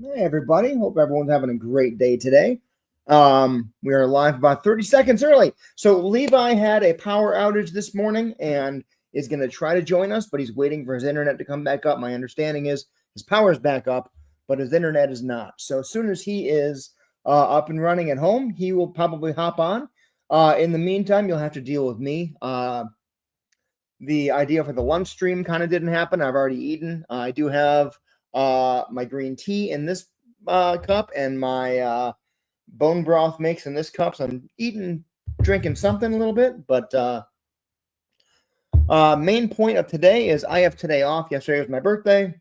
Hey, everybody. Hope everyone's having a great day today. We are live about 30 seconds early. So Levi had a power outage this morning and is going to try to join us, but he's waiting for his internet to come back up. My understanding is his power is back up, but his internet is not. So as soon as he is up and running at home, he will probably hop on. In the meantime, you'll have to deal with me. The idea for the lunch stream kind of didn't happen. I've already eaten. I do have my green tea in this cup and my bone broth mix in this cup. So I'm drinking something a little bit. But main point of today is I have today off. Yesterday was my birthday.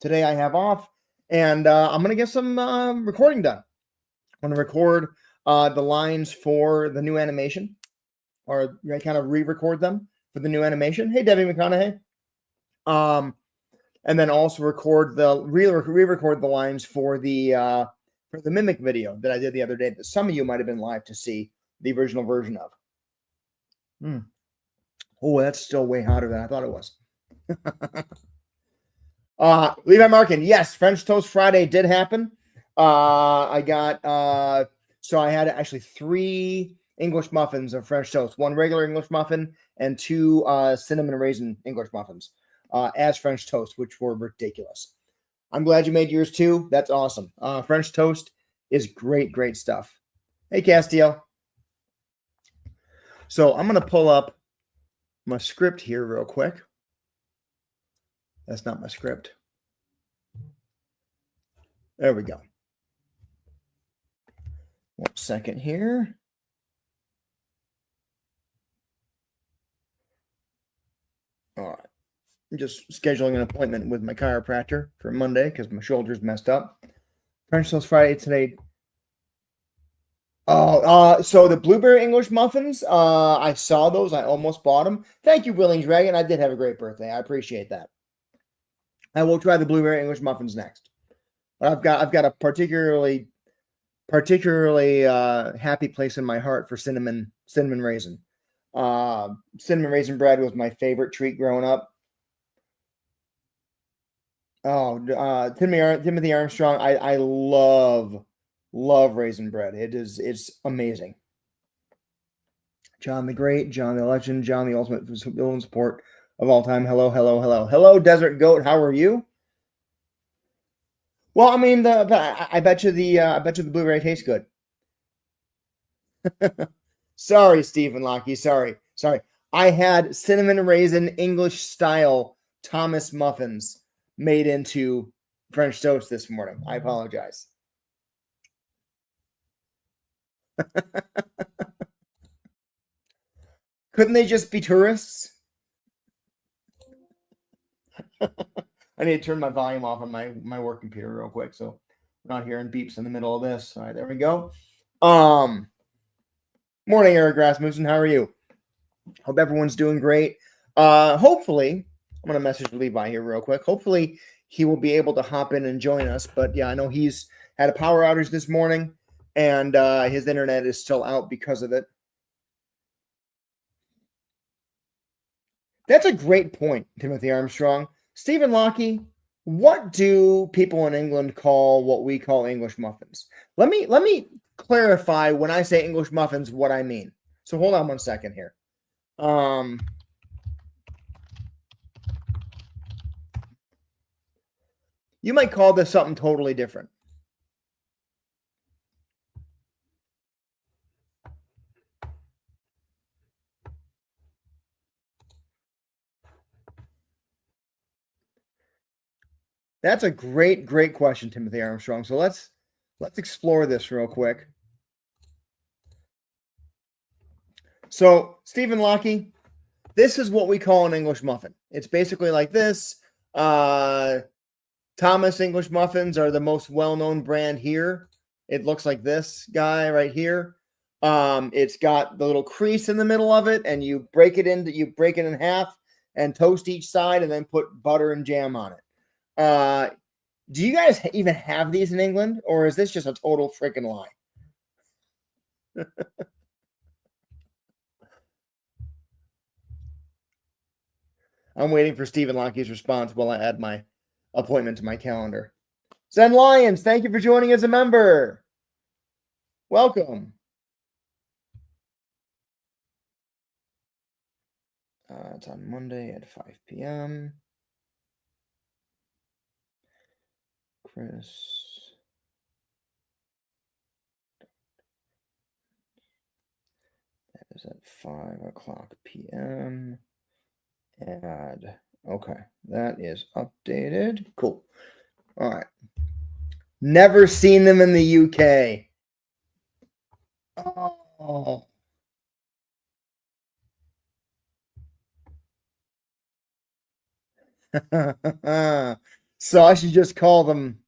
Today I have off. And I'm going to get some recording done. I'm going to record the lines for the new animation, or kind of re-record them for the new animation. Hey, Debbie McConaughey. And then also re-record the lines for the mimic video that I did the other day that some of you might have been live to see the original version of. Oh, that's still way hotter than I thought it was. Levi Markin, yes, French Toast Friday did happen. I got so I had actually 3 English muffins of French toast, 1 regular English muffin and 2 cinnamon raisin English muffins as French toast, which were ridiculous. I'm glad you made yours too. That's awesome. French toast is great stuff. Hey, Castiel. So I'm going to pull up my script here real quick. That's not my script. There we go. 1 second here. All right. I'm just scheduling an appointment with my chiropractor for Monday because my shoulder's messed up. French Toast Friday today. So the blueberry English muffins, I saw those. I almost bought them. Thank you, Willing Dragon. I did have a great birthday. I appreciate that. I will try the blueberry English muffins next. But I've got a particularly happy place in my heart for cinnamon raisin. Cinnamon raisin bread was my favorite treat growing up. Oh, Timothy Armstrong. I love raisin bread. It's amazing. John the Great, John the Legend, John the Ultimate Villain Support of all time. Hello, Desert Goat. How are you? Well, I mean, I bet you the blueberry tastes good. Sorry, Stephen Lockie. Sorry. I had cinnamon raisin English style Thomas muffins made into French toast this morning. I apologize. Couldn't they just be tourists? I need to turn my volume off on my work computer real quick, so I'm not hearing beeps in the middle of this. All right, there we go. Morning, Eric Rasmussen. How are you? Hope everyone's doing great. Hopefully, I'm going to message Levi here real quick. Hopefully, he will be able to hop in and join us. But yeah, I know he's had a power outage this morning, and his internet is still out because of it. That's a great point, Timothy Armstrong. Stephen Lockie, what do people in England call what we call English muffins? Let me clarify when I say English muffins what I mean. So hold on 1 second here. You might call this something totally different. That's a great question, Timothy Armstrong. So let's explore this real quick. So, Stephen Lockie, this is what we call an English muffin. It's basically like this. Thomas English muffins are the most well-known brand here. It looks like this guy right here. It's got the little crease in the middle of it, and you break it in half and toast each side, and then put butter and jam on it. Do you guys even have these in England, or is this just a total freaking lie? I'm waiting for Stephen Lockie's response while I add my appointment to my calendar. Zen Lions, thank you for joining as a member. Welcome. It's on Monday at 5 p.m. Chris. That is at 5 o'clock p.m. Add. Okay, that is updated. Cool. All right. Never seen them in the UK. Oh. So I should just call them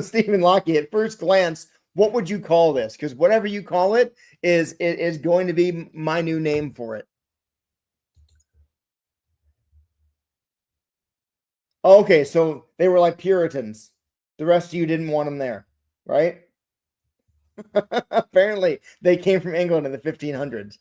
Stephen Lockie. At first glance, what would you call this? Because whatever you call it is going to be my new name for it. Okay, so they were like Puritans. The rest of you didn't want them there, right? Apparently, they came from England in the 1500s.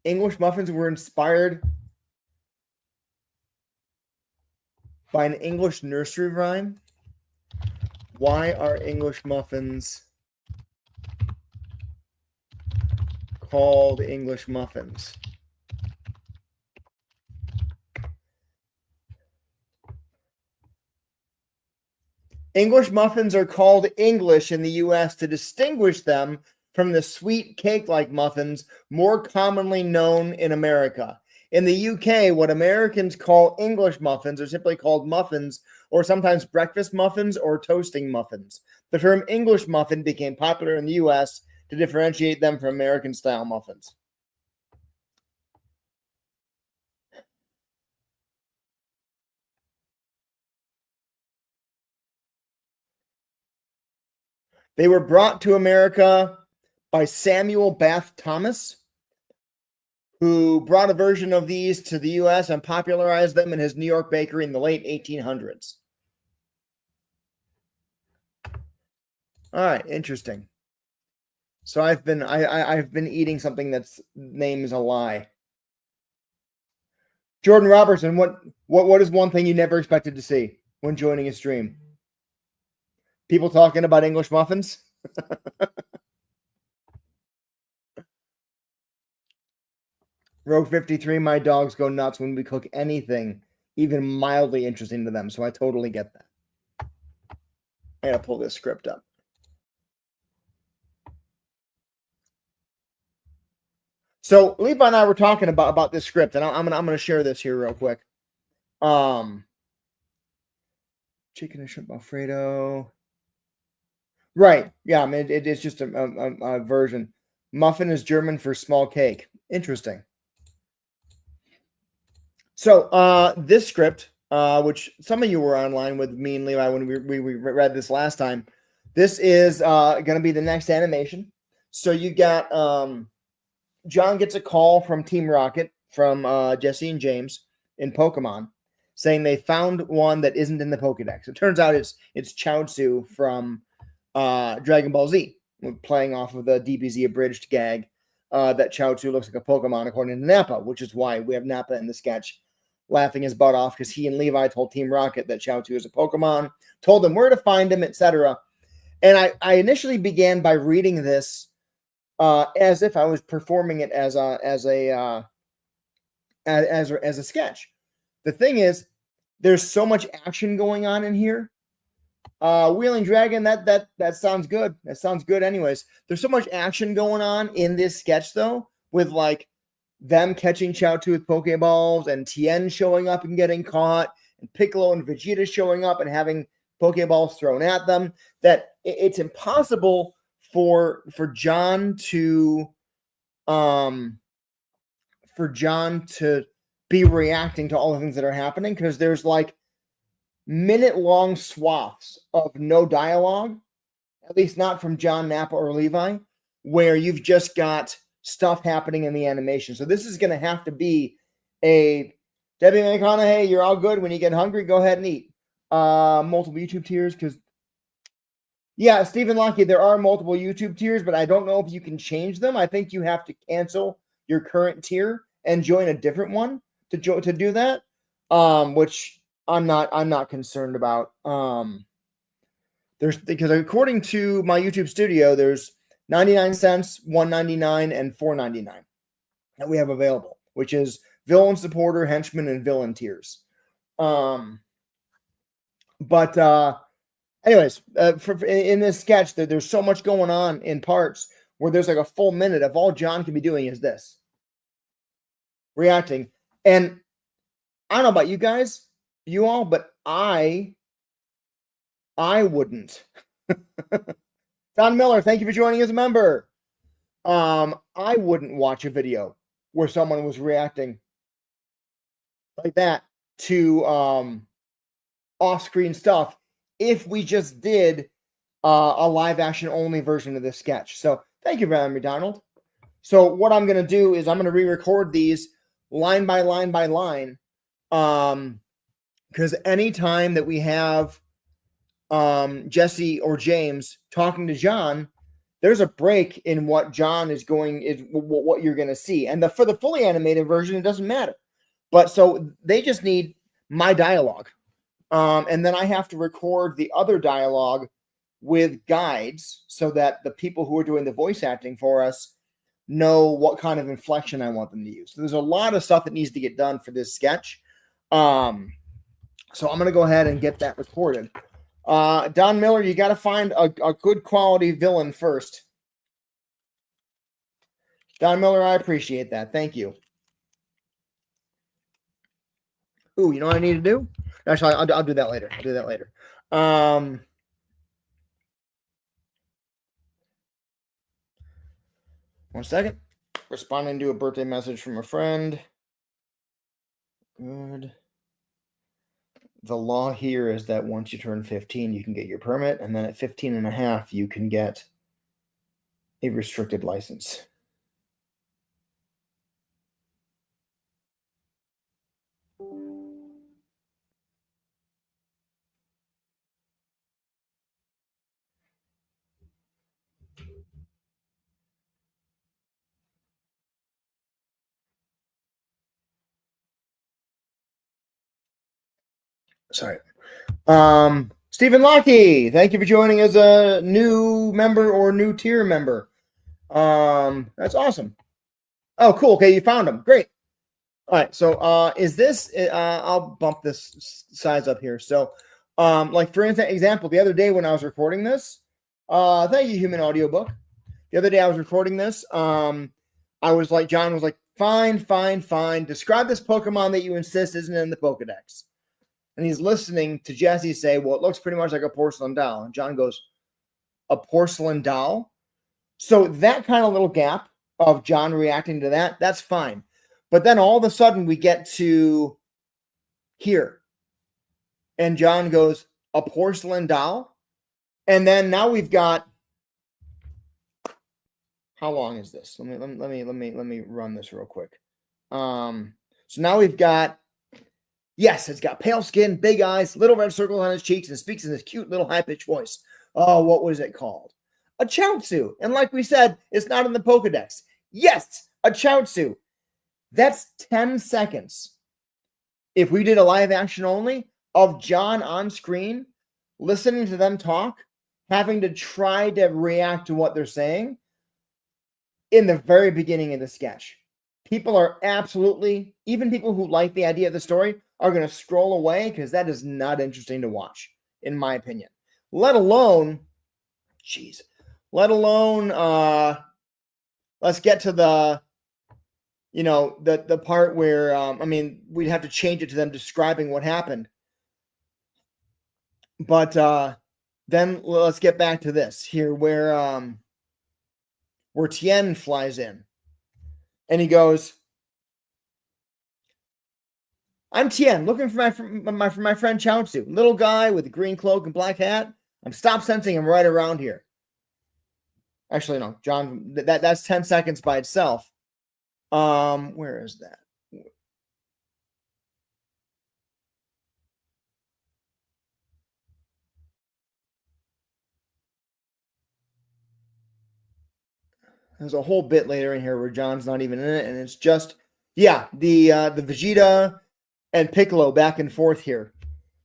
English muffins were inspired by an English nursery rhyme. Why are English muffins called English muffins? English muffins are called English in the US to distinguish them from the sweet cake-like muffins more commonly known in America. In the UK, what Americans call English muffins are simply called muffins, or sometimes breakfast muffins or toasting muffins. The term English muffin became popular in the US to differentiate them from American-style muffins. They were brought to America by Samuel Bath Thomas, who brought a version of these to the U.S. and popularized them in his New York bakery in the late 1800s. All right, interesting. So I've been eating something that's name is a lie. Jordan Robertson, what is one thing you never expected to see when joining a stream? People talking about English muffins? Rogue 53, my dogs go nuts when we cook anything even mildly interesting to them, so I totally get that. I gotta pull this script up. So Levi and I were talking about this script, and I'm gonna share this here real quick. Chicken and shrimp Alfredo. Right. Yeah, I mean it's just a version. Muffin is German for small cake. Interesting. So this script, which some of you were online with me and Levi when we read this last time, this is going to be the next animation. So you got John gets a call from Team Rocket from Jesse and James in Pokemon saying they found one that isn't in the Pokedex. It turns out it's Chaozu from Dragon Ball Z, playing off of the DBZ abridged gag that Chaozu looks like a Pokemon according to Nappa, which is why we have Nappa in the sketch laughing his butt off because he and Levi told Team Rocket that Chaozu is a Pokemon, told them where to find him, etc. And I initially began by reading this as if I was performing it as a sketch. The thing is, there's so much action going on in here. Wheeling Dragon, that sounds good. That sounds good anyways. There's so much action going on in this sketch, though, with like them catching Chaozu with Pokeballs and Tien showing up and getting caught, and Piccolo and Vegeta showing up and having Pokeballs thrown at them, that it's impossible for John to be reacting to all the things that are happening, because there's like minute-long swaths of no dialogue, at least not from John, Nappa, or Levi, where you've just got stuff happening in the animation. So this is going to have to be a Debbie McConaughey, you're all good. When you get hungry, go ahead and eat. Multiple YouTube tiers, because Yeah, Stephen Lockie, there are multiple YouTube tiers, but I don't know if you can change them. I think you have to cancel your current tier and join a different one to do that. Which I'm not concerned about. There's because according to my YouTube studio, there's 99 cents, 199, and 499 that we have available, which is villain, supporter, henchman, and villain tiers. Um, but anyways, in this sketch, there's so much going on in parts where there's like a full minute of all John can be doing is this, reacting. And I don't know about you guys, you all, but I wouldn't. Don Miller, thank you for joining as a member. I wouldn't watch a video where someone was reacting like that to off-screen stuff if we just did a live action only version of this sketch. So thank you for having me, Donald. So what I'm going to do is I'm going to re-record these line by line by line. Because anytime that we have Jesse or James talking to John, there's a break in what John is what you're going to see. And for the fully animated version, it doesn't matter. But so they just need my dialogue. And then I have to record the other dialogue with guides so that the people who are doing the voice acting for us know what kind of inflection I want them to use. So there's a lot of stuff that needs to get done for this sketch. So I'm going to go ahead and get that recorded. Don Miller, you got to find a good quality villain first. Don Miller, I appreciate that. Thank you. Ooh, you know what I need to do? Actually, I'll do that later. I'll do that later. 1 second. Responding to a birthday message from a friend. Good. The law here is that once you turn 15, you can get your permit, and then at 15 and a half, you can get a restricted license. Sorry. Stephen Lockie, thank you for joining as a new member or new tier member. That's awesome. Oh, cool. Okay, you found him. Great. All right. So, is this? I'll bump this size up here. So, like for example, the other day when I was recording this, thank you, Human Audiobook. The other day I was recording this. I was like, John was like, fine. Describe this Pokemon that you insist isn't in the Pokedex. And he's listening to Jesse say, well, it looks pretty much like a porcelain doll. And John goes, a porcelain doll? So that kind of little gap of John reacting to that, that's fine. But then all of a sudden we get to here. And John goes, a porcelain doll? And then now we've got, how long is this? Let me run this real quick. So now we've got, yes, it's got pale skin, big eyes, little red circles on his cheeks, and speaks in this cute little high-pitched voice. Oh, what was it called? A Chaozu. And like we said, it's not in the Pokedex. Yes, a Chaozu. That's 10 seconds. If we did a live action only of John on screen, listening to them talk, having to try to react to what they're saying in the very beginning of the sketch. People are absolutely, even people who like the idea of the story, are going to scroll away because that is not interesting to watch, in my opinion. Let alone, let's get to the, the part where, we'd have to change it to them describing what happened. But then let's get back to this here where Tien flies in. And he goes, I'm Tien, looking for my friend Chaozu, little guy with a green cloak and black hat. I'm stop sensing him right around here. Actually, no, John, that's 10 seconds by itself. Where is that? There's a whole bit later in here where John's not even in it, and it's just the Vegeta and Piccolo back and forth here.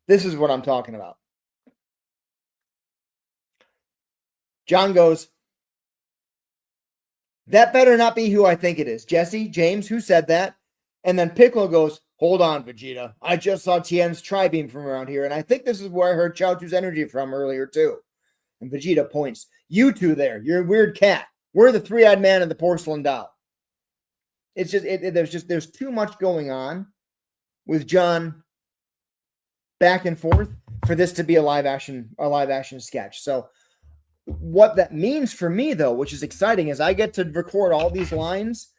This is what I'm talking about. John goes, that better not be who I think it is. Jesse, James, who said that? And then Piccolo goes, hold on, Vegeta. I just saw Tien's tri-beam from around here, and I think this is where I heard Chaozu's energy from earlier, too. And Vegeta points, you two there, you're a weird cat. We're the three-eyed man and the porcelain doll. It's just, there's too much going on with John back and forth for this to be a live action sketch. So what that means for me, though, which is exciting, is I get to record all these lines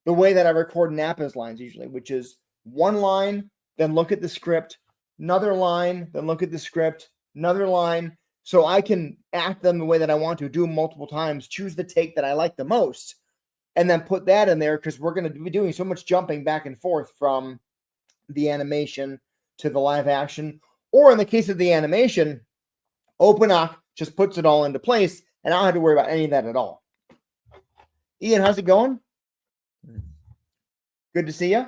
the way that I record Nappa's lines usually, which is one line, then look at the script, another line, then look at the script, another line, so I can act them the way that I want to, do them multiple times, choose the take that I like the most, and then put that in there because we're going to be doing so much jumping back and forth from the animation to the live action. Or in the case of the animation, Openak just puts it all into place, and I don't have to worry about any of that at all. Ian, how's it going? Good to see you.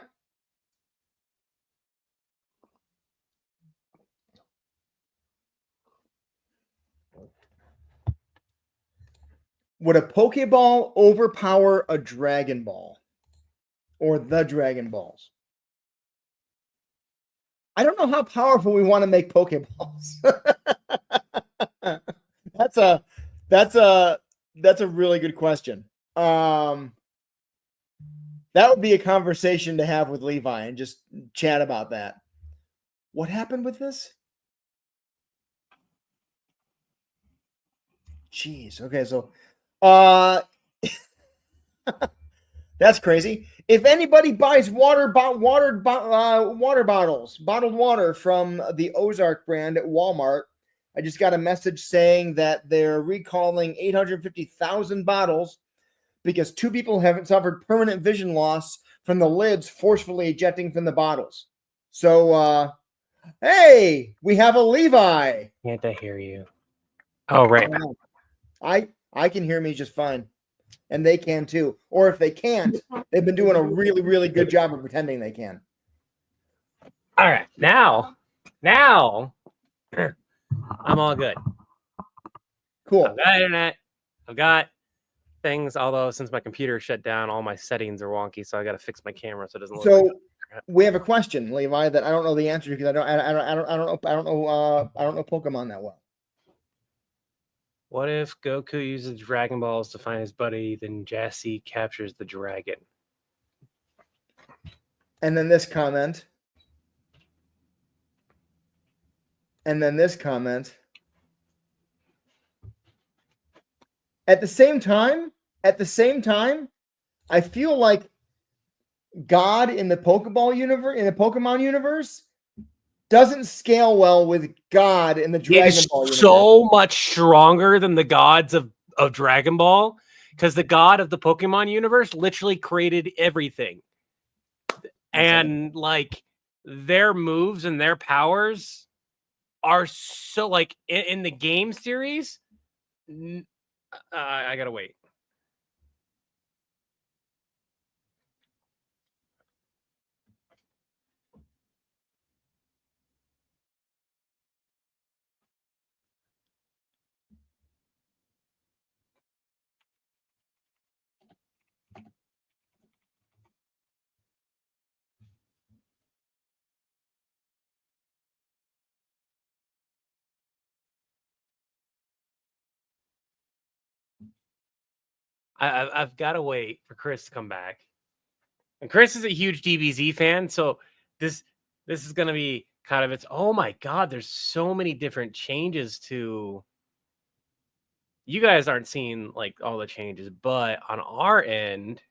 Would a Pokeball overpower a Dragon Ball? Or the Dragon Balls? I don't know how powerful we want to make Pokeballs. That's a really good question. That would be a conversation to have with Levi and just chat about that. What happened with this? Jeez. Okay, so that's crazy. If anybody buys bottled water from the Ozark brand at Walmart, I just got a message saying that they're recalling 850,000 bottles because 2 people haven't suffered permanent vision loss from the lids forcefully ejecting from the bottles. So, hey, we have a Levi. Can't I hear you? Oh, right. I can hear me just fine. And they can too. Or if they can't, they've been doing a really, really good job of pretending they can. All right. Now, I'm all good. Cool. I've got internet. I've got things, although since my computer shut down, all my settings are wonky, so I got to fix my camera so it doesn't look so like we have a question, Levi, that I don't know the answer to because I don't know Pokemon that well. What if Goku uses Dragon Balls to find his buddy, then Jesse captures the dragon? And then this comment. And then this comment. At the same time, I feel like God in the Pokemon universe, doesn't scale well with God in the Dragon Ball universe. So much stronger than the gods of Dragon Ball, because the god of the Pokemon universe literally created everything. And like their moves and their powers are so like in the game series. I gotta wait. I've got to wait for Chris to come back. And Chris is a huge DBZ fan, so this is going to be kind of its, oh my God, there's so many different changes to, you guys aren't seeing like all the changes, but on our end,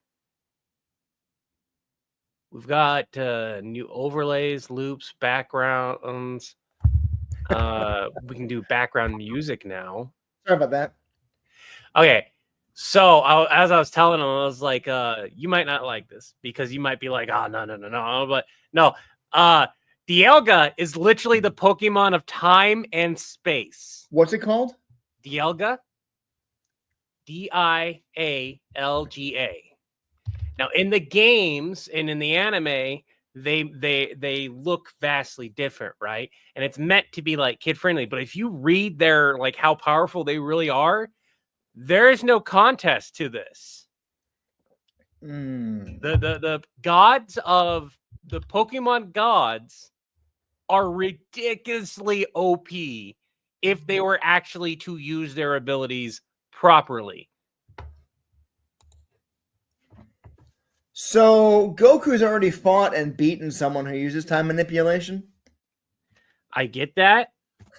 we've got new overlays, loops, backgrounds. We can do background music now. Sorry about that. Okay. So as I was telling him, I was like, you might not like this because you might be like, oh, no. But no, Dialga is literally the Pokemon of time and space. What's it called? Dialga. Dialga. Now, in the games and in the anime, they look vastly different, right? And it's meant to be like kid friendly. But if you read their like how powerful they really are, there is no contest to this. The gods of the Pokemon gods are ridiculously OP if they were actually to use their abilities properly. So Goku's already fought and beaten someone who uses time manipulation. I get that,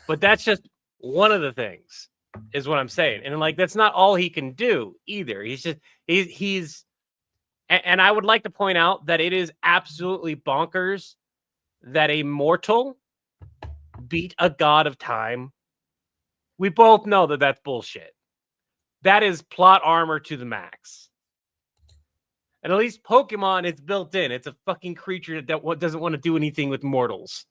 but that's just one of the things, is what I'm saying. And like that's not all he can do either. He's and I would like to point out that it is absolutely bonkers that a mortal beat a god of time. We both know that that's bullshit. That is plot armor to the max. And at least Pokemon, it's built in. It's a fucking creature that doesn't want to do anything with mortals.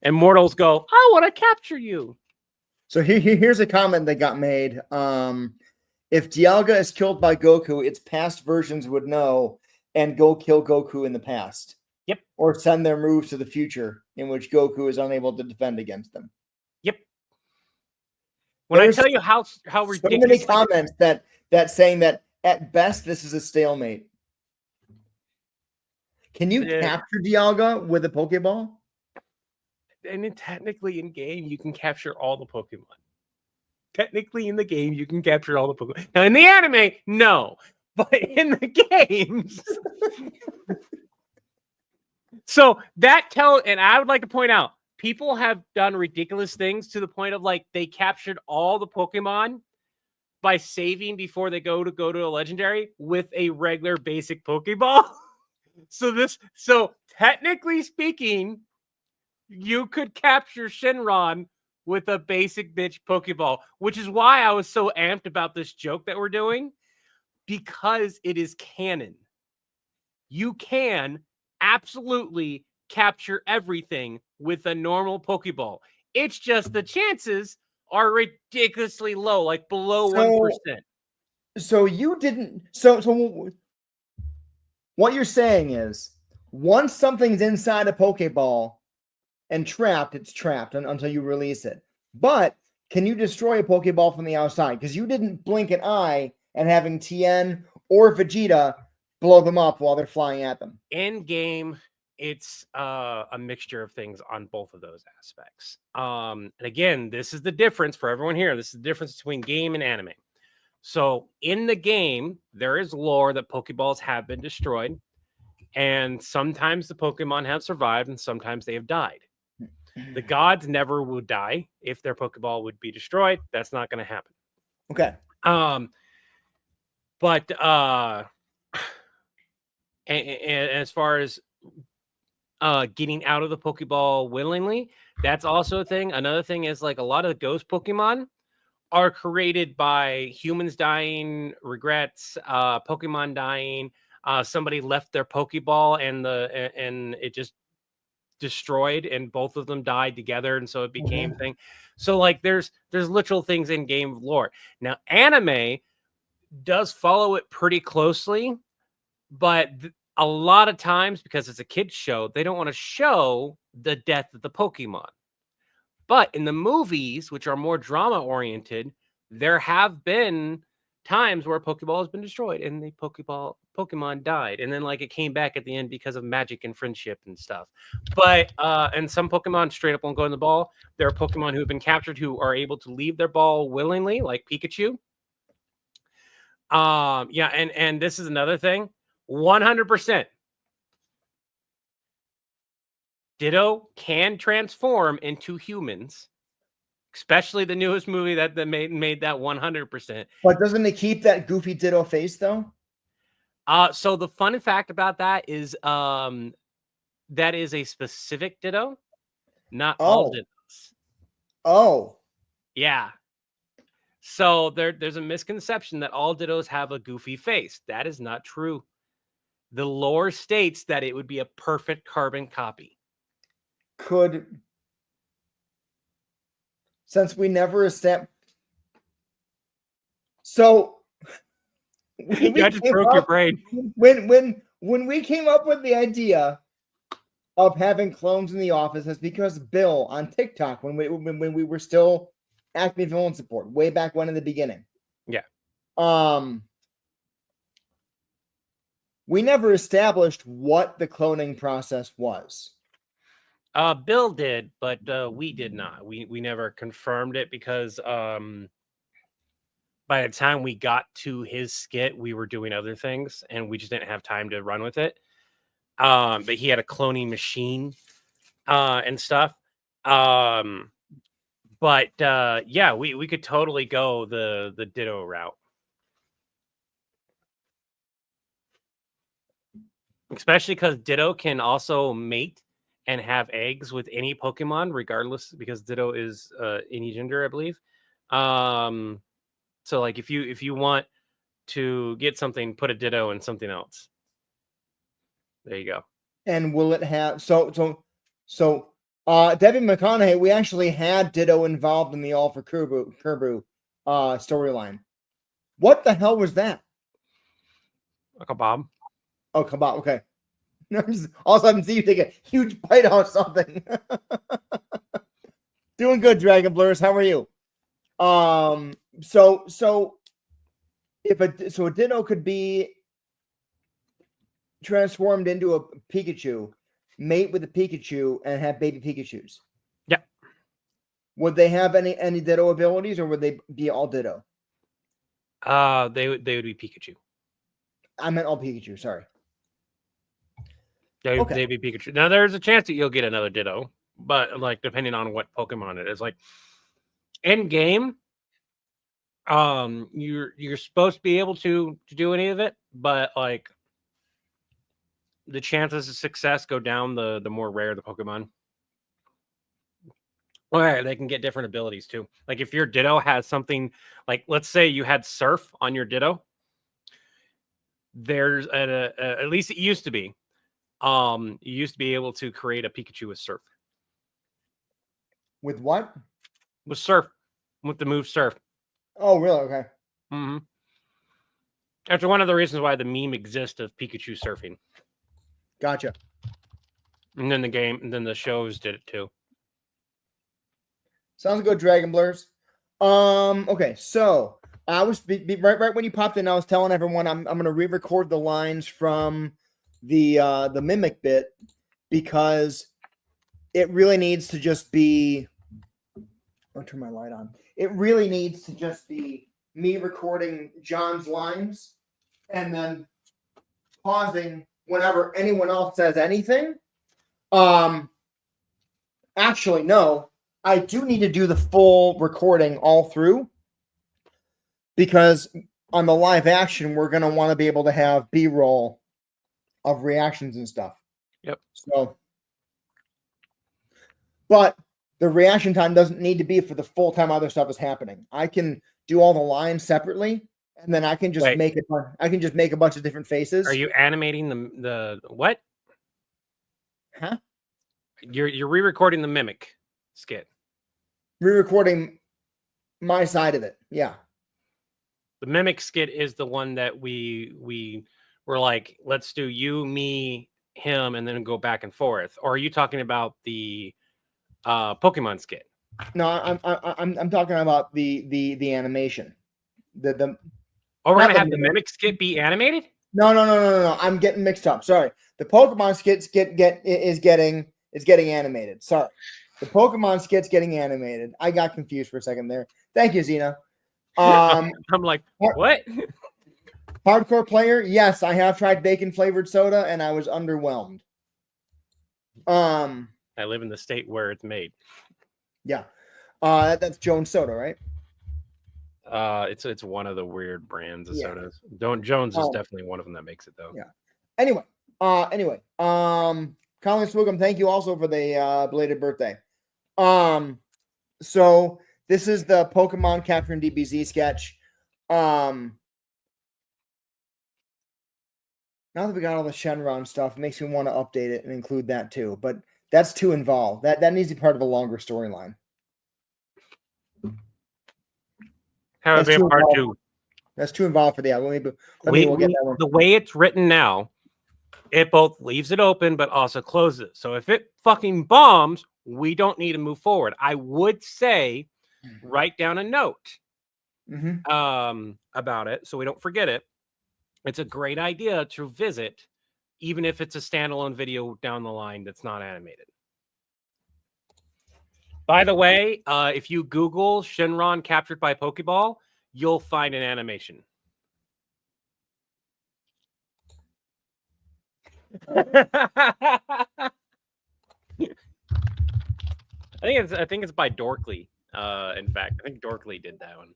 And mortals go, I want to capture you. So here's a comment that got made. If Dialga is killed by Goku, its past versions would know and go kill Goku in the past. Yep. Or send their moves to the future in which Goku is unable to defend against them. Yep. When There's I tell you how ridiculous. So many comments that saying that at best this is a stalemate. Can you capture Dialga with a Pokeball? And technically in game, you can capture all the Pokemon. Technically in the game, you can capture all the Pokemon. Now in the anime, no. But in the games. So and I would like to point out, people have done ridiculous things to the point of like they captured all the Pokemon by saving before they go to a legendary with a regular basic Pokeball. So technically speaking, you could capture Shenron with a basic bitch Pokeball, which is why I was so amped about this joke that we're doing, because it is canon. You can absolutely capture everything with a normal Pokeball. It's just the chances are ridiculously low, like below 1%. So you didn't. So what you're saying is, once something's inside a Pokeball and trapped, it's trapped until you release it. But can you destroy a Pokeball from the outside? Because you didn't blink an eye and having Tien or Vegeta blow them up while they're flying at them. In game, it's a mixture of things on both of those aspects. And again, this is the difference for everyone here. This is the difference between game and anime. So in the game, there is lore that Pokeballs have been destroyed, and sometimes the Pokemon have survived, and sometimes they have died. The gods never would die if their Pokeball would be destroyed. That's not going to happen. Okay. But and as far as getting out of the Pokeball willingly, that's also a thing. Another thing is like a lot of the ghost Pokemon are created by humans dying, regrets, Pokemon dying. Somebody left their Pokeball and it just destroyed, and both of them died together, and so it became a thing. So like there's literal things in game lore. Now anime does follow it pretty closely, but a lot of times, because it's a kids show, they don't want to show the death of the Pokemon. But in the movies, which are more drama oriented, there have been times where a Pokeball has been destroyed and the Pokemon died, and then like it came back at the end because of magic and friendship and stuff. But and some Pokemon straight up won't go in the ball. There are Pokemon who have been captured who are able to leave their ball willingly, like Pikachu. Yeah, and this is another thing. 100%. Ditto can transform into humans, especially the newest movie that made that 100%. But doesn't it keep that goofy Ditto face though? So the fun fact about that is that is a specific Ditto, not all Dittos. Oh. Yeah. So there's a misconception that all Dittos have a goofy face. That is not true. The lore states that it would be a perfect carbon copy. Since we never established, So I just broke your brain. when we came up with the idea of having clones in the office, that's because Bill on TikTok, when we were still Acme Villain Support, way back when in the beginning. Yeah. We never established what the cloning process was. Bill did, but we did not. We never confirmed it because by the time we got to his skit, we were doing other things and we just didn't have time to run with it. But he had a cloning machine and stuff. But yeah, we could totally go the Ditto route. Especially because Ditto can also mate and have eggs with any Pokemon, regardless, because Ditto is any gender, I believe. So like if you want to get something, put a Ditto in something else. There you go. And will it have so Debbie McConaughey, we actually had Ditto involved in the All for Kerbu storyline. What the hell was that? Like a bomb. Oh, come on. Okay. All of a sudden, see you take a huge bite out of something. Doing good, Dragon Blurs. How are you? So if a Ditto could be transformed into a Pikachu, mate with a Pikachu, and have baby Pikachus. Yeah. Would they have any Ditto abilities, or would they be all Ditto? They would be Pikachu. I meant all Pikachu. Sorry. They'd be Pikachu. Now there's a chance that you'll get another Ditto, but like depending on what Pokemon it is, like in game, you're supposed to be able to do any of it, but like the chances of success go down the more rare the Pokemon. All right, they can get different abilities too. Like if your Ditto has something like, let's say you had Surf on your Ditto, there's at least it used to be. You used to be able to create a Pikachu with Surf. With what? With Surf, with the move Surf. Oh, really? Okay. Mm-hmm. That's one of the reasons why the meme exists of Pikachu surfing. Gotcha. And then the game, and then the shows did it too. Sounds good, Dragon Blurs. Okay, so I was right when you popped in, I was telling everyone I'm gonna re-record the lines from the mimic bit because it really needs to just be. I'll turn my light on. It really needs to just be me recording John's lines and then pausing whenever anyone else says anything. Actually, no. I do need to do the full recording all through because on the live action, we're going to want to be able to have B-roll of reactions and stuff. Yep. So, but the reaction time doesn't need to be for the full time other stuff is happening. I can do all the lines separately, and then I can just make it. I can just make a bunch of different faces. Are you animating the what? Huh? You're re-recording the mimic skit. Re-recording my side of it. Yeah. The mimic skit is the one that we were like, let's do you, me, him, and then go back and forth. Or are you talking about the Pokemon skit? No, I'm talking about the animation. The we're gonna have the mimic skit be animated? No. I'm getting mixed up. Sorry. The Pokemon skits is getting animated. Sorry. The Pokemon skit's getting animated. I got confused for a second there. Thank you, Xena. I'm like, what? Hardcore player? Yes, I have tried bacon flavored soda and I was underwhelmed. I live in the state where it's made. Yeah. That's Jones Soda, right? It's one of the weird brands of sodas. Jones is definitely one of them that makes it though. Yeah. Anyway. Colin Swigum, thank you also for the belated birthday. So this is the Pokemon Capturing DBZ sketch. Now that we got all the Shenron stuff, it makes me want to update it and include that too. But that's too involved. That needs to be part of a longer storyline. How would be a part 2? That's too involved for the album. We'll get that one. The way it's written now, it both leaves it open but also closes it. So if it fucking bombs, we don't need to move forward. I would say write down a note about it so we don't forget it. It's a great idea to visit, even if it's a standalone video down the line that's not animated. By the way, if you Google Shenron captured by Pokeball, you'll find an animation. I think it's by Dorkly. In fact, I think Dorkly did that one.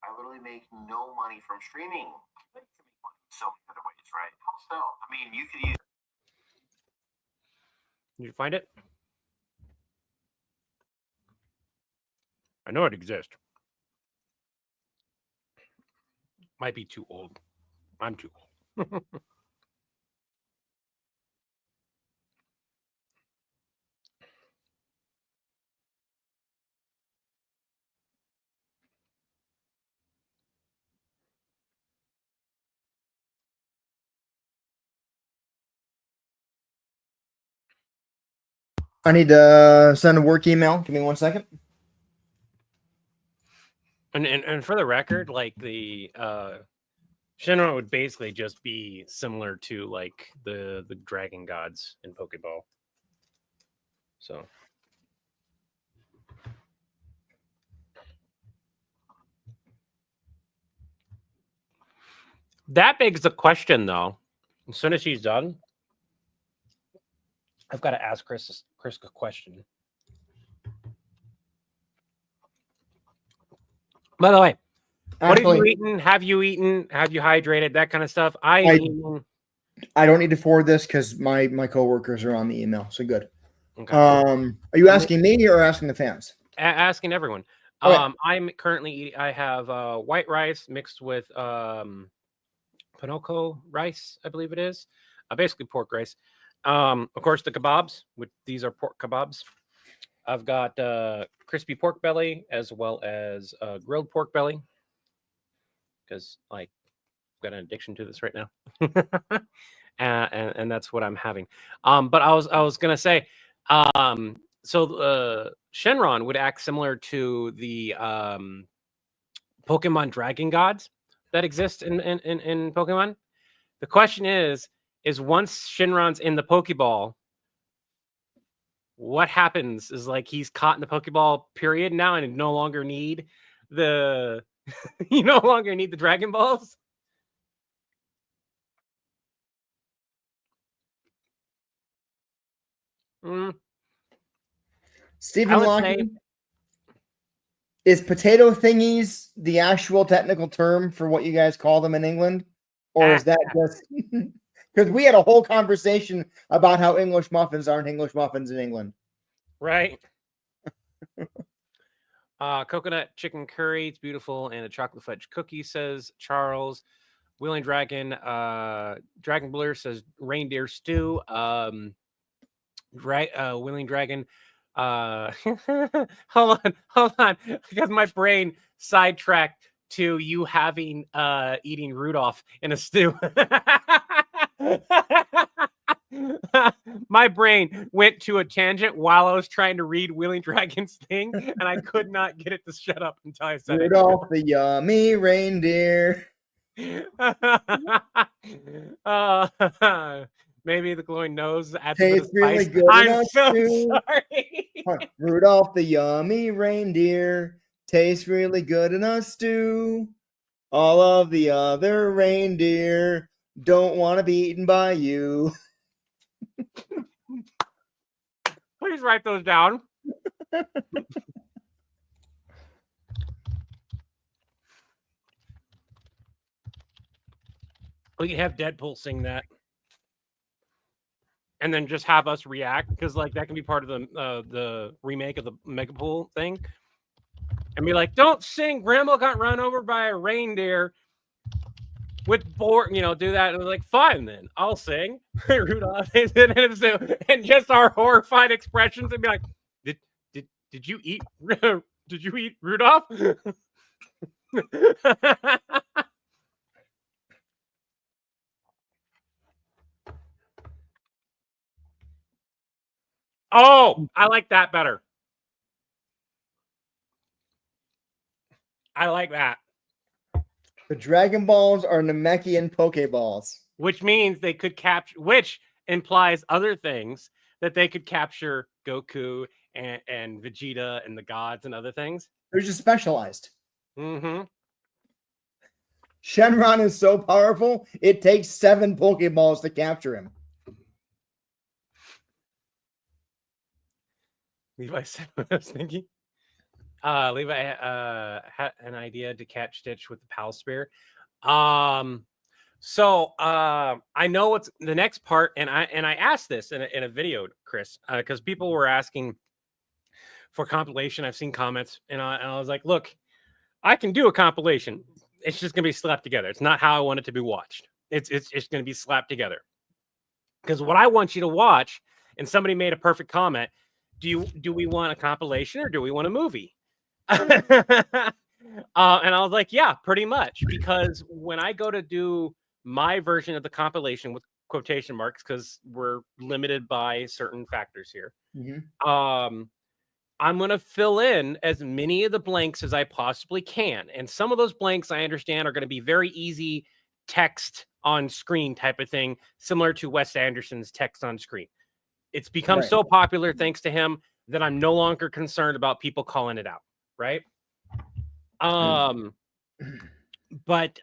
I literally make no money from streaming. So many other ways, right? How so? I mean, you could use. Did you find it? I know it exists. Might be too old. I'm too old. I need to send a work email. Give me 1 second. And for the record, like the Shenron would basically just be similar to like the dragon gods in Pokeball. So that begs the question, though. As soon as she's done, I've got to ask Chris a question. By the way, what have you eaten? Have you eaten? Have you hydrated? That kind of stuff. I don't need to forward this because my coworkers are on the email. So good. Okay. Are you asking me or asking the fans? Asking everyone. Okay. I'm currently eating. I have white rice mixed with Pinoco rice, I believe it is. Basically pork rice. Of course, the kebabs. These are pork kebabs. I've got crispy pork belly as well as grilled pork belly because I've got an addiction to this right now, and that's what I'm having. But I was gonna say, so Shenron would act similar to the Pokemon Dragon Gods that exist in Pokemon. The question is once Shenron's in the Pokeball, what happens is like he's caught in the Pokeball period now and no longer need the you no longer need the Dragon Balls. Stephen Lockie, is potato thingies the actual technical term for what you guys call them in England? Or is that just because we had a whole conversation about how English muffins aren't English muffins in England? Right. Coconut chicken curry, it's beautiful, and a chocolate fudge cookie, says Charles. Wheeling Dragon, Dragon Blur says reindeer stew. Wheeling Dragon. Hold on, because my brain sidetracked to you having eating Rudolph in a stew. My brain went to a tangent while I was trying to read Wheeling Dragon's thing, and I could not get it to shut up until I said Rudolph the yummy reindeer. Maybe the glowing nose adds tastes really good. I'm so sorry. Rudolph the yummy reindeer tastes really good in a stew. All of the other reindeer don't want to be eaten by you. Please write those down. We can have Deadpool sing that, and then just have us react, because like that can be part of the remake of the Megapool thing, and be like, "Don't sing, Grandma got run over by a reindeer." With board, do that, and like, fine, then I'll sing Rudolph, and just our horrified expressions, and be like, "Did you eat? Did you eat Rudolph?" Oh, I like that better. I like that. The Dragon Balls are Namekian Pokeballs. Which means they could capture, which implies other things, that they could capture Goku and Vegeta and the gods and other things. They're just specialized. Mm-hmm. Shenron is so powerful, it takes 7 Pokeballs to capture him. Levi said what I was thinking. Levi had an idea to catch Stitch with the Pal Spear. So I know what's the next part, and I asked this in a video, Chris, because people were asking for compilation. I've seen comments, and I was like, look, I can do a compilation. It's just gonna be slapped together. It's not how I want it to be watched. It's gonna be slapped together. Because what I want you to watch, and somebody made a perfect comment. Do we want a compilation or do we want a movie? And I was like, yeah, pretty much. Because when I go to do my version of the compilation with quotation marks, because we're limited by certain factors here, I'm going to fill in as many of the blanks as I possibly can. And some of those blanks I understand are going to be very easy text on screen type of thing, similar to Wes Anderson's text on screen. It's become so popular thanks to him that I'm no longer concerned about people calling it out. Right. But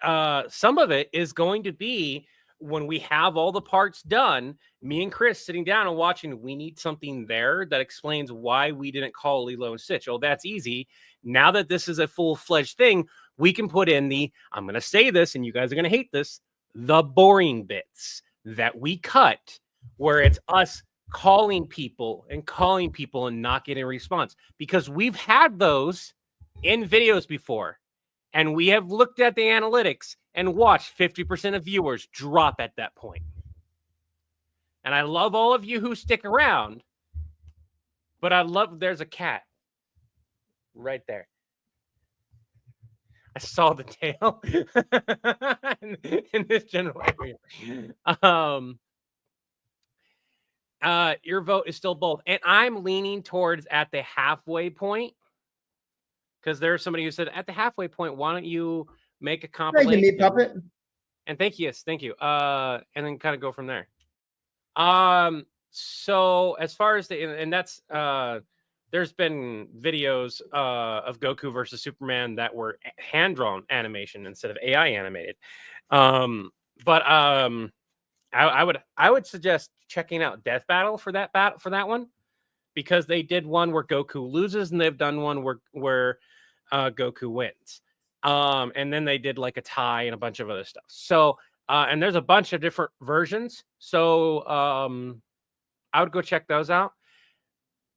some of it is going to be when we have all the parts done, me and Chris sitting down and watching, we need something there that explains why we didn't call Lilo and Stitch. Oh, that's easy. Now that this is a full-fledged thing, we can put in the, I'm going to say this and you guys are going to hate this, the boring bits that we cut where it's us calling people and not getting a response, because we've had those in videos before. And we have looked at the analytics and watched 50% of viewers drop at that point. And I love all of you who stick around, but there's a cat right there. I saw the tail in this general area. Your vote is still both. And I'm leaning towards at the halfway point. Because there's somebody who said at the halfway point, why don't you make a compilation? Thank you, Meat Puppet. And thank you. And then kind of go from there. So as far as that's there's been videos of Goku versus Superman that were hand-drawn animation instead of AI animated. But I would suggest checking out Death Battle for that one, because they did one where Goku loses and they've done one where Goku wins. And then they did like a tie and a bunch of other stuff. So, and there's a bunch of different versions. So, I would go check those out.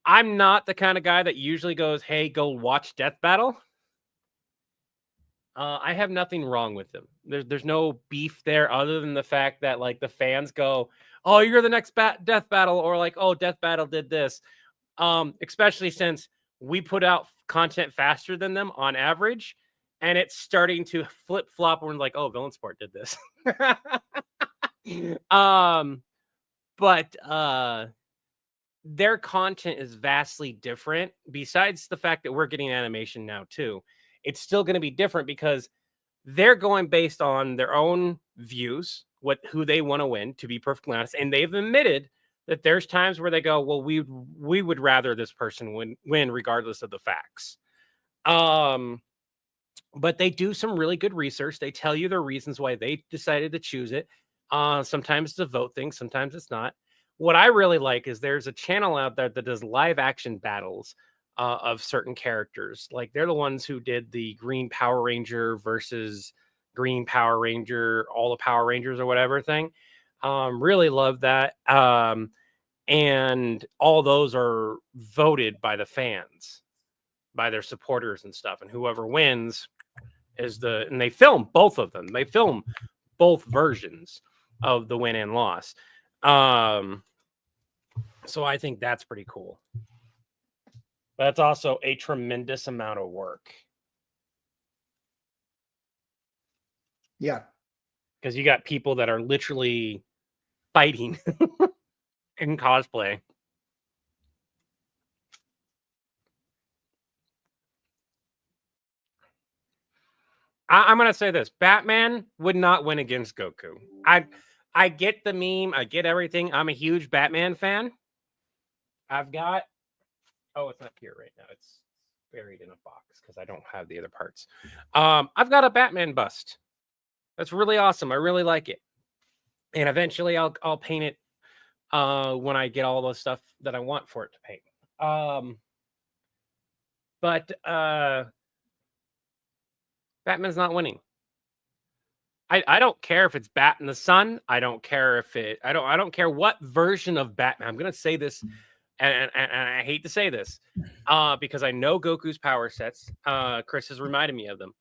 I'm not the kind of guy that usually goes, hey, go watch Death Battle. I have nothing wrong with them. There's no beef there other than the fact that like the fans go, oh, you're the next Death Battle, or like, oh, Death Battle did this. Especially since we put out content faster than them on average, and it's starting to flip flop. We're like, oh, Villain Sport did this. But their content is vastly different. Besides the fact that we're getting animation now too, it's still going to be different because they're going based on their own views, who they want to win, to be perfectly honest, and they've admitted that there's times where they go, well, we would rather this person win regardless of the facts. But they do some really good research. They tell you the reasons why they decided to choose it. Sometimes it's a vote thing, sometimes it's not. What I really like is there's a channel out there that does live action battles of certain characters. Like they're the ones who did the Green Power Ranger versus Green Power Ranger, all the Power Rangers or whatever thing. Really love that. And all those are voted by the fans, by their supporters and stuff. And whoever wins and they film both of them. They film both versions of the win and loss. So I think that's pretty cool. But that's also a tremendous amount of work. Yeah. Because you got people that are literally fighting in cosplay. I'm gonna say this: Batman would not win against Goku. I get the meme, I get everything. I'm a huge Batman fan. I've got it's not here right now. It's buried in a box because I don't have the other parts. I've got a Batman bust. That's really awesome. I really like it. And eventually I'll paint it when I get all the stuff that I want for it to paint. But Batman's not winning. I don't care if it's Bat in the Sun. I don't care if I don't care what version of Batman. I'm gonna say this, and I hate to say this, because I know Goku's power sets. Chris has reminded me of them.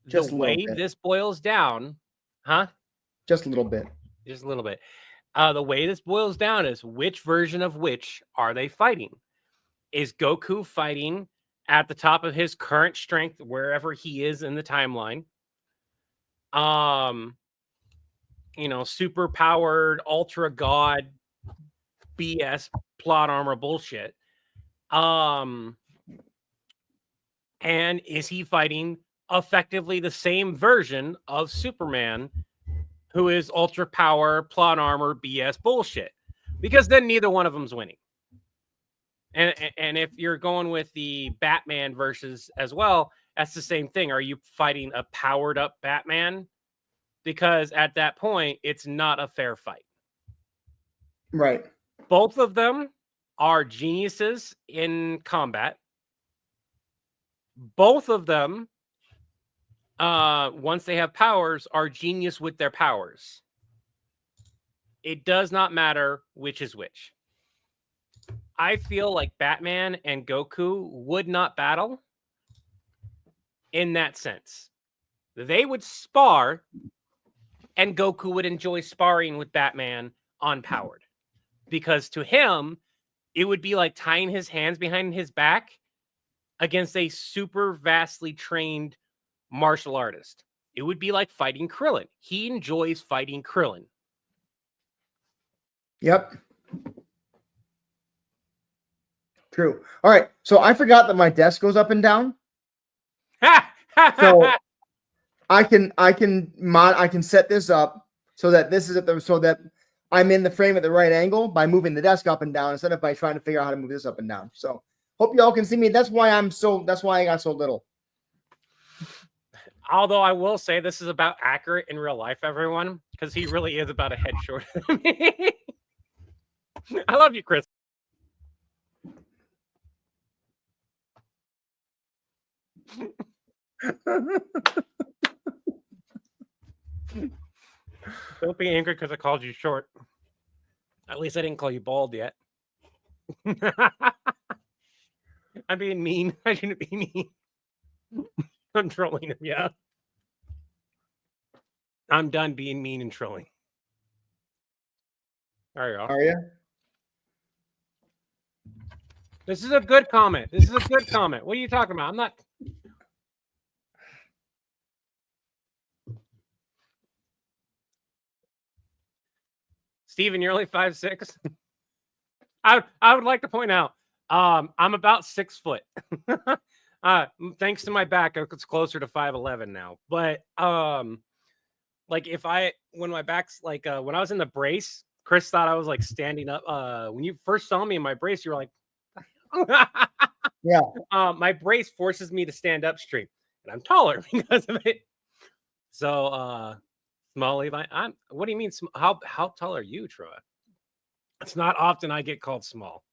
Just the a little way bit. this boils down, huh? Just a little bit. Just a little bit. The way this boils down is which version of which are they fighting? Is Goku fighting at the top of his current strength, wherever he is in the timeline? Super powered, ultra god, BS, plot armor bullshit. And is he fighting effectively the same version of Superman, who is ultra power, plot armor, BS bullshit? Because then neither one of them's winning. And if you're going with the Batman versus as well, that's the same thing. Are you fighting a powered up Batman? Because at that point, it's not a fair fight. Right. Both of them are geniuses in combat. Both of them, once they have powers, are genius with their powers. It does not matter which is which. I feel like Batman and Goku would not battle in that sense. They would spar, and Goku would enjoy sparring with Batman unpowered. Because to him, it would be like tying his hands behind his back against a super vastly trained martial artist. It would be like fighting Krillin. He enjoys fighting Krillin. Yep. True. All right. So I forgot that my desk goes up and down. So I can set this up so that this is so that I'm in the frame at the right angle by moving the desk up and down instead of by trying to figure out how to move this up and down. So hope y'all can see me. That's why I got so little. Although I will say this is about accurate in real life, everyone, because he really is about a head shorter than me. I love you, Chris. Don't be angry because I called you short. At least I didn't call you bald yet. I'm being mean. I shouldn't be mean. I'm trolling him, yeah. I'm done being mean and trolling. There you go. Are you? This is a good comment. This is a good comment. What are you talking about? I'm not. Steven, you're only 5'6". I would like to point out, I'm about 6 foot. Thanks to my back, it's closer to 5'11" now. But like when my back's like when I was in the brace, Chris thought I was like standing up. When you first saw me in my brace, you were like, yeah. My brace forces me to stand up straight, and I'm taller because of it. So small Levi, what do you mean? How tall are you, Troy? It's not often I get called small.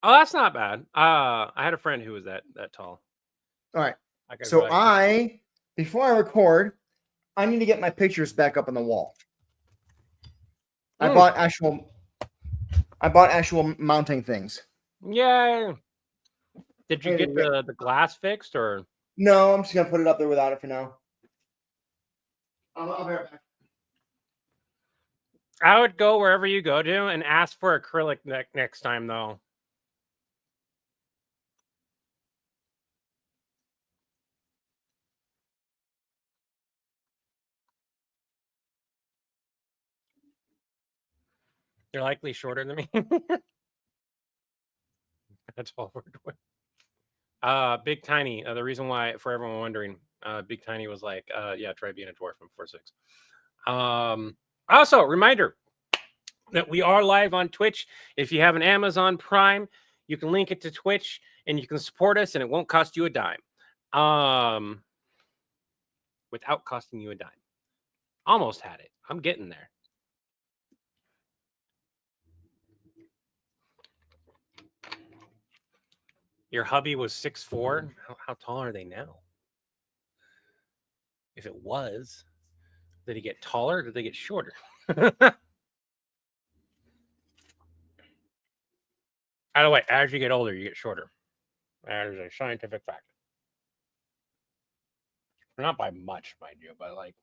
Oh, that's not bad. I had a friend who was that tall. All right. So before I record, I need to get my pictures back up on the wall. I bought actual mounting things. Yay! Did you get the glass fixed or? No, I'm just gonna put it up there without it for now. I'll be right back. I would go wherever you go to and ask for acrylic next time, though. You're likely shorter than me. That's all we're doing. Big Tiny. The reason why, for everyone wondering, Big Tiny was like, yeah, try being a dwarf from 4-6. Also, reminder that we are live on Twitch. If you have an Amazon Prime, you can link it to Twitch and you can support us, and it won't cost you a dime. Without costing you a dime. Almost had it. I'm getting there. Your hubby was 6'4". How tall are they now? If it was, did he get taller or did they get shorter? By the way, as you get older, you get shorter. That is a scientific fact. Not by much, mind you, but like.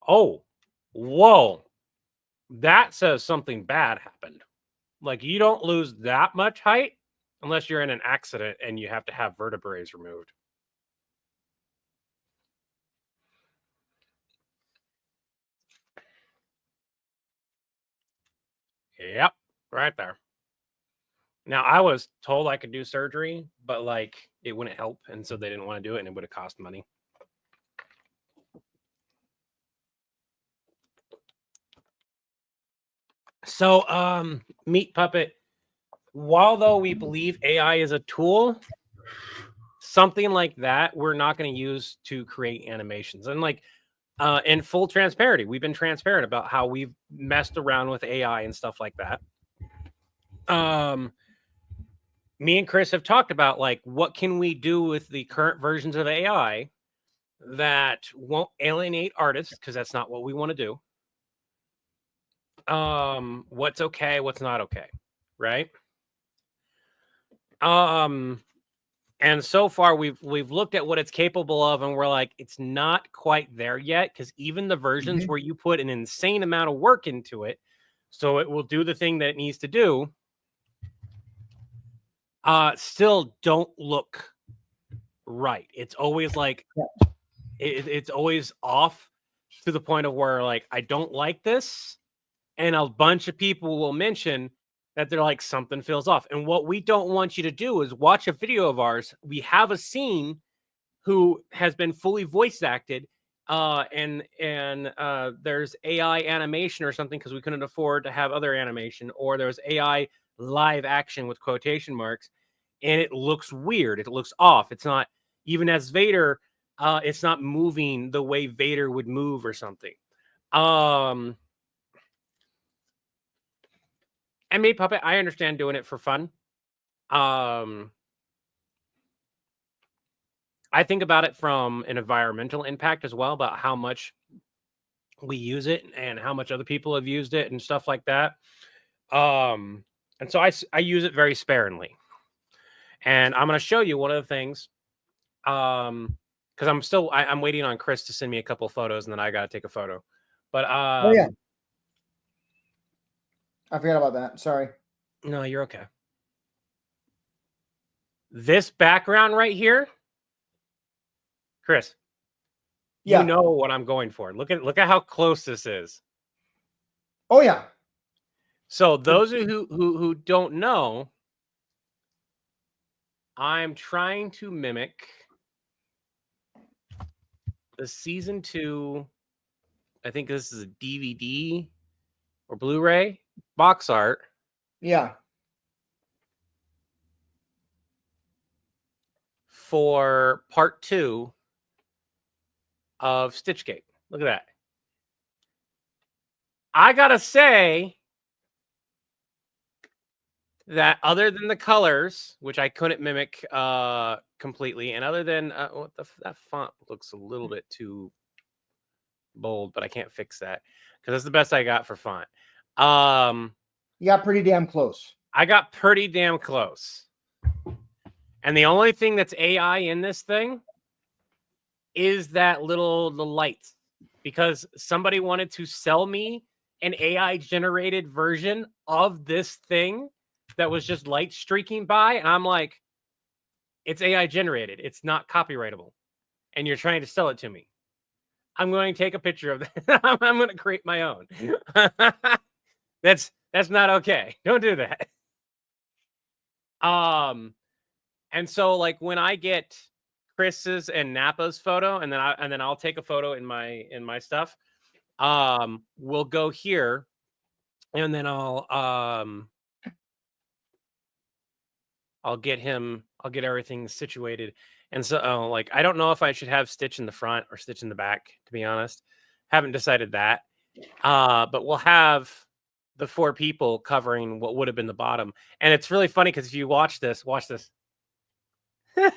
Oh, whoa. That says something bad happened. Like, you don't lose that much height unless you're in an accident and you have to have vertebrae removed. Yep, right there. Now, I was told I could do surgery, but like it wouldn't help, and so they didn't want to do it, and it would have cost money. So, Meat Puppet, while though we believe AI is a tool, something like that we're not going to use to create animations. And like, in full transparency, we've been transparent about how we've messed around with AI and stuff like that. Me and Chris have talked about like, what can we do with the current versions of AI that won't alienate artists, because that's not what we want to do. What's okay, what's not okay, right? And so far we've looked at what it's capable of, and we're like, it's not quite there yet, because even the versions where you put an insane amount of work into it so it will do the thing that it needs to do, still don't look right. It's always like it's always off to the point of where like, I don't like this, and a bunch of people will mention that they're like, something feels off. And what we don't want you to do is watch a video of ours. We have a scene who has been fully voice acted, and there's AI animation or something because we couldn't afford to have other animation, or there's AI live action with quotation marks, and it looks weird. It looks off. It's not, even as Vader, it's not moving the way Vader would move or something. And me, Puppet, I understand doing it for fun. I think about it from an environmental impact as well, about how much we use it and how much other people have used it and stuff like that. And so I use it very sparingly. And I'm going to show you one of the things, because I'm waiting on Chris to send me a couple photos, and then I got to take a photo. But oh yeah, I forgot about that. Sorry. No, you're okay. This background right here, Chris, you know what I'm going for. Look at how close this is. Oh yeah. So those who don't know, I'm trying to mimic the season 2. I think this is a DVD or Blu-ray box art. Yeah. For part 2 of Stitchgate. Look at that. I gotta say that other than the colors, which I couldn't mimic completely, and other than that font looks a little bit too bold, but I can't fix that because that's the best I got for font. You got pretty damn close. I got pretty damn close. And the only thing that's AI in this thing is the lights, because somebody wanted to sell me an AI generated version of this thing that was just light streaking by, and I'm like, it's AI generated, it's not copyrightable, and you're trying to sell it to me. I'm going to take a picture of that. I'm going to create my own. That's not okay. Don't do that. And so like when I get Chris's and Napa's photo, and then I'll take a photo in my stuff. We'll go here, and then I'll get everything situated. And so like I don't know if I should have Stitch in the front or Stitch in the back, to be honest. Haven't decided that. But we'll have the 4 people covering what would have been the bottom. And it's really funny because if you watch this. You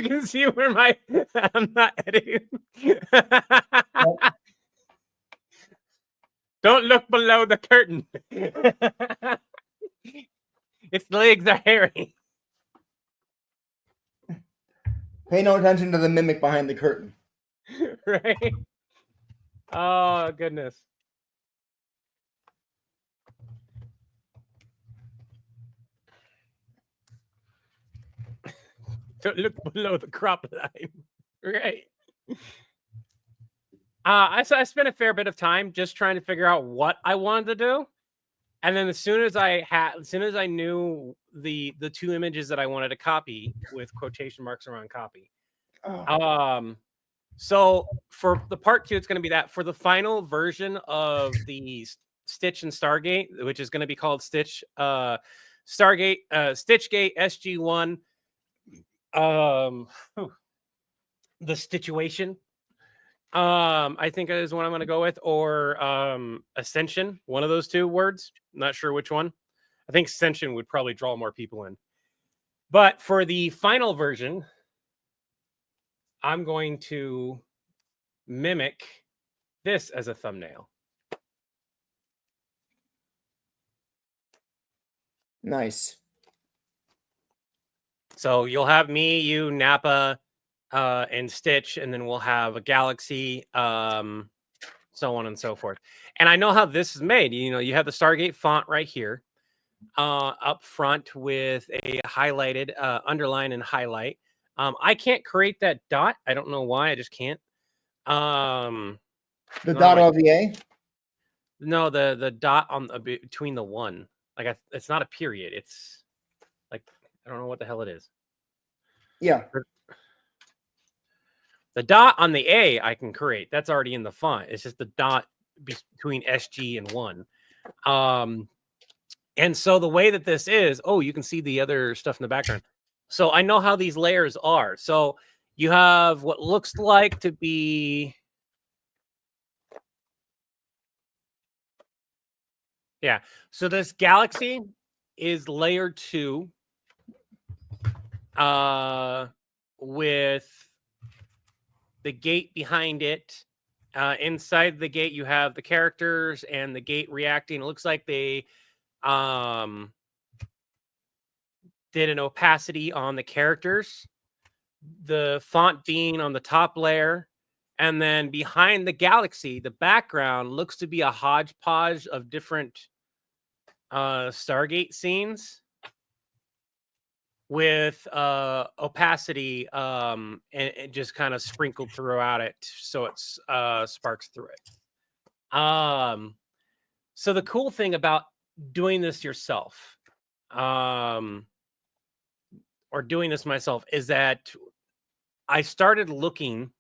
can see where I'm not editing. Don't look below the curtain. Its legs are hairy. Pay no attention to the mimic behind the curtain. Right? Oh, goodness. Don't look below the crop line. Right. I spent a fair bit of time just trying to figure out what I wanted to do. And then as soon as I knew the 2 images that I wanted to copy with quotation marks around copy. So for the part 2, it's going to be that. For the final version of the Stitch and Stargate, which is going to be called Stitch Stargate Stitchgate SG1, the situation, I think is what I'm going to go with, or Ascension, one of those 2 words. Not sure which one. I think Ascension would probably draw more people in. But for the final version, I'm going to mimic this as a thumbnail. Nice. So you'll have me, you, Napa, and Stitch, and then we'll have a galaxy, so on and so forth. And I know how this is made. You know, you have the Stargate font right here, up front with a highlighted underline and highlight. I can't create that dot. I don't know why. I just can't. The dot OVA? No, the dot on between the one. Like it's not a period. It's like I don't know what the hell it is. Yeah. The dot on the A I can create. That's already in the font. It's just the dot between SG and 1. And so the way that this is, you can see the other stuff in the background. So I know how these layers are. So you have what looks like to be, yeah. So this galaxy is layer 2, with the gate behind it. Inside the gate, you have the characters and the gate reacting. It looks like they did an opacity on the characters, the font being on the top layer, and then behind the galaxy, the background looks to be a hodgepodge of different Stargate scenes with opacity and just kind of sprinkled throughout it, so it's sparks through it. So the cool thing about doing this yourself, or doing this myself, is that I started looking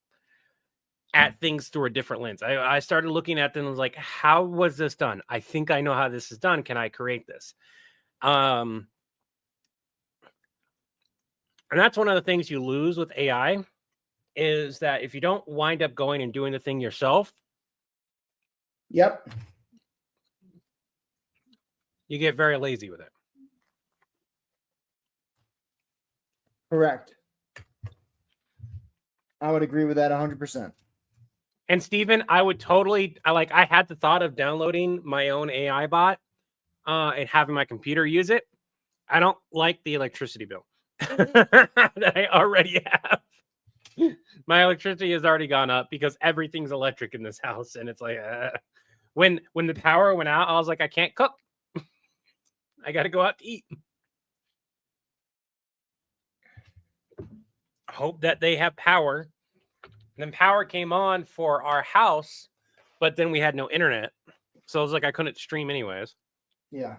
at things through a different lens. I started looking at them and was like, how was this done? I think I know how this is done. Can I create this? And that's one of the things you lose with AI, is that if you don't wind up going and doing the thing yourself, yep, you get very lazy with it. Correct. I would agree with that 100%. And Steven, I would totally, I had the thought of downloading my own AI bot and having my computer use it. I don't like the electricity bill that I already have. My electricity has already gone up because everything's electric in this house, and it's like when the power went out, I was like, I can't cook. I got to go out to eat. Hope that they have power. And then power came on for our house, but then we had no internet, so it was like I couldn't stream anyways. Yeah.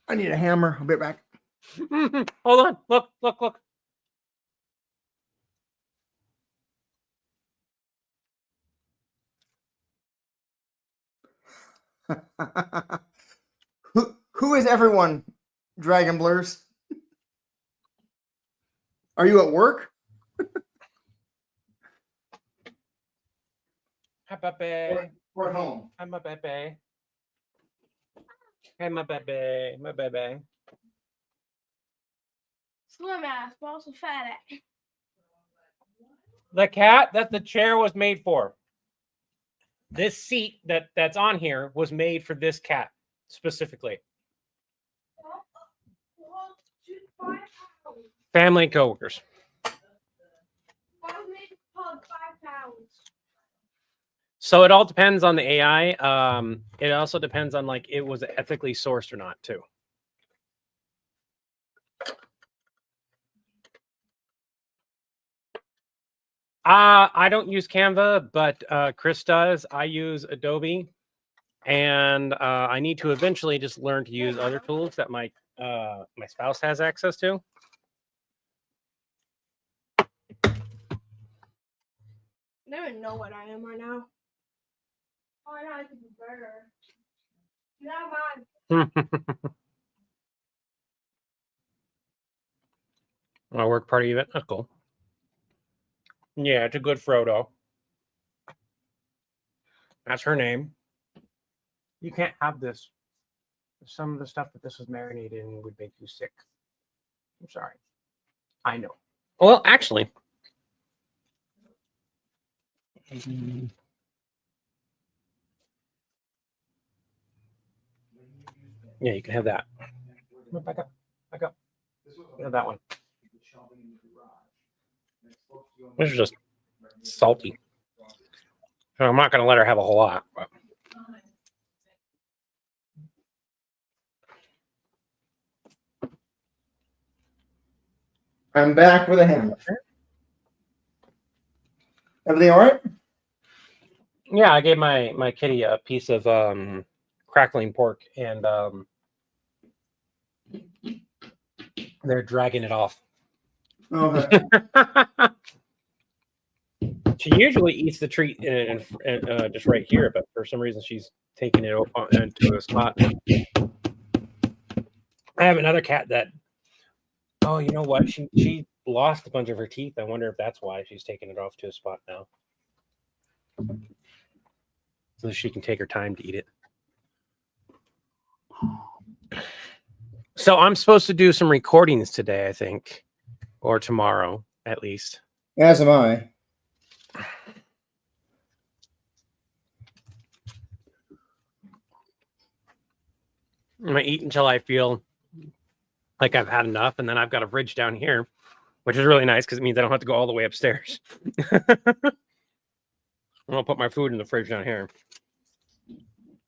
I need a hammer. I'll be right back. Hold on. Look. Who is everyone, Dragon Blurs? Are you at work? Hi, baby. Or at home? Hi, my baby. Hey, my baby. My baby. Slim ass, but also fat ass. The cat that the chair was made for. This seat that's on here was made for this cat specifically. Family and coworkers. So it all depends on the AI. It also depends on like it was ethically sourced or not too. I don't use Canva, but Chris does. I use Adobe, and I need to eventually just learn to use other tools that my spouse has access to. I don't even know what I am right now. Oh, I know I could be better. Not mine. My work party event. That's cool. Yeah, it's a good Frodo. That's her name. You can't have this. Some of the stuff that this was marinated in would make you sick. I'm sorry. I know. Well, actually. Yeah, you can have that. Back up. Back up. Have that one. This is just salty. So I'm not going to let her have a whole lot. But. I'm back with a hammer. Everything all right? Yeah, I gave my kitty a piece of crackling pork, and they're dragging it off. Okay. She usually eats the treat just right here, but for some reason she's taking it into a spot. I have another cat that, oh, you know what? She lost a bunch of her teeth. I wonder if that's why she's taking it off to a spot now. So that she can take her time to eat it. So I'm supposed to do some recordings today, I think, or tomorrow at least. As am I. I'm gonna eat until I feel like I've had enough, and then I've got a fridge down here, which is really nice because it means I don't have to go all the way upstairs. I'll put my food in the fridge down here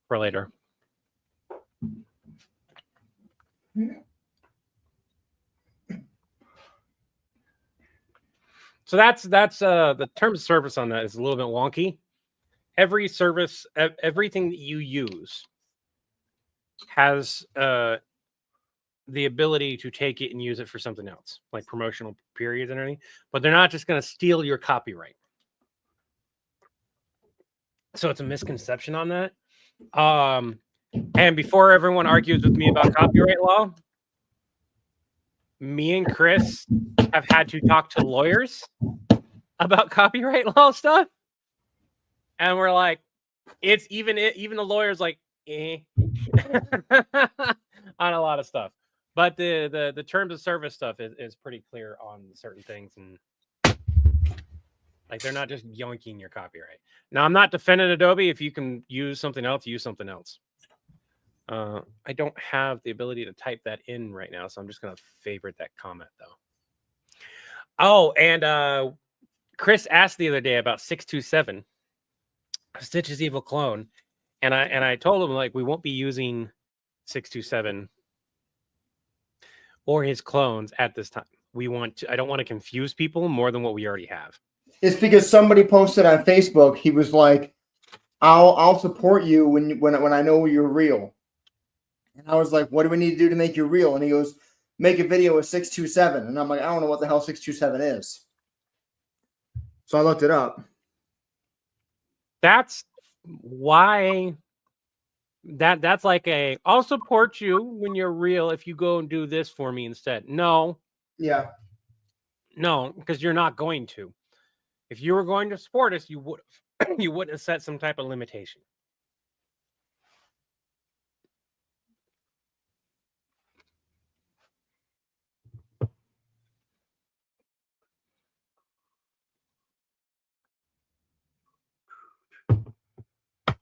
for later. So that's the terms of service on that is a little bit wonky. Every service, everything that you use has the ability to take it and use it for something else, like promotional periods and everything. But they're not just going to steal your copyright. So it's a misconception on that. And before everyone argues with me about copyright law, me and Chris have had to talk to lawyers about copyright law stuff. And we're like, it's even the lawyers like, on a lot of stuff. But the terms of service stuff is pretty clear on certain things, and like they're not just yoinking your copyright. Now, I'm not defending Adobe. If you can use something else, use something else. I don't have the ability to type that in right now, so I'm just gonna favorite that comment though. Oh, and Chris asked the other day about 627, Stitch's evil clone, and I told him like we won't be using 627 or his clones at this time. I don't want to confuse people more than what we already have. It's because somebody posted on Facebook. He was like, "I'll support you when I know you're real." And I was like, "What do we need to do to make you real?" And he goes, "Make a video with 627." And I'm like, "I don't know what the hell 627 is." So I looked it up. That's why that's like I'll support you when you're real if you go and do this for me instead. No, because you're not going to. If you were going to support us, you wouldn't have set some type of limitation.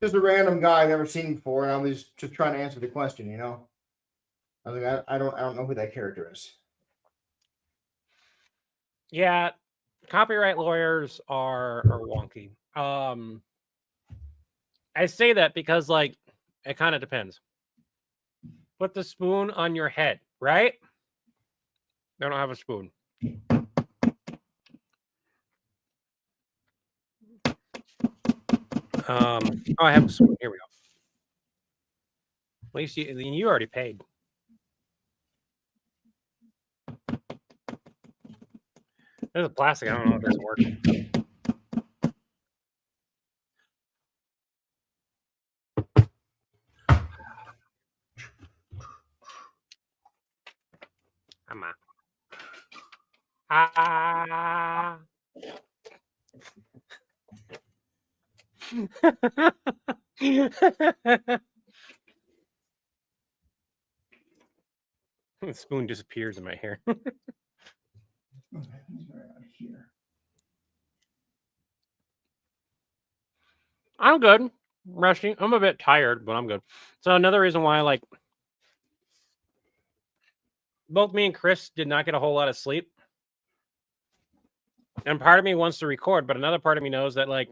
Just a random guy I've never seen before, and I was just trying to answer the question. I was like, I don't know who that character is. Yeah, copyright lawyers are wonky. I say that because like it kind of depends. Put the spoon on your head, right? They don't have a spoon. Oh, I have a spoon. Here we go. At least you already paid. There's a plastic. I don't know if this works. Come on. The spoon disappears in my hair. I'm good. Rusty. I'm a bit tired, but I'm good. So another reason why, like, both me and Chris did not get a whole lot of sleep. And part of me wants to record, but another part of me knows that, like,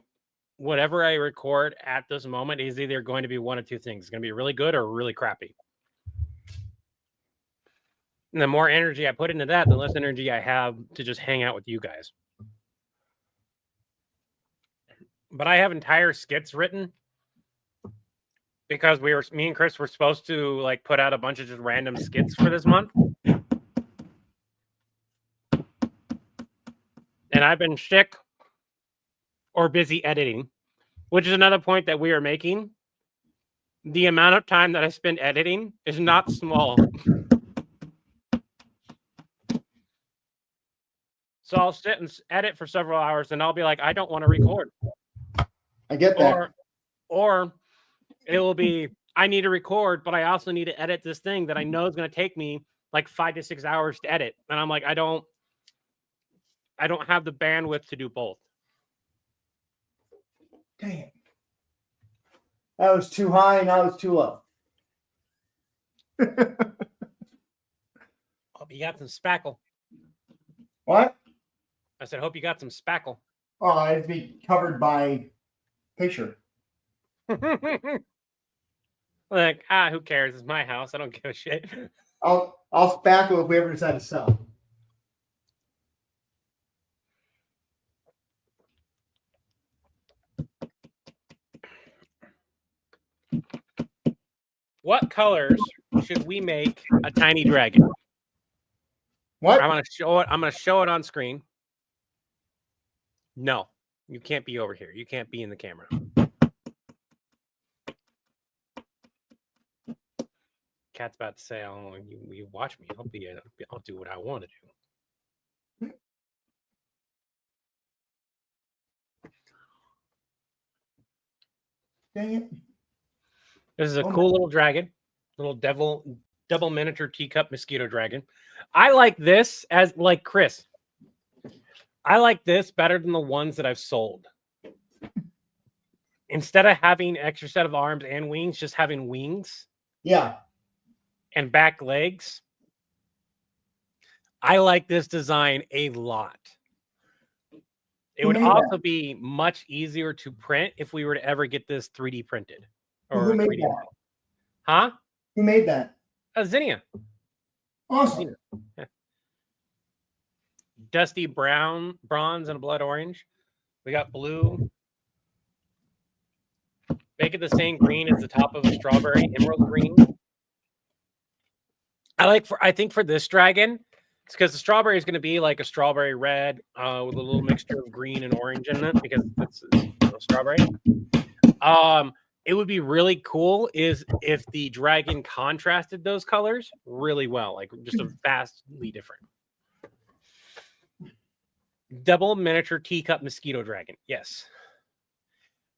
whatever I record at this moment is either going to be one of two things. It's going to be really good or really crappy. And the more energy I put into that, the less energy I have to just hang out with you guys. But I have entire skits written because me and Chris were supposed to like put out a bunch of just random skits for this month. And I've been sick or busy editing, which is another point that we are making. The amount of time that I spend editing is not small. So I'll sit and edit for several hours and I'll be like, I don't want to record. I get that. Or it will be, I need to record, but I also need to edit this thing that I know is going to take me like 5 to 6 hours to edit. And I'm like, I don't have the bandwidth to do both. Dang it. That was too high and that was too low. Oh, you got some spackle. What? I said, hope you got some spackle. Oh, it'd be covered by picture. Like, who cares? It's my house. I don't give a shit. I'll spackle if we ever decide to sell. What colors should we make a tiny dragon? What? I'm gonna show it. I'm gonna show it on screen. No, you can't be over here. You can't be in the camera. Cat's about to say, "Oh, you watch me. I'll do what I want to do." Dang it. This is a cool little dragon, little double miniature teacup mosquito dragon. I like this as like Chris. I like this better than the ones that I've sold. Instead of having extra set of arms and wings, just having wings Yeah. and back legs. I like this design a lot. It Who would made also that? be much easier to print if we were to ever get this 3D printed Who or made 3D that? model. Huh? Who made that? Zinnia. Awesome. Yeah. Dusty brown, bronze, and a blood orange. We got blue. Make it the same green as the top of a strawberry, emerald green. I think for this dragon, it's because the strawberry is going to be like a strawberry red with a little mixture of green and orange in it because it's strawberry. It would be really cool is if the dragon contrasted those colors really well, like just a vastly different. Double miniature teacup mosquito dragon. Yes.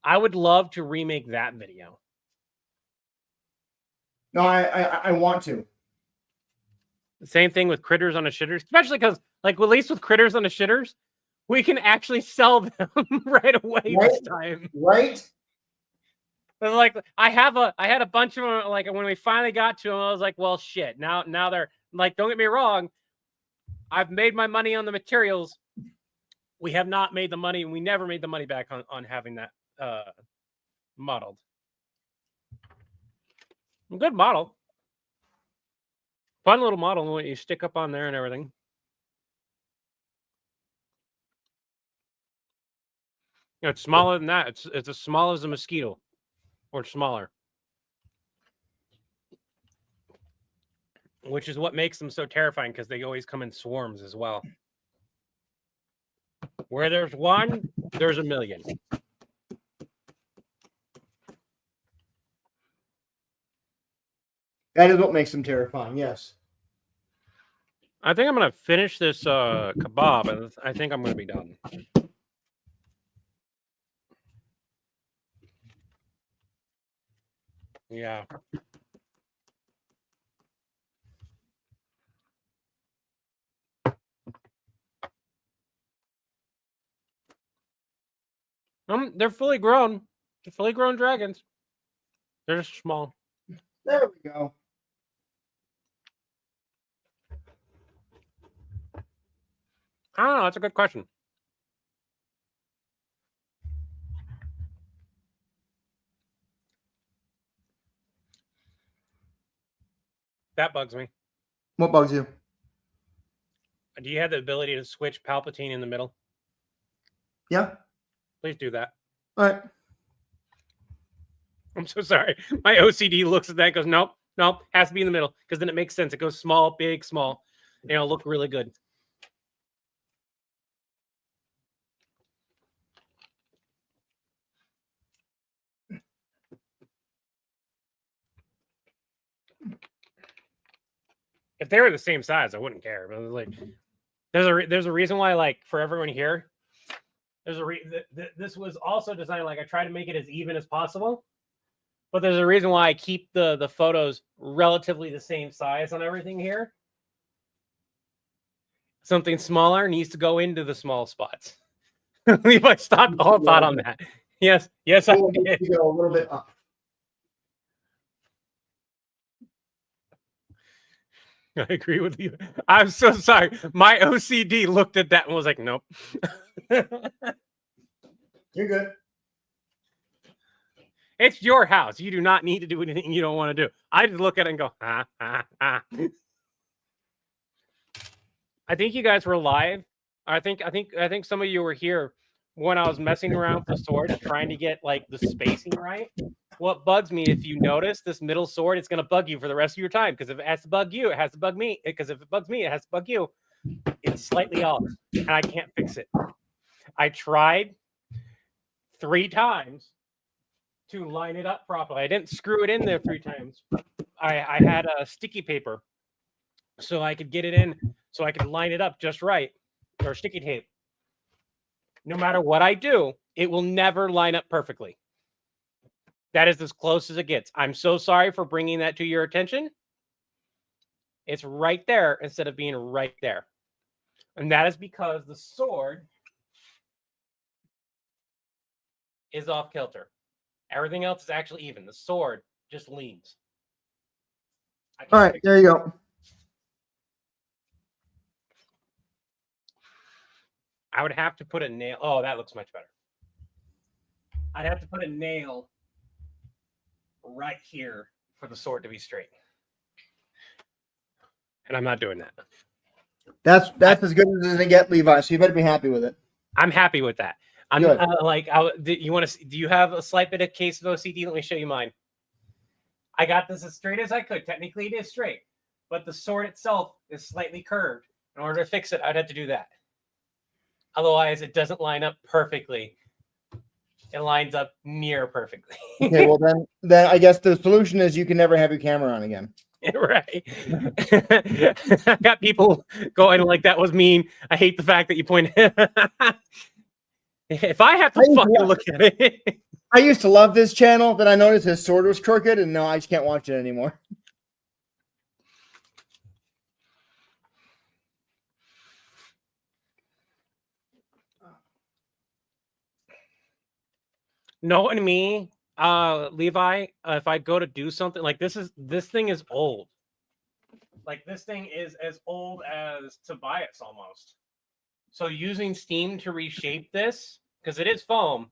I would love to remake that video. No, I want to. The same thing with critters on a shitters, especially because, like, at least with critters on the shitters, we can actually sell them right away this time. Right? But like, I had a bunch of them. Like, when we finally got to them, I was like, well, shit. Now they're like, don't get me wrong. I've made my money on the materials. We have not made the money, and we never made the money back on having that modeled. Good model. Fun little model what you stick up on there and everything. You know, it's smaller than that. It's as small as a mosquito, or smaller. Which is what makes them so terrifying because they always come in swarms as well. Where there's one, there's a million. That is what makes them terrifying, yes. I think I'm going to finish this kebab, and I think I'm going to be done. Yeah. They're fully grown. They're fully grown dragons. They're just small. There we go. I don't know. That's a good question. That bugs me. What bugs you? Do you have the ability to switch Palpatine in the middle? Yeah. Please do that. All right. I'm so sorry. My OCD looks at that and goes, nope, has to be in the middle because then it makes sense. It goes small, big, small. And it'll look really good. If they were the same size, I wouldn't care. But like, there's a reason why, like, for everyone here, this was also designed like I try to make it as even as possible. But there's a reason why I keep the photos relatively the same size on everything here. Something smaller needs to go into the small spots. Levi stopped all thought on that. Yes, I did. You go a little bit up. I agree with you. I'm so sorry. My OCD looked at that and was like, nope. You're good. It's your house. You do not need to do anything you don't want to do. I just look at it and go, ah. I think you guys were live. I think some of you were here when I was messing around with the sword, trying to get like the spacing right. What bugs me, if you notice this middle sword, it's going to bug you for the rest of your time. Because if it has to bug you, it has to bug me. Because if it bugs me, it has to bug you. It's slightly off, and I can't fix it. I tried 3 times to line it up properly. I didn't screw it in there 3 times. I had a sticky paper so I could get it in, so I could line it up just right, or sticky tape. No matter what I do, it will never line up perfectly. That is as close as it gets. I'm so sorry for bringing that to your attention. It's right there instead of being right there. And that is because the sword is off kilter. Everything else is actually even. The sword just leans. All right, there you go. I would have to put a nail. Oh, that looks much better. I'd have to put a nail right here for the sword to be straight. And I'm not doing that. That's as good as it's gonna get, Levi. So you better be happy with it. I'm happy with that. I'm Good. you want to? Do you have a slight bit of case of OCD? Let me show you mine. I got this as straight as I could. Technically, it is straight, but the sword itself is slightly curved. In order to fix it, I'd have to do that. Otherwise, it doesn't line up perfectly. It lines up near perfectly. Okay, well then I guess the solution is you can never have your camera on again. Right. I got people going like that was mean. I hate the fact that you pointed. If I have to fucking look at it. I used to love this channel, then I noticed his sword was crooked, and no, I just can't watch it anymore. Knowing me, Levi, if I go to do something like this thing is old. Like this thing is as old as Tobias almost. So using steam to reshape this, because it is foam,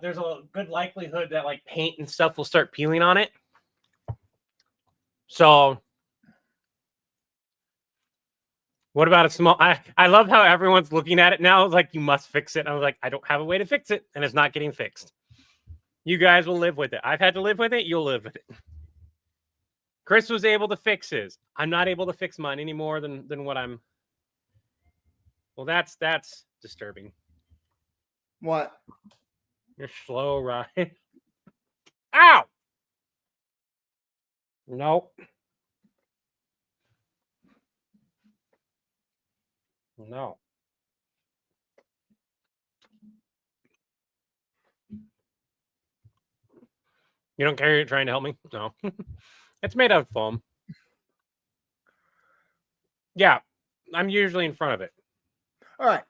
there's a good likelihood that like paint and stuff will start peeling on it. So what about a small? I love how everyone's looking at it now. Like you must fix it. I was like, I don't have a way to fix it, and it's not getting fixed. You guys will live with it. I've had to live with it. You'll live with it. Chris was able to fix his. I'm not able to fix mine any more than what I'm. Well, that's disturbing. What? You're slow, right? Ow! Nope. No. You don't care you're trying to help me? No. It's made out of foam. Yeah. I'm usually in front of it. All right.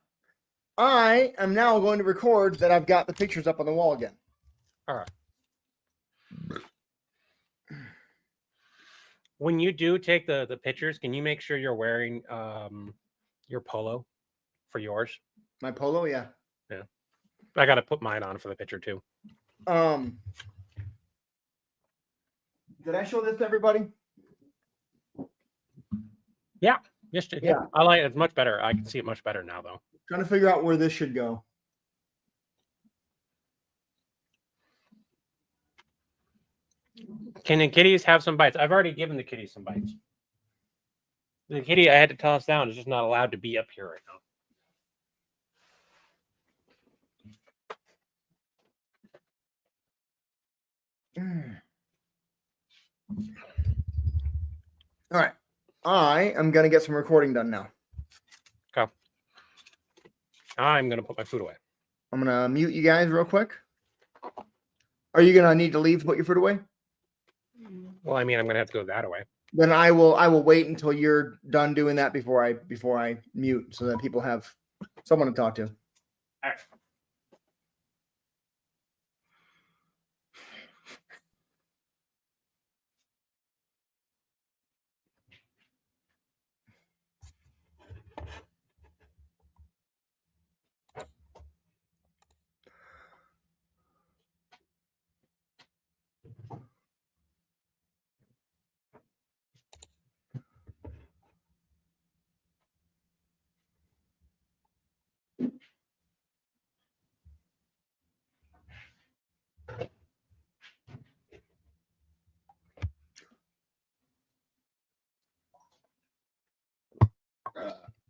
I am now going to record that I've got the pictures up on the wall again. All right. When you do take the pictures, can you make sure you're wearing your polo for yours? My polo, yeah. Yeah. I got to put mine on for the picture too. Did I show this to everybody? Yeah. Yes. Yeah. I like it. It's much better. I can see it much better now, though. Trying to figure out where this should go. Can the kitties have some bites? I've already given the kitties some bites. The kitty I had to toss down is just not allowed to be up here right now. All right. I am going to get some recording done now. Okay. I'm going to put my food away. I'm going to mute you guys real quick. Are you going to need to leave to put your food away? Well, I mean, I'm going to have to go that way. Then I will wait until you're done doing that before I mute so that people have someone to talk to. All right.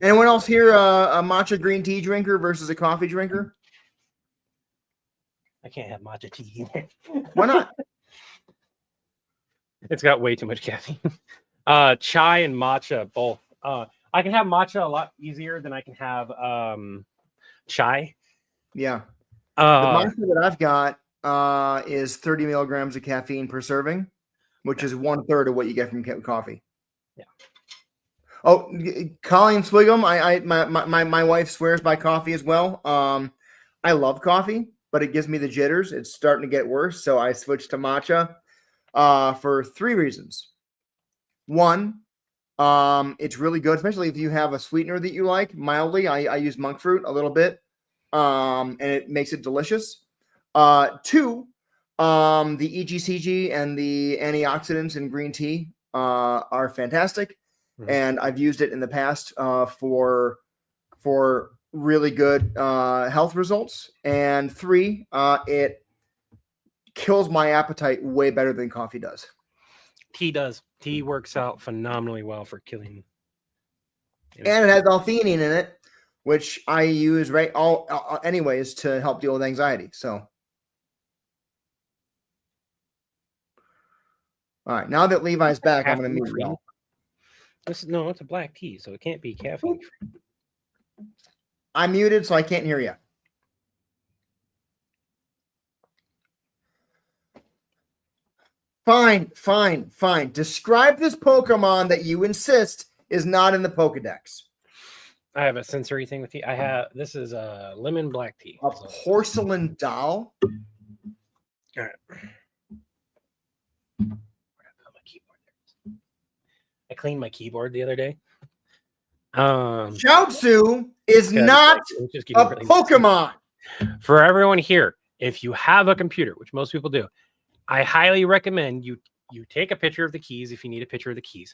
Anyone else here a matcha green tea drinker versus a coffee drinker? I can't have matcha tea. Why not? It's got way too much caffeine. Chai and matcha both. I can have matcha a lot easier than I can have chai. Yeah. The matcha that I've got is 30 milligrams of caffeine per serving, which is 1/3 of what you get from coffee. Yeah. Oh, Colleen Swigum, my wife swears by coffee as well. I love coffee, but it gives me the jitters. It's starting to get worse, so I switched to matcha for 3 reasons. One, it's really good, especially if you have a sweetener that you like mildly. I use monk fruit a little bit, and it makes it delicious. Two, the EGCG and the antioxidants in green tea are fantastic, and I've used it in the past for really good health results. And three, it kills my appetite way better than coffee does. Tea does. Tea works out phenomenally well for killing. And it has L-theanine in it, which I use anyways to help deal with anxiety. So, all right, now that Levi's back, I'm going to mute y'all. It's a black tea, so it can't be caffeine free. I'm muted, so I can't hear you. Fine. Describe this Pokemon that you insist is not in the Pokedex. I have a sensory thing with tea. This is a lemon black tea. A porcelain doll? All right. I cleaned my keyboard the other day. Chaozu is not a Pokemon. For everyone here, if you have a computer, which most people do, I highly recommend you take a picture of the keys if you need a picture of the keys.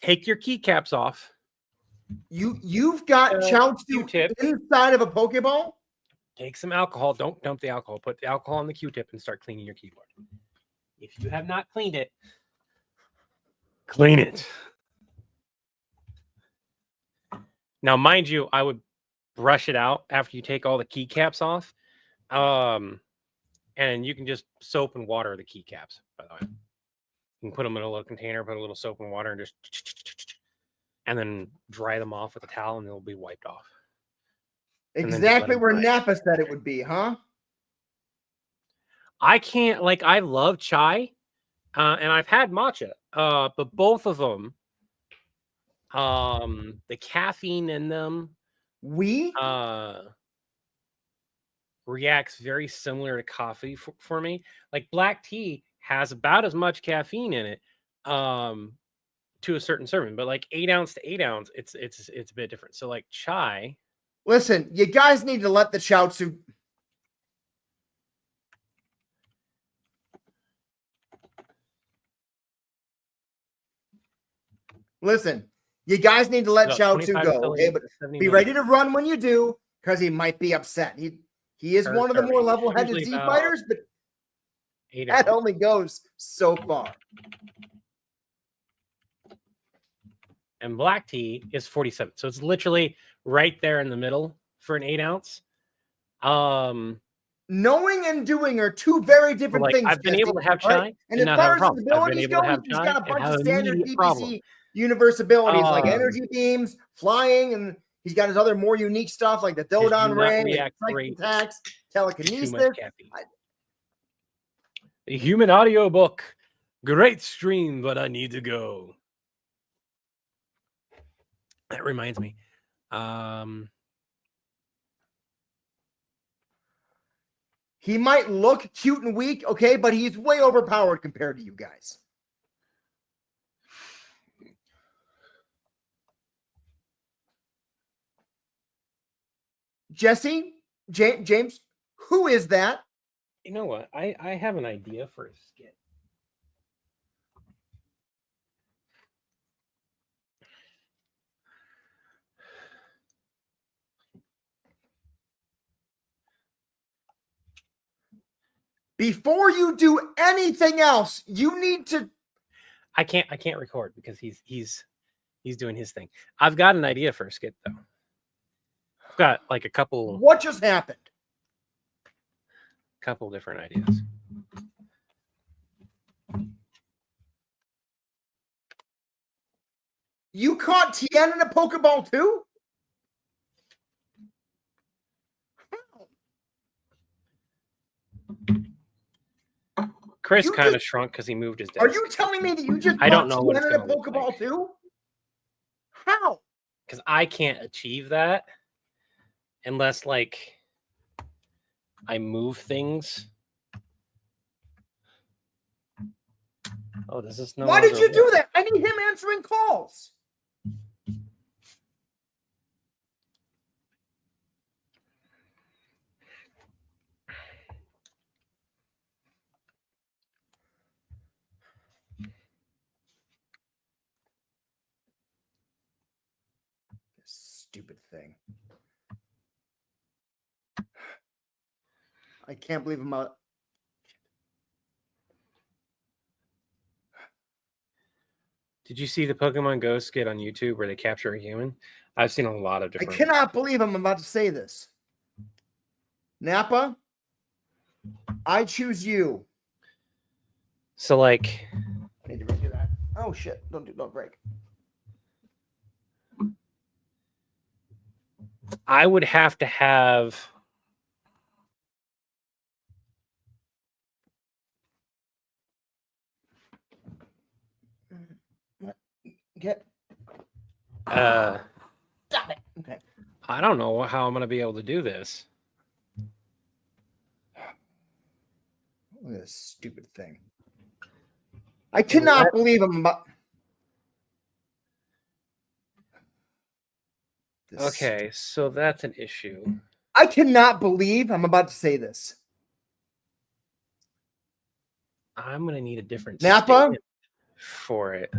Take your keycaps off. You've got Chaozu inside of a Pokeball? Take some alcohol. Don't dump the alcohol. Put the alcohol on the Q-tip and start cleaning your keyboard. If you have not cleaned it, clean it. Now, mind you, I would brush it out after you take all the keycaps off. And you can just soap and water the keycaps, by the way. You can put them in a little container, put a little soap and water, and and then dry them off with a towel, and they'll be wiped off. Exactly where Napa said it would be, huh? I love chai, and I've had matcha, but both of them, the caffeine in them, reacts very similar to coffee for me. Like black tea has about as much caffeine in it, to a certain serving, but like 8 ounce to 8 ounce, it's a bit different. So like chai. Listen, you guys need to let the Chaozu. Listen, you guys need to let Chaozu go, okay? But be ready to run when you do, because he might be upset. He is one of the more level-headed Z fighters, but that only goes so far. And black tea is 47. So it's literally right there in the middle for an 8 ounce. Knowing and doing are two very different things. I've been able to have chai, right? And as far as his abilities go, he's got a bunch of standard DBZ universe abilities like energy beams, flying, and he's got his other more unique stuff like the Dodon Ring, psychic attacks, telekinesis. The human audiobook. Great stream, but I need to go. That reminds me. He might look cute and weak, okay, but he's way overpowered compared to you guys. Jesse, James, who is that? You know what? I have an idea for a skit. Before you do anything else, you need to. I can't record because he's doing his thing. I've got an idea for a skit though. I've got like a couple. What just happened? Couple different ideas. You caught Tien in a Pokeball too? Chris kind of shrunk because he moved his desk. Are you telling me that you just I don't know what Tien it's in a gonna look Pokeball like. too? How? Because I can't achieve that unless like I move things. Oh, does this no Why did longer you do work? that? I need him answering calls. Stupid thing. I can't believe I'm out. Did you see the Pokemon Go skit on YouTube where they capture a human? I've seen a lot of I different. cannot believe I'm about to say this. Napa, I choose you. So like, I need to redo that. Oh shit! Don't break. I would have to have. Get. Got it. Okay. I don't know how I'm going to be able to do this. Look at this stupid thing. I cannot believe I'm about. Okay, so that's an issue. I cannot believe I'm about to say this. I'm going to need a different Napa stand for it.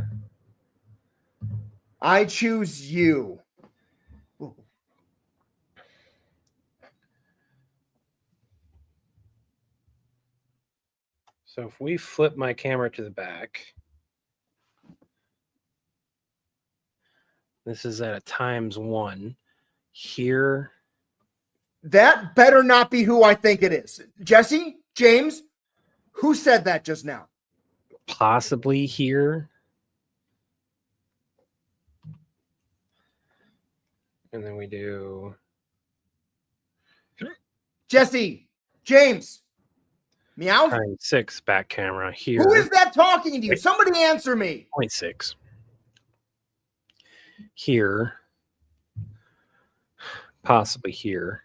I choose you. Ooh. So if we flip my camera to the back, this is at a ×1 here. That better not be who I think it is. Jesse, James, who said that just now? Possibly here. And then we do Jesse, James, meow. ×6 back camera here. Who is that talking to you? Wait. Somebody answer me. 0.6 here, possibly here.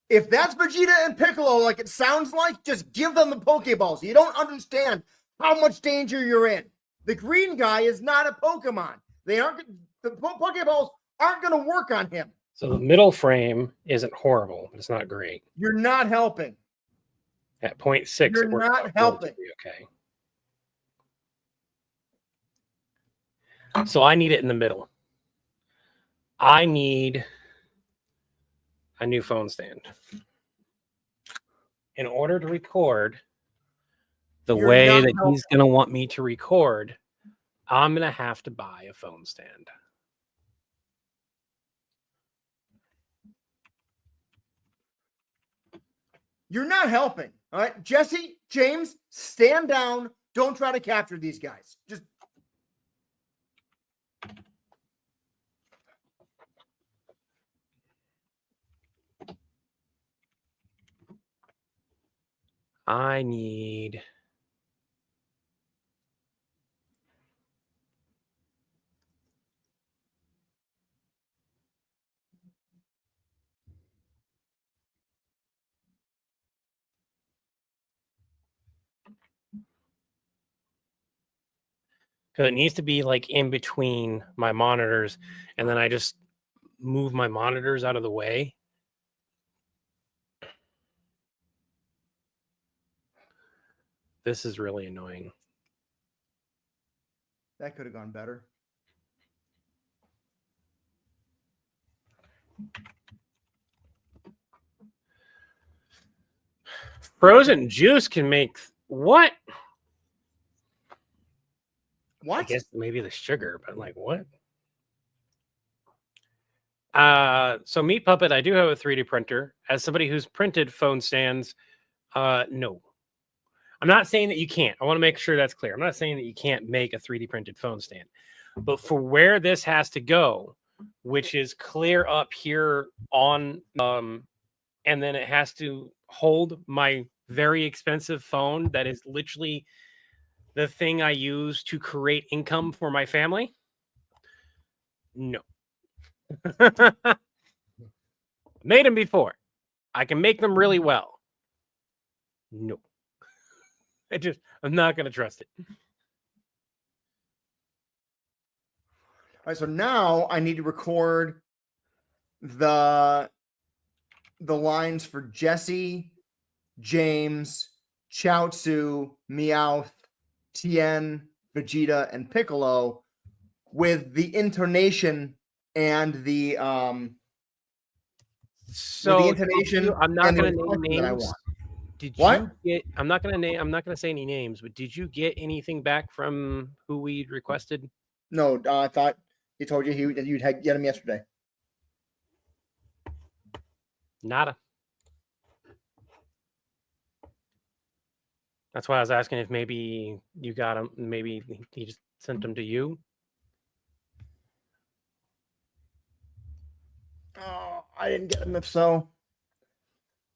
If that's Vegeta and Piccolo, like it sounds like, just give them the Pokeballs. You don't understand how much danger you're in. The green guy is not a Pokemon. They aren't. The Pokeballs aren't going to work on him. So the middle frame isn't horrible, but it's not great. You're not helping. At 0.6, You're it works not out helping. relatively okay. So I need it in the middle. I need a new phone stand. In order to record the You're way not that helping. he's going to want me to record, I'm going to have to buy a phone stand. You're not helping. All right, Jesse, James, stand down. Don't try to capture these guys. Just. I need because it needs to be like in between my monitors, and then I just move my monitors out of the way. This is really annoying. That could have gone better. Frozen juice can make what? What? I guess maybe the sugar, but like what? So Meat Puppet, I do have a 3D printer. As somebody who's printed phone stands, no. I'm not saying that you can't. I want to make sure that's clear. I'm not saying that you can't make a 3D printed phone stand. But for where this has to go, which is clear up here on and then it has to hold my very expensive phone that is literally the thing I use to create income for my family. No. Made them before. I can make them really well. No. I'm not going to trust it. All right, so now I need to record the lines for Jesse, James, Chaozu, Meowth, Tien, Vegeta, and Piccolo with the intonation and the So intonation I'm not and the going to name inflection that I names. want. Did What? you get? I'm not going to say any names, but did you get anything back from who we requested? No, I thought he told you you'd get him yesterday. Nada. That's why I was asking if maybe you got him. Maybe he just sent them to you. Oh, I didn't get him. If so,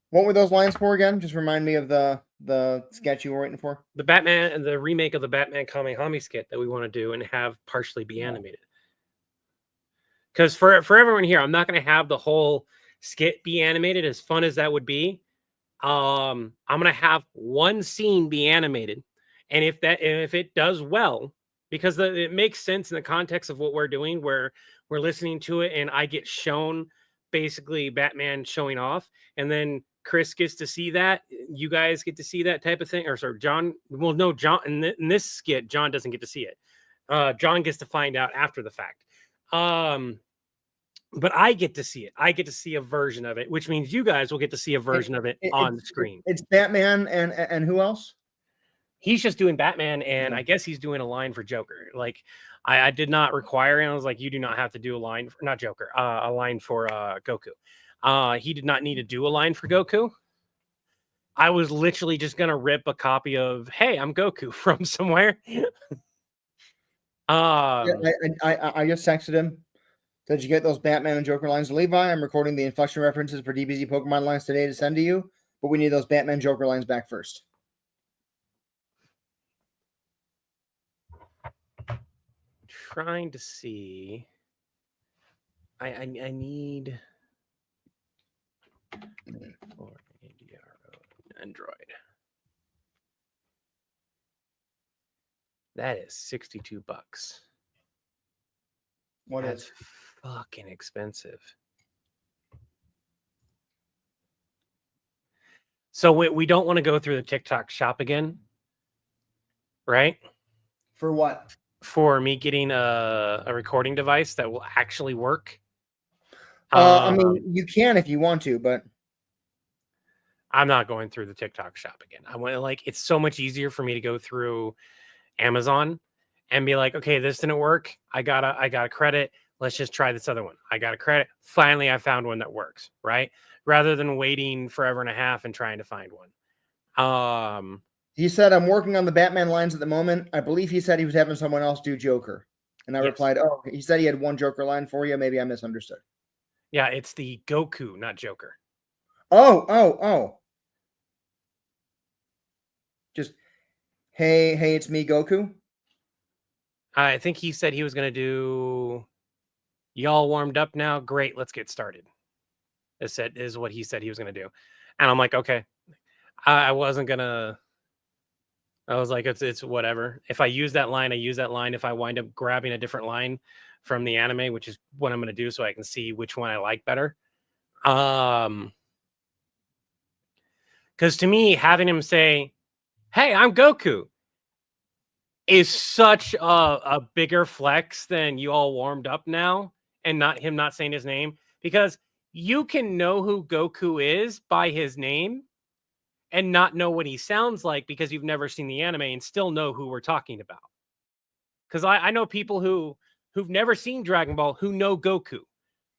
what were those lines for again? Just remind me of the sketch you were waiting for. The Batman and the remake of the Batman Kamehame skit that we want to do and have partially be animated. Because for everyone here, I'm not going to have the whole skit be animated, as fun as that would be. I'm going to have one scene be animated, and if it does well, because it makes sense in the context of what we're doing, where we're listening to it and I get shown basically Batman showing off, and then Chris gets to see that, you guys get to see that type of thing, or sorry, John. Well, no, John in this skit, John doesn't get to see it. John gets to find out after the fact. But I get to see it. I get to see a version of it, which means you guys will get to see a version of it on the screen. It's Batman and who else? He's just doing Batman, and I guess he's doing a line for Joker. Like, I did not require it. I was like, you do not have to do a line for, not Joker, a line for Goku. He did not need to do a line for Goku. I was literally just gonna rip a copy of "Hey, I'm Goku" from somewhere. I just texted him. Did you get those Batman and Joker lines, Levi? I'm recording the inflection references for DBZ Pokemon lines today to send to you, but we need those Batman Joker lines back first. Trying to see. I need for Android. That is $62. That's fucking expensive. So we don't want to go through the TikTok shop again, right? For what? For me getting a recording device that will actually work. I mean, you can if you want to, but I'm not going through the TikTok shop again. I want to, it's so much easier for me to go through Amazon and be like, okay, this didn't work. I got a credit. Let's just try this other one. I got a credit. Finally, I found one that works, right? Rather than waiting forever and a half and trying to find one. He said, I'm working on the Batman lines at the moment. I believe he said he was having someone else do Joker. And I replied, oh, he said he had one Joker line for you. Maybe I misunderstood. Yeah, it's the Goku, not Joker. Oh. Just, hey, it's me, Goku. I think he said he was going to do, y'all warmed up now? Great, let's get started. Is what he said he was going to do. And I'm like, okay. I wasn't going to, I was like, it's whatever. If I use that line, I use that line. If I wind up grabbing a different line from the anime, which is what I'm going to do so I can see which one I like better. Because to me, having him say, hey, I'm Goku, is such a bigger flex than you all warmed up now, and not him not saying his name, because you can know who Goku is by his name and not know what he sounds like because you've never seen the anime and still know who we're talking about. Because I know people who've never seen Dragon Ball who know Goku,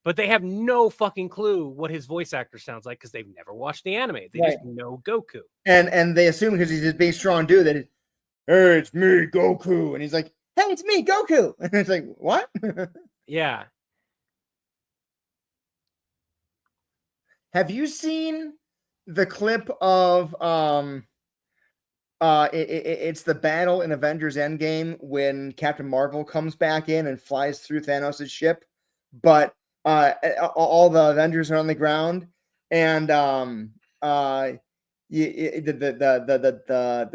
but they have no fucking clue what his voice actor sounds like because they've never watched the anime. They just know Goku. And they assume because he's this big, strong dude that, hey, it's me, Goku. And he's like, hey, it's me, Goku. And it's like, what? Yeah. Have you seen the clip of it's the battle in Avengers Endgame when Captain Marvel comes back in and flies through Thanos' ship, but all the Avengers are on the ground, and the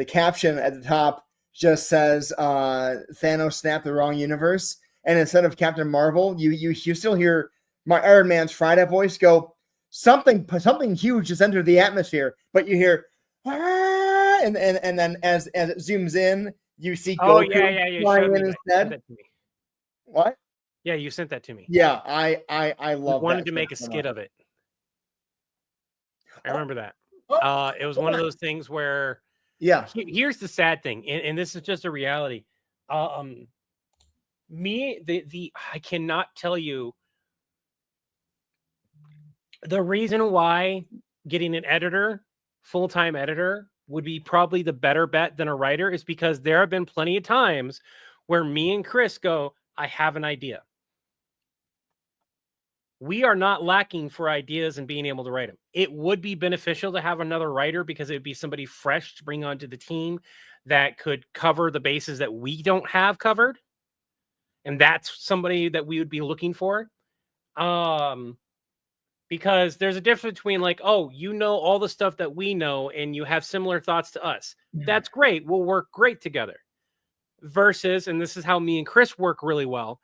caption at the top just says Thanos snapped the wrong universe, and instead of Captain Marvel, you still hear my Iron Man's Friday voice go, something huge just entered the atmosphere, but you hear and then as it zooms in, you see Oh Goku yeah, you flying showed me in that. You sent instead. that to me. What? Yeah, you sent that to me. Yeah, I We love wanted that to make a so skit much. of it. I remember that. Oh, It was one of those things where yeah. here's the sad thing, and this is just a reality. I cannot tell you the reason why getting an editor, full-time editor, would be probably the better bet than a writer is because there have been plenty of times where me and Chris go, I have an idea. We are not lacking for ideas and being able to write them. It would be beneficial to have another writer because it would be somebody fresh to bring onto the team that could cover the bases that we don't have covered. And that's somebody that we would be looking for. Because there's a difference between like, oh, you know all the stuff that we know and you have similar thoughts to us. That's great. We'll work great together. Versus, and this is how me and Chris work really well,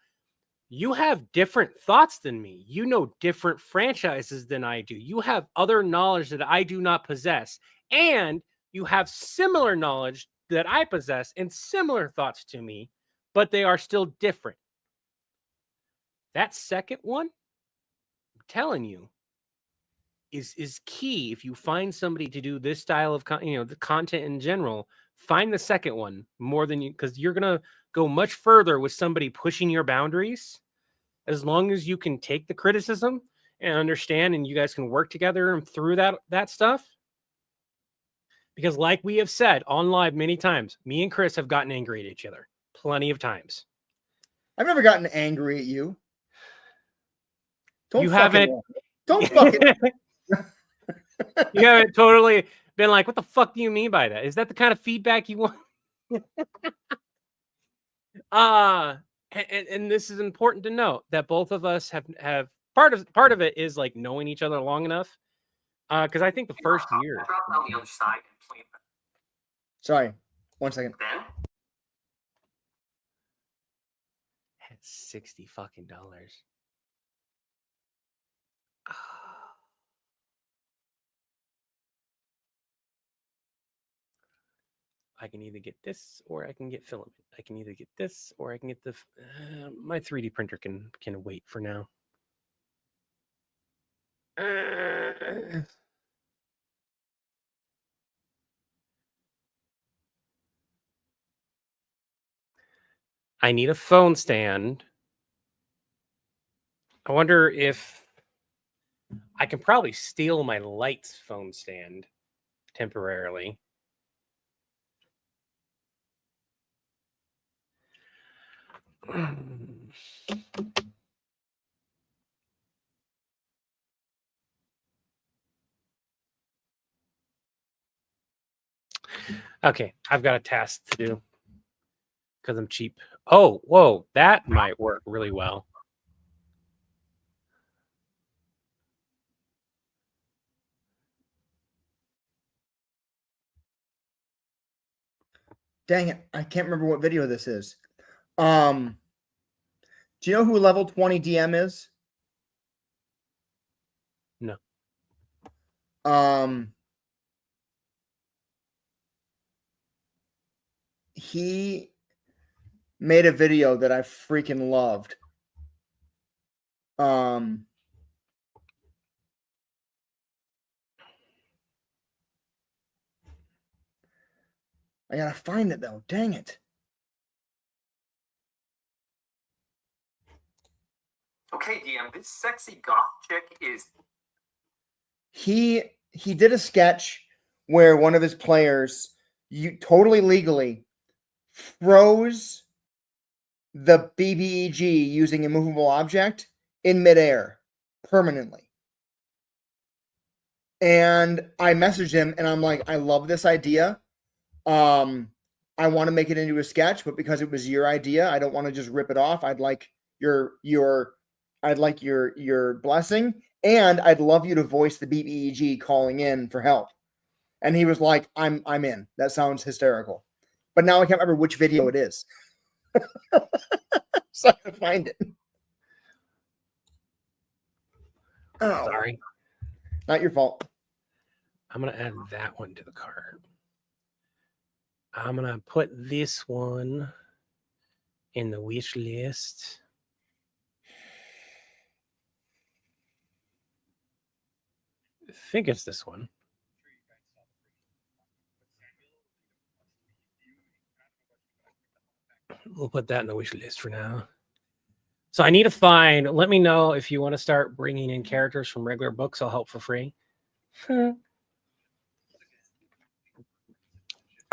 you have different thoughts than me. You know different franchises than I do. You have other knowledge that I do not possess. And you have similar knowledge that I possess and similar thoughts to me, but they are still different. That second one, I'm telling you, is key. If you find somebody to do this style of the content in general, find the second one more than you, because you're gonna go much further with somebody pushing your boundaries as long as you can take the criticism and understand, and you guys can work together and through that stuff. Because like we have said on live many times, me and Chris have gotten angry at each other plenty of times. I've never gotten angry at you. You haven't. Don't fucking. You haven't totally been like, what the fuck do you mean by that? Is that the kind of feedback you want? And this is important to note that both of us have part of it is like knowing each other long enough. Because I think the first year. Drop on the other side and play it. Sorry, 1 second. Then Had $60 fucking dollars. I can either get this or I can get filament. I can either get this or I can get the. My 3D printer can wait for now. I need a phone stand. I wonder if I can probably steal my lights phone stand temporarily. Okay, I've got a task to do because I'm cheap. Oh, whoa, that might work really well. Dang it, I can't remember what video this is. Do you know who level 20 DM is? No. He made a video that I freaking loved. I gotta find it though. Dang it. okay, DM, this sexy goth chick is. He did a sketch where one of his players, totally legally, froze the BBEG using a movable object in midair permanently. And I messaged him and I'm like, I love this idea. I want to make it into a sketch, but because it was your idea, I don't want to just rip it off. I'd like your I'd like your blessing, and I'd love you to voice the BBEG calling in for help. And he was like, I'm in. That sounds hysterical. But now I can't remember which video it is. So I can find it. Oh, Sorry. not your fault. I'm going to add that one to the cart. I'm going to put this one in the wish list. I think it's this one. We'll put that in the wish list for now. So I need to find, let me know if you want to start bringing in characters from regular books. I'll help for free.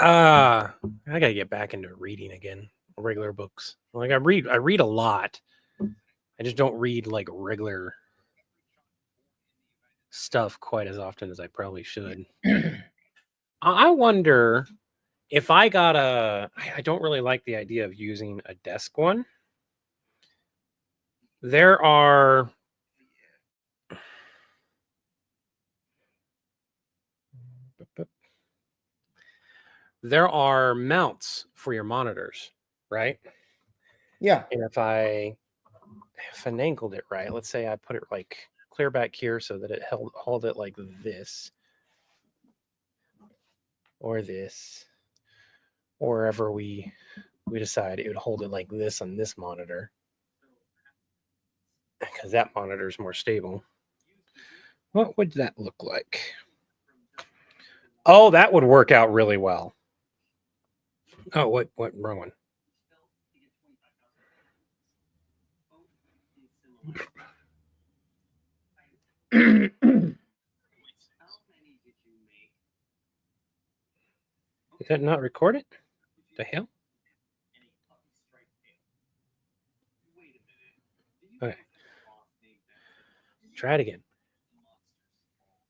I gotta get back into reading again. Regular books. Like I read a lot. I just don't read like regular stuff quite as often as I probably should. I wonder if I got I don't really like the idea of using a desk one. There are mounts for your monitors, right? Yeah. And if I finagled it right, let's say I put it like clear back here so that it hold it like this, or this, or wherever we decide it would hold it like this on this monitor, because that monitor is more stable. What would that look like? Oh, that would work out really well. Oh, what wrong one? Is that not recorded? The hell? Okay. Try it again.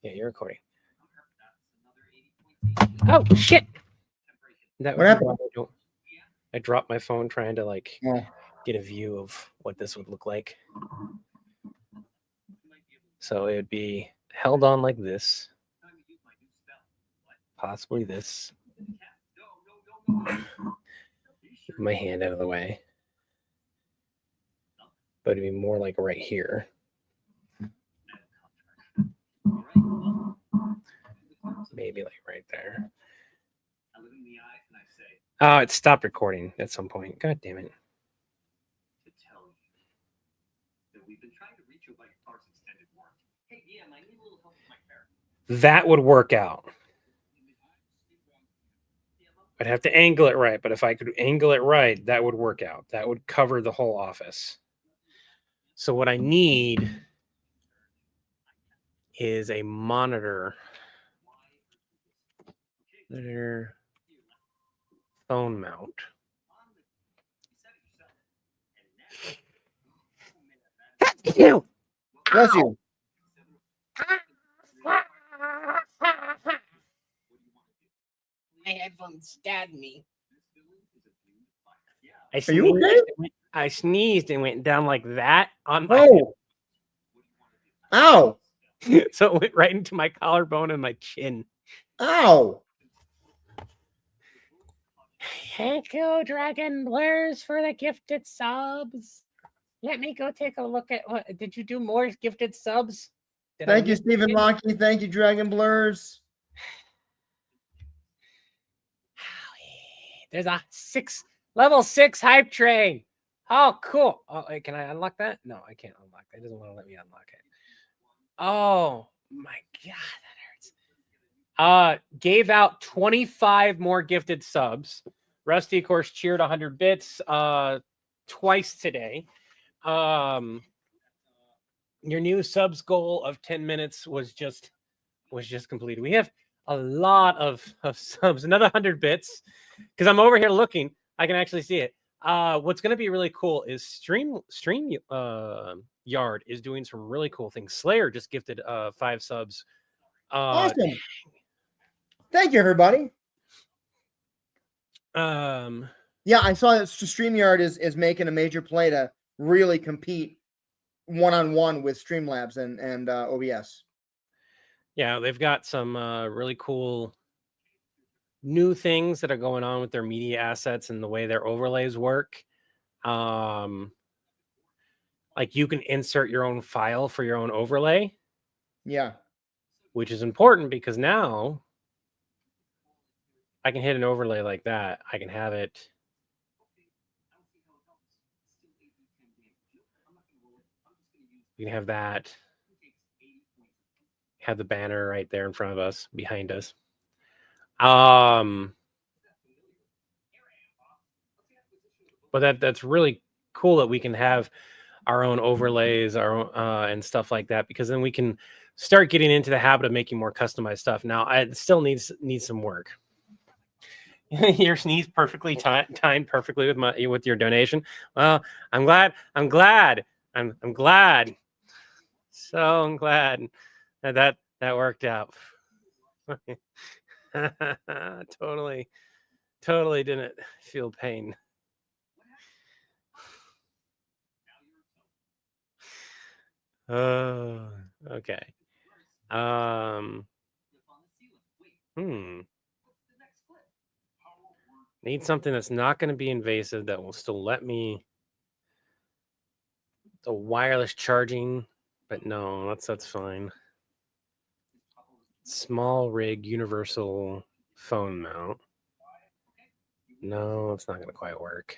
Yeah, you're recording. Oh shit! That What happened? I dropped my phone trying to like Oh. get a view of what this would look like. So it would be held on like this, possibly this. Get my hand out of the way, but it'd be more like right here. Maybe like right there. Oh, it stopped recording at some point. God damn it. That would work out. I'd have to angle it right, but if I could angle it right, that would work out. That would cover the whole office. So what I need is a monitor. Phone mount. You. Bless you. My headphones stabbed me. Are you okay? I sneezed and went down like that on my Oh. Ow. so it went right into my collarbone and my chin. Ow. Thank you, Dragon Blurs, for the gifted subs. Let me go take a look at what did you do more gifted subs? Thank you, Stephen Lockie. Thank you, Dragon Blurs. There's a level 6 hype train. Oh, cool. Oh, wait, can I unlock that? No, I can't unlock that. It doesn't want to let me unlock it. Oh my god, that hurts. Gave out 25 more gifted subs. Rusty, of course, cheered 100 bits twice today. Your new subs goal of 10 minutes was just completed. We have a lot of subs, another 100 bits, because I'm over here looking. I can actually see it. What's going to be really cool is Stream Yard is doing some really cool things. Slayer just gifted 5 subs. Awesome. Thank you, everybody. Yeah, I saw that StreamYard is making a major play to really compete one-on-one with Streamlabs and OBS. Yeah, they've got some really cool new things that are going on with their media assets and the way their overlays work. Like you can insert your own file for your own overlay. Yeah. Which is important because now I can hit an overlay like that. I can have it. You can have that. Have the banner right there in front of us, behind us. But that's really cool that we can have our own overlays, our own, and stuff like that, because then we can start getting into the habit of making more customized stuff. Now, it still needs some work. Your sneeze perfectly timed perfectly with your donation. Well, I'm glad. I'm glad. So I'm glad that worked out. Totally didn't feel pain. Oh, okay. Need something that's not going to be invasive, that will still let me the wireless charging, but no, that's fine. Small rig universal phone mount. No, it's not going to quite work.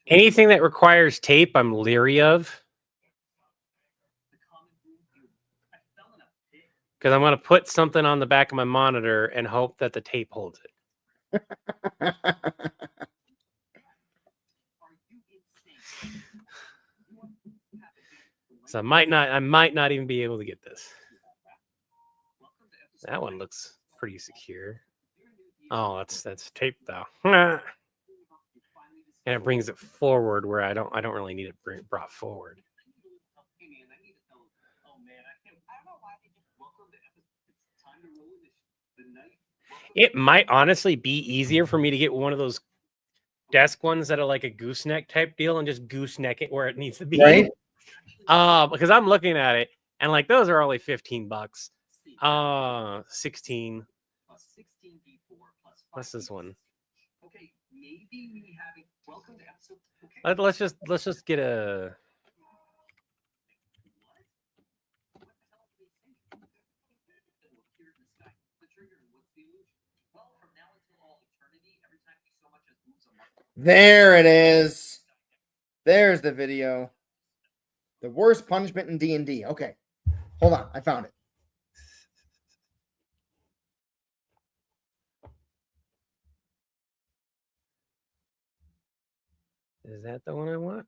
Anything that requires tape, I'm leery of. Because I'm going to put something on the back of my monitor and hope that the tape holds it. So I might not even be able to get this. That one looks pretty secure. Oh, that's tape though. And it brings it forward where I don't really need it brought forward. It might honestly be easier for me to get one of those desk ones that are like a gooseneck type deal and just gooseneck it where it needs to be. Right. Because I'm looking at it and like those are only $15. 16. What's this one? Let's just get a. There it is. There's the video. The worst punishment in D&D. Okay. Hold on. I found it. Is that the one I want?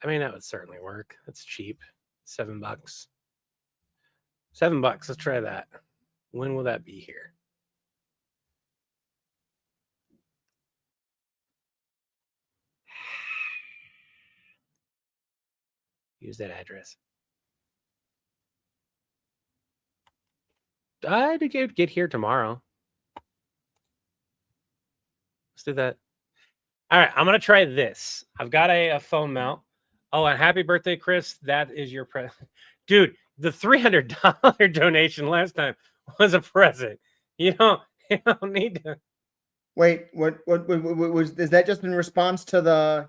I mean, that would certainly work. It's cheap. $7. $7. Let's try that. When will that be here? Use that address. I did get here tomorrow. Let's do that. All right, I'm gonna try this. I've got a phone mount. Oh, and happy birthday, Chris. That is your present. Dude, the $300 donation last time was a present. You don't need to. Wait, what was, is that just in response to the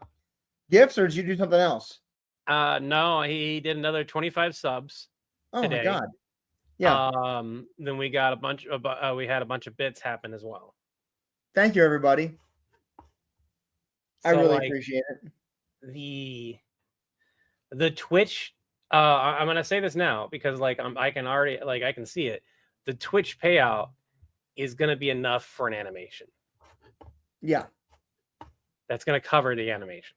gifts, or did you do something else? No, he did another 25 subs. Oh today. my God. Yeah. Then we got a bunch of we had a bunch of bits happen as well. Thank you, everybody. I So, really like, appreciate it. The Twitch, I'm gonna say this now because like I can already I can see it. The Twitch payout is gonna be enough for an animation. Yeah. That's gonna cover the animation.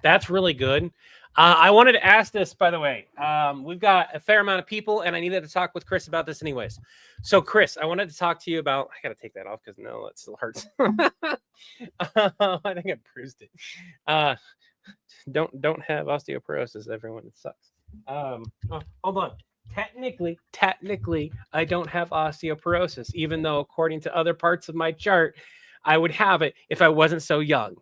That's really good. I wanted to ask this, by the way. We've got a fair amount of people, and I needed to talk with Chris about this anyways. So, Chris, I wanted to talk to you about. I got to take that off because no, it still hurts. I think I bruised it. Don't have osteoporosis, everyone. It sucks. Hold on. Technically, I don't have osteoporosis, even though according to other parts of my chart, I would have it if I wasn't so young.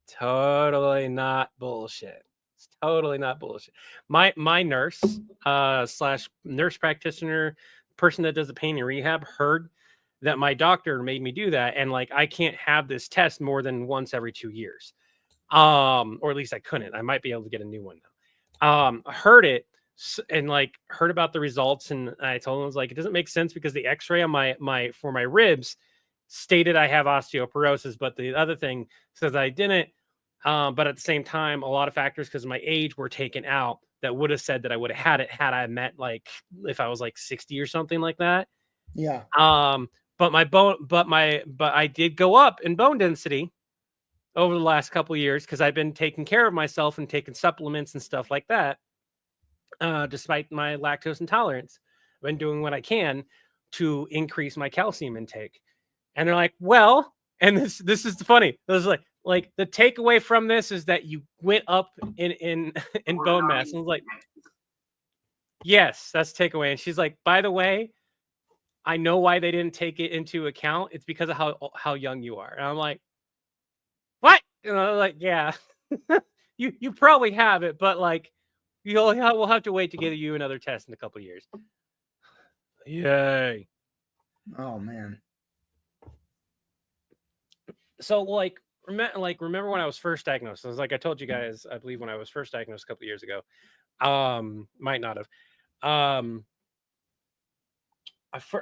Totally not bullshit. It's totally not bullshit. My nurse slash nurse practitioner, person that does the pain and rehab, heard that my doctor made me do that, and like I can't have this test more than once every 2 years. Or at least I couldn't. I might be able to get a new one now. Heard it and like heard about the results, and I told him, I was like, it doesn't make sense because the X-ray on my for my ribs stated I have osteoporosis, but the other thing says I didn't. But at the same time, a lot of factors because of my age were taken out that would have said that I would have had it had I met like if I was like 60 or something like that. Yeah. But I did go up in bone density over the last couple of years because I've been taking care of myself and taking supplements and stuff like that. Despite my lactose intolerance, I've been doing what I can to increase my calcium intake. And they're like, well, and this is funny. It was like the takeaway from this is that you went up in bone mass. And I was like, yes, that's takeaway. And she's like, by the way, I know why they didn't take it into account. It's because of how young you are. And I'm like, what? Like, yeah, you probably have it, but like we'll have to wait to get you another test in a couple of years. Yay. Oh man. So like remember when I was first diagnosed? It was like I told you guys, I believe when I was first diagnosed a couple of years ago. Might not have.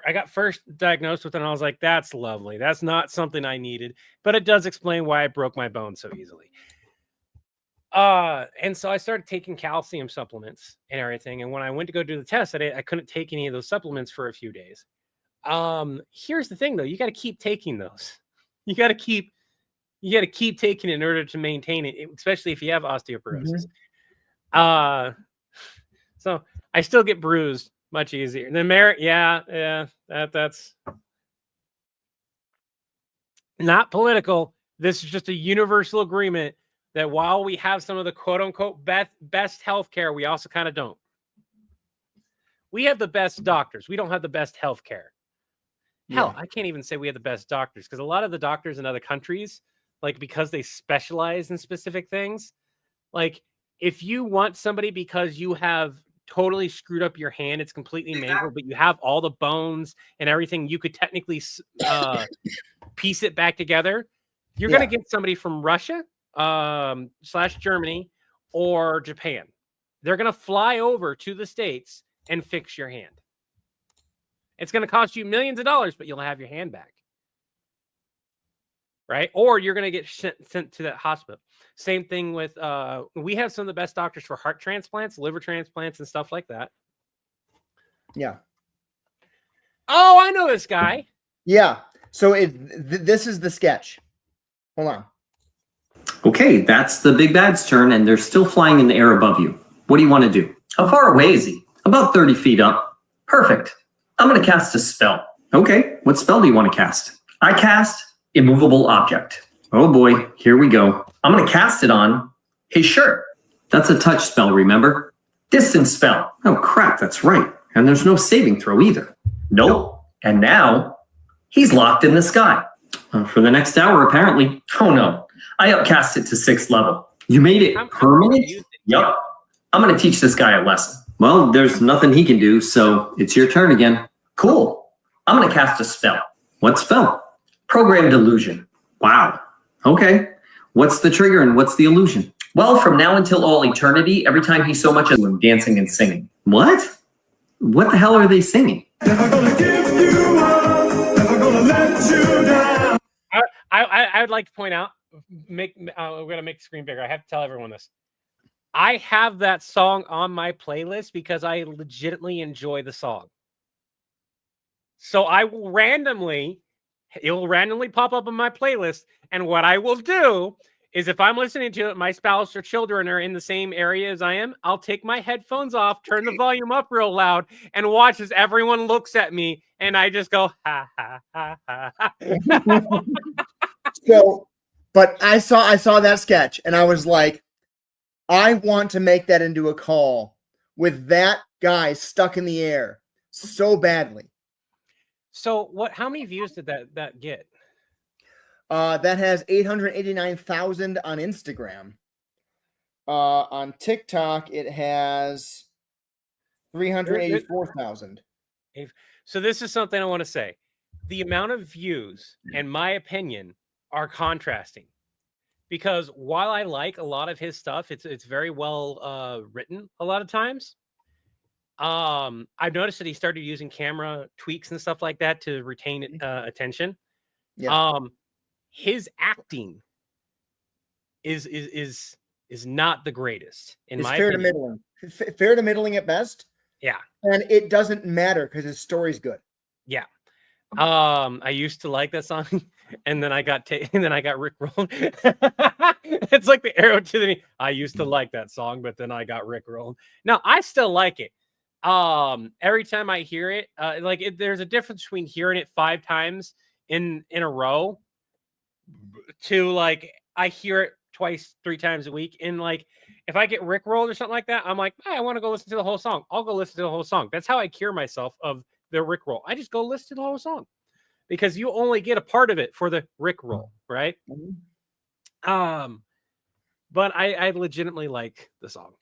I got first diagnosed with it and I was like, that's lovely. That's not something I needed, but it does explain why I broke my bone so easily. And so I started taking calcium supplements and everything. And when I went to go do the test, I couldn't take any of those supplements for a few days. Here's the thing though, you got to keep taking those. You got to keep taking it in order to maintain it, especially if you have osteoporosis. So I still get bruised much easier. And then that's not political. This is just a universal agreement that while we have some of the quote unquote best healthcare, we also kind of don't. We have the best doctors. We don't have the best healthcare. Hell, I can't even say we have the best doctors because a lot of the doctors in other countries, like because they specialize in specific things, like if you want somebody because you have totally screwed up your hand, it's completely mangled, but you have all the bones and everything, you could technically piece it back together. You're going to get somebody from Russia / Germany or Japan. They're going to fly over to the States and fix your hand. It's going to cost you millions of dollars, but you'll have your hand back. Right? Or you're going to get sent to that hospital. Same thing with, we have some of the best doctors for heart transplants, liver transplants, and stuff like that. Yeah. Oh, I know this guy. Yeah. So this is the sketch. Hold on. Okay, that's the big bad's turn, and they're still flying in the air above you. What do you want to do? How far away is he? About 30 feet up. Perfect. I'm going to cast a spell. Okay, what spell do you want to cast? I cast Immovable Object. Oh boy, here we go. I'm going to cast it on his shirt. That's a touch spell, remember? Distance spell. Oh crap, that's right. And there's no saving throw either. Nope. And now, he's locked in the sky. For the next hour, apparently. Oh no, I upcast it to 6th level. You made it permanent? Yup. I'm going to teach this guy a lesson. Well, there's nothing he can do, so it's your turn again. Cool. I'm going to cast a spell. What spell? Programmed Illusion. Wow. Okay. What's the trigger and what's the illusion? Well, from now until all eternity, every time he so much as him dancing and singing. What? What the hell are they singing? Never gonna give you up, never gonna let you down. I would like to point out, we're going to make the screen bigger. I have to tell everyone this. I have that song on my playlist because I legitimately enjoy the song. So it will randomly pop up on my playlist. And what I will do is if I'm listening to it, my spouse or children are in the same area as I am, I'll take my headphones off, turn the volume up real loud, and watch as everyone looks at me. And I just go, ha, ha, ha, ha, ha. So, but I saw that sketch and I was like, I want to make that into a call with that guy stuck in the air so badly. So how many views did that get? That has 889,000 on Instagram. On TikTok, it has 384,000. So this is something I want to say. The amount of views, in my opinion, are contrasting. Because while I like a lot of his stuff, it's very well written a lot of times. I've noticed that he started using camera tweaks and stuff like that to retain attention. Yeah. His acting is not the greatest in It's my fair to opinion. middling. Fair to middling at best. Yeah. And it doesn't matter because his story's good. Yeah. I used to like that song, and then I got rickrolled. It's like the arrow to the knee. I used to like that song, but then I got rickrolled. No, I still like it. Every time I hear it, there's a difference between hearing it 5 times in a row to like I hear it 2-3 times a week. And like if I get rickrolled or something like that, I'm like, hey, I want to go listen to the whole song. I'll go listen to the whole song. That's how I cure myself of the rickroll. I just go listen to the whole song because you only get a part of it for the rickroll, right? Mm-hmm. But I legitimately like the song.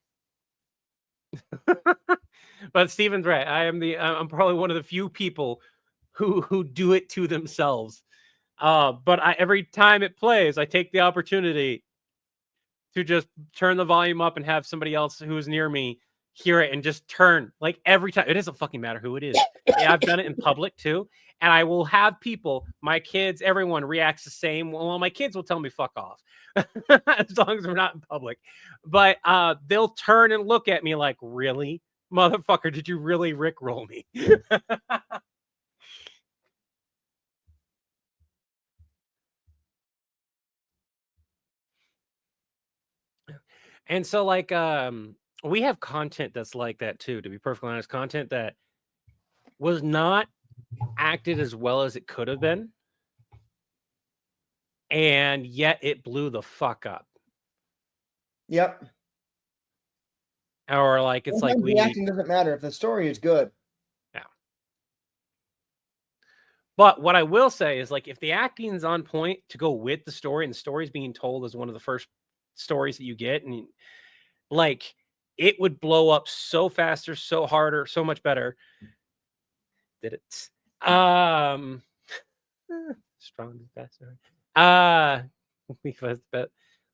But Steven's right. I'm probably one of the few people who do it to themselves. But every time it plays, I take the opportunity to just turn the volume up and have somebody else who is near me hear it and just turn. Like every time. It doesn't fucking matter who it is. Yeah, I've done it in public too. And I will have people, my kids, everyone reacts the same. Well, my kids will tell me fuck off as long as we're not in public. But they'll turn and look at me like, really? Motherfucker, did you really rickroll me? And so like we have content that's like that too, to be perfectly honest, content that was not acted as well as it could have been. And yet it blew the fuck up. Yep. Or like it's Sometimes like the acting doesn't matter if the story is good. Yeah. But what I will say is like if the acting is on point to go with the story and the story's being told as one of the first stories that you get, and like it would blow up so faster, so harder, so much better. Did it? Strong faster.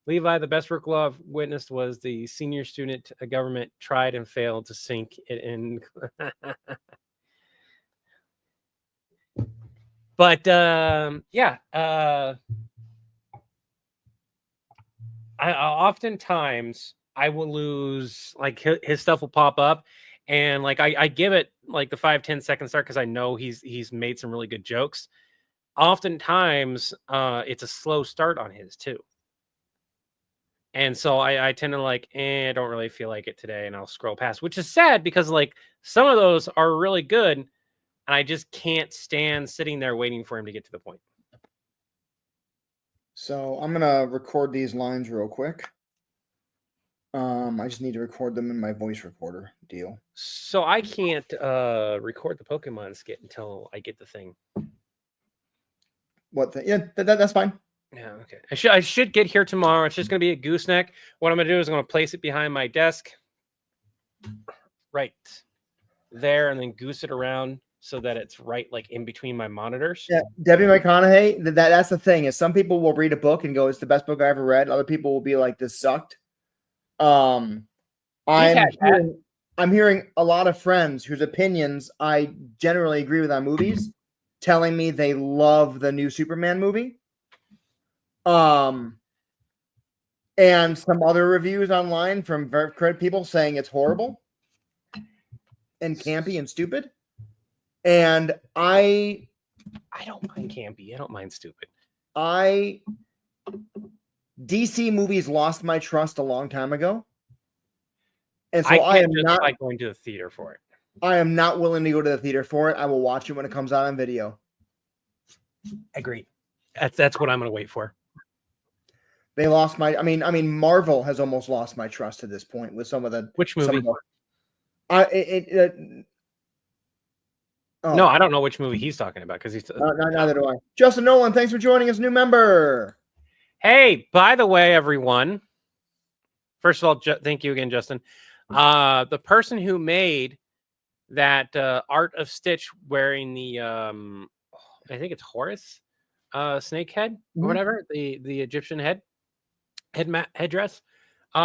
Levi, the best work law I've witnessed was the senior student government tried and failed to sink it in. But yeah, I oftentimes I will lose, like his stuff will pop up, and like I give it like the 5-10 second start because I know he's made some really good jokes. Oftentimes, it's a slow start on his too. And so I tend to like, I don't really feel like it today, and I'll scroll past, which is sad because like some of those are really good, and I just can't stand sitting there waiting for him to get to the point. So I'm gonna record these lines real quick. I just need to record them in my voice recorder deal. So I can't record the Pokemon skit until I get the thing. What? Yeah, that's fine. Yeah, okay. I should get here tomorrow. It's just going to be a gooseneck. What I'm going to do is I'm going to place it behind my desk right there and then goose it around so that it's right like in between my monitors. Yeah, Debbie McConaughey, that's the thing is some people will read a book and go, it's the best book I ever read. Other people will be like, this sucked. I'm hearing a lot of friends whose opinions I generally agree with on movies telling me they love the new Superman movie. And some other reviews online from people saying it's horrible and campy and stupid. And I don't mind campy. I don't mind stupid. DC movies lost my trust a long time ago. And so I am not like going to the theater for it. I am not willing to go to the theater for it. I will watch it when it comes out on video. Agreed. That's what I'm going to wait for. They lost my. I mean, Marvel has almost lost my trust to this point with some of the. Which movie? Oh, No, I don't know which movie he's talking about because he's. neither do I. Justin Nolan, thanks for joining us, new member. Hey, by the way, everyone. First of all, thank you again, Justin. The person who made that art of Stitch wearing the I think it's Horus snake head or whatever, the Egyptian headdress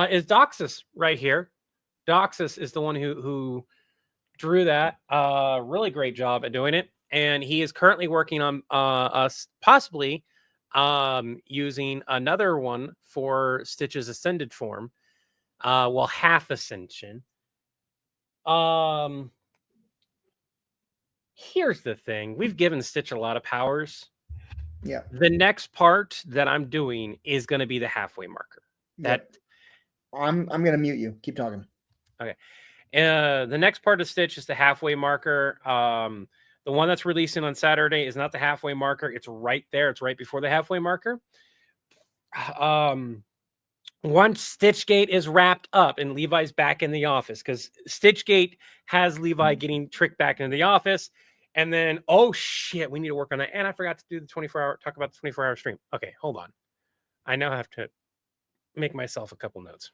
is Doxus right here. Doxus is the one who drew that. Really great job at doing it, and he is currently working on us possibly using another one for Stitch's ascended form. Well, half ascension. Here's the thing: we've given Stitch a lot of powers. Yeah. The next part that I'm doing is going to be the halfway marker. That I'm going to mute you. Keep talking. Okay. The next part of Stitch is the halfway marker. The one that's releasing on Saturday is not the halfway marker. It's right there. It's right before the halfway marker. Once Stitchgate is wrapped up and Levi's back in the office, because Stitchgate has Levi getting tricked back into the office. And then, oh shit, we need to work on that. And I forgot to do the 24-hour, talk about the 24-hour stream. Okay, hold on. I now have to make myself a couple notes.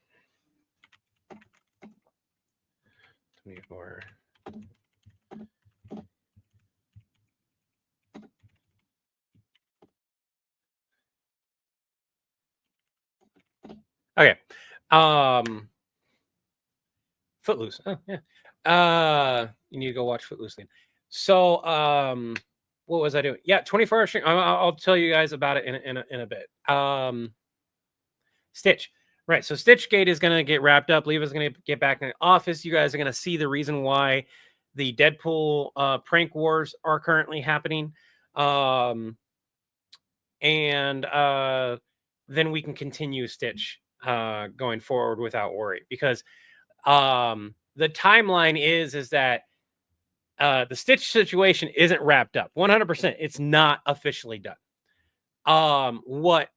24. Okay. Footloose. Oh, yeah. You need to go watch Footloose then. So, what was I doing? Yeah, 24-hour stream. I'll tell you guys about it in a bit. Stitch. Right. So Stitchgate is going to get wrapped up. Leva's going to get back in the office. You guys are going to see the reason why the Deadpool prank wars are currently happening. And then we can continue Stitch going forward without worry, because the timeline is that the Stitch situation isn't wrapped up 100%. It's not officially done. What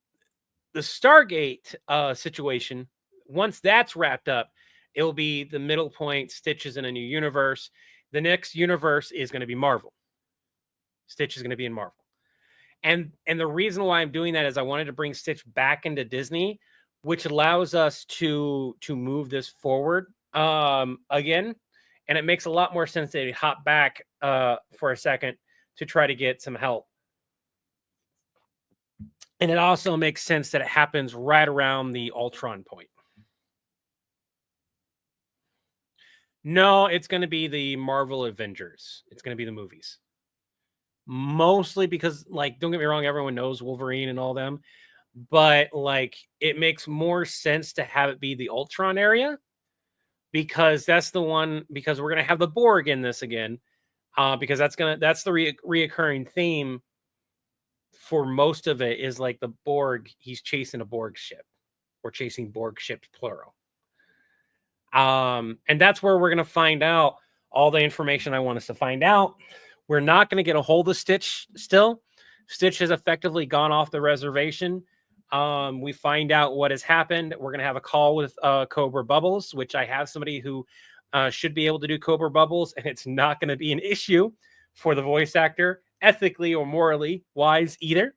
the Stargate situation, once that's wrapped up, it'll be the middle point. Stitch is in a new universe. The next universe is going to be Marvel. Stitch is going to be in Marvel. And the reason why I'm doing that is I wanted to bring Stitch back into Disney, which allows us to move this forward again. And it makes a lot more sense to hop back for a second to try to get some help. And it also makes sense that it happens right around the Ultron point. No, it's going to be the Marvel Avengers. It's going to be the movies. Mostly because, like, don't get me wrong, everyone knows Wolverine and all them. But, like, it makes more sense to have it be the Ultron area. Because that's the one, because we're going to have the Borg in this again. Because that's the reoccurring theme for most of it is like the Borg. He's chasing a Borg ship, or chasing Borg ships, plural. And that's where we're going to find out all the information I want us to find out. We're not going to get a hold of Stitch still. Stitch has effectively gone off the reservation. We find out what has happened. We're going to have a call with Cobra Bubbles, which I have somebody who should be able to do Cobra Bubbles, and it's not going to be an issue for the voice actor, ethically or morally wise either,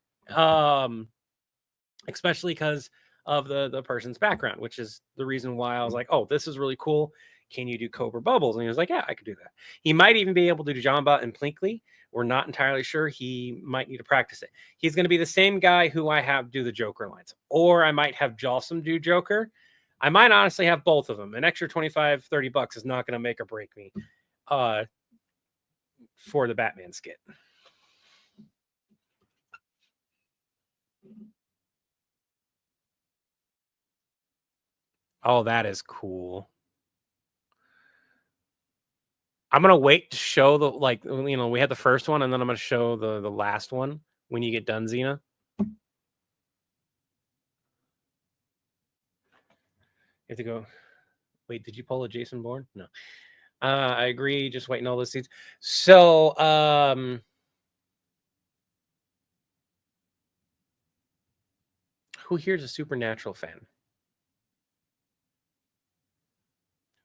especially because of the person's background, which is the reason why I was like, oh, this is really cool. Can you do Cobra Bubbles? And he was like, yeah, I could do that. He might even be able to do Jamba and Plinkly. We're not entirely sure. He might need to practice it. He's going to be the same guy who I have do the Joker lines. Or I might have Jawsome do Joker. I might honestly have both of them. An extra $25-$30 is not going to make or break me for the Batman skit. Oh, that is cool. I'm going to wait to show the, like, you know, we had the first one, and then I'm going to show the last one when you get done, Xena. You have to go. Wait, did you pull a Jason Bourne? No. I agree. Just waiting all those seats. So, who here's a Supernatural fan?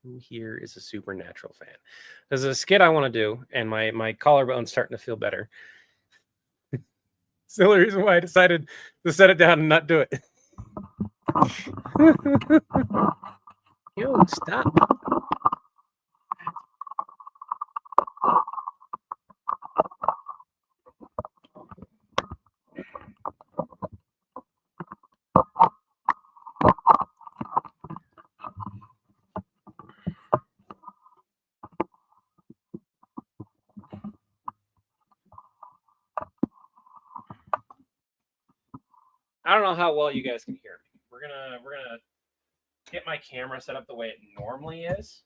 Who here is a Supernatural fan? There's a skit I want to do, and my collarbone's starting to feel better. It's the only reason why I decided to set it down and not do it. Yo, stop. I don't know how well you guys can hear me. We're gonna get my camera set up the way it normally is.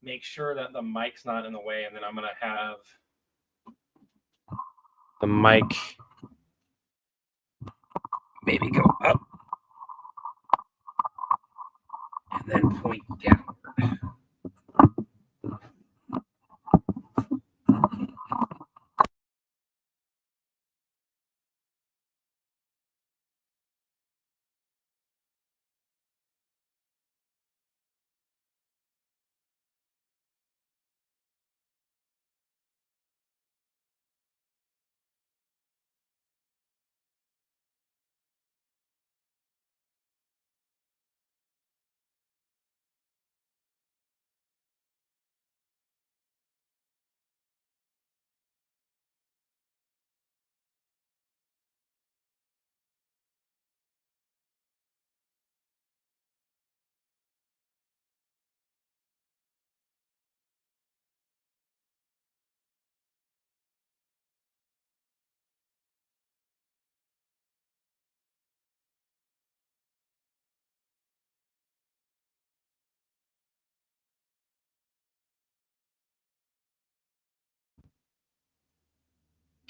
Make sure that the mic's not in the way, and then I'm gonna have the mic maybe go up and then point downward.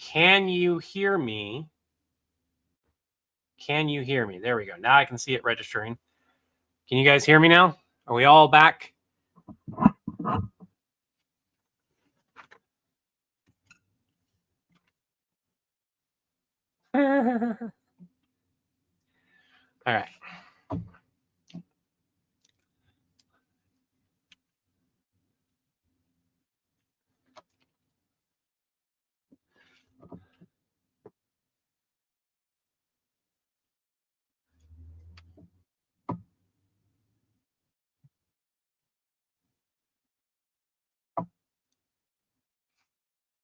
Can you hear me? Can you hear me? There we go. Now I can see it registering. Can you guys hear me now? Are we all back? All right.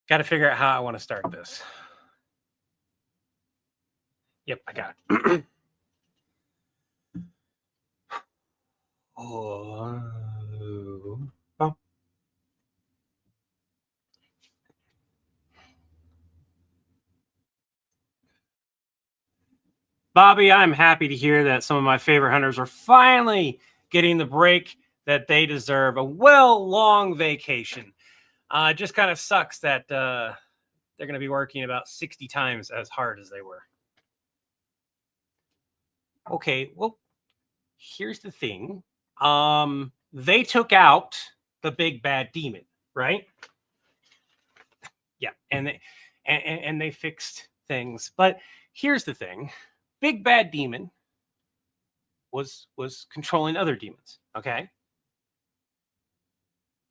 Got to figure out how I want to start this. Yep, I got it. Oh. Bobby, I'm happy to hear that some of my favorite hunters are finally getting the break that they deserve. A long vacation. It just kind of sucks that they're going to be working about 60 times as hard as they were. Okay, well, here's the thing. They took out the big bad demon, right? Yeah, and they fixed things. But here's the thing. Big bad demon was controlling other demons, okay?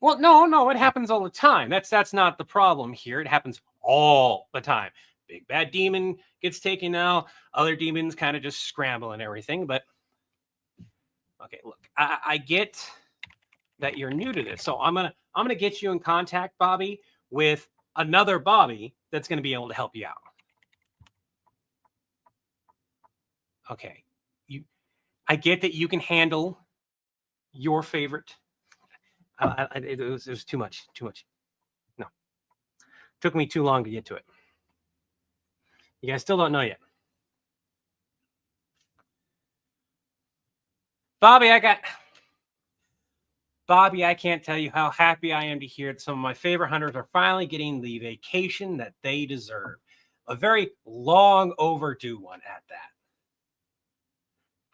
Well, no, it happens all the time. That's not the problem here. It happens all the time. Big bad demon gets taken out, other demons kind of just scramble and everything. But okay, look, I get that you're new to this, so I'm gonna get you in contact, Bobby, with another Bobby that's gonna be able to help you out. Okay, I get that you can handle your favorite. It was too much. No, took me too long to get to it. You guys still don't know yet. Bobby, I can't tell you how happy I am to hear that some of my favorite hunters are finally getting the vacation that they deserve. A very long overdue one at that.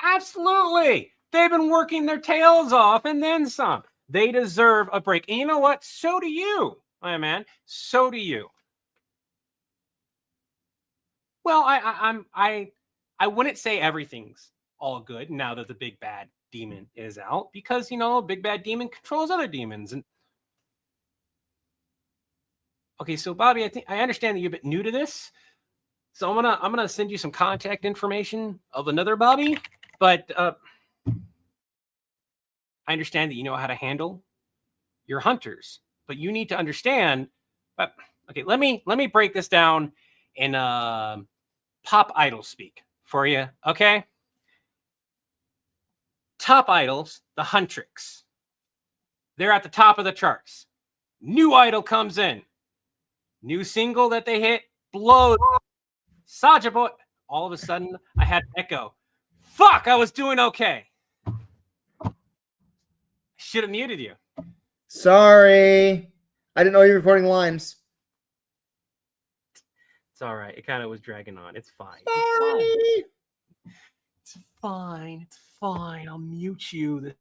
Absolutely. They've been working their tails off and then some. They deserve a break. And you know what? So do you, my man. So do you. Well, I wouldn't say everything's all good now that the big bad demon is out because, you know, a big bad demon controls other demons. And okay, so Bobby, I understand that you're a bit new to this. So I'm gonna send you some contact information of another Bobby, but I understand that you know how to handle your hunters, but you need to understand. But okay, let me break this down in pop idol speak for you. Okay, top idols, the Huntrix, they're at the top of the charts. New idol comes in, new single that they hit blows. Saja boy, all of a sudden I had echo. Fuck, I was doing okay. Should have muted you. Sorry. I didn't know you were recording lines. It's all right. It kind of was dragging on. It's fine. Sorry. It's fine. It's fine. I'll mute you.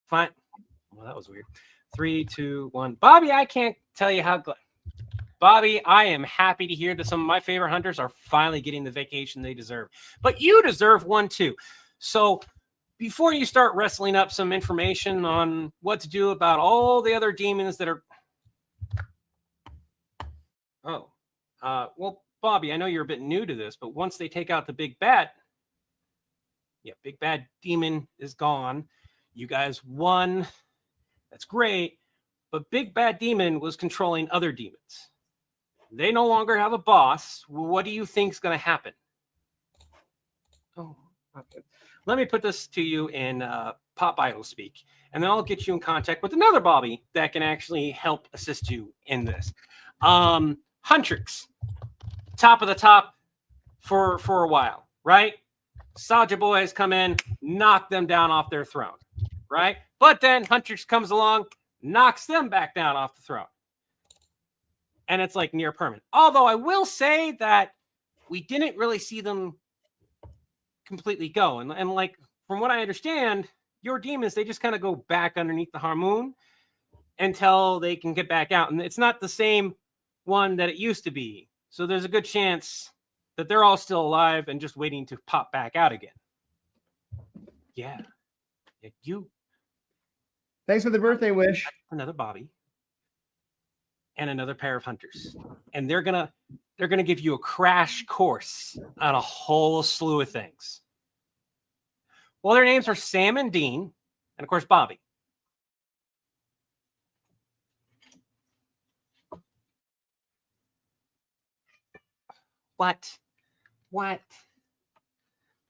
Fine. Well, that was weird. 3, 2, 1. Bobby, I can't tell you how glad. Bobby, I am happy to hear that some of my favorite hunters are finally getting the vacation they deserve. But you deserve one too. So before you start wrestling up some information on what to do about all the other demons that are... Oh. Well, Bobby, I know you're a bit new to this, but once they take out the big bad... Yeah, big bad demon is gone. You guys won. That's great. But big bad demon was controlling other demons. They no longer have a boss. What do you think is going to happen? Oh, okay. Let me put this to you in pop idol speak, and then I'll get you in contact with another Bobby that can actually help assist you in this. Huntrix, top of the top for a while, right? Saja boys come in, knock them down off their throne, right? But then Huntrix comes along, knocks them back down off the throne. And it's like near permanent. Although I will say that we didn't really see them completely go. And like, from what I understand, your demons, they just kind of go back underneath the Harmoon until they can get back out. And it's not the same one that it used to be. So there's a good chance that they're all still alive and just waiting to pop back out again. Yeah. You. Thanks for the birthday wish. Another Bobby. And another pair of hunters, and they're gonna give you a crash course on a whole slew of things. Well, their names are Sam and Dean, and of course Bobby. What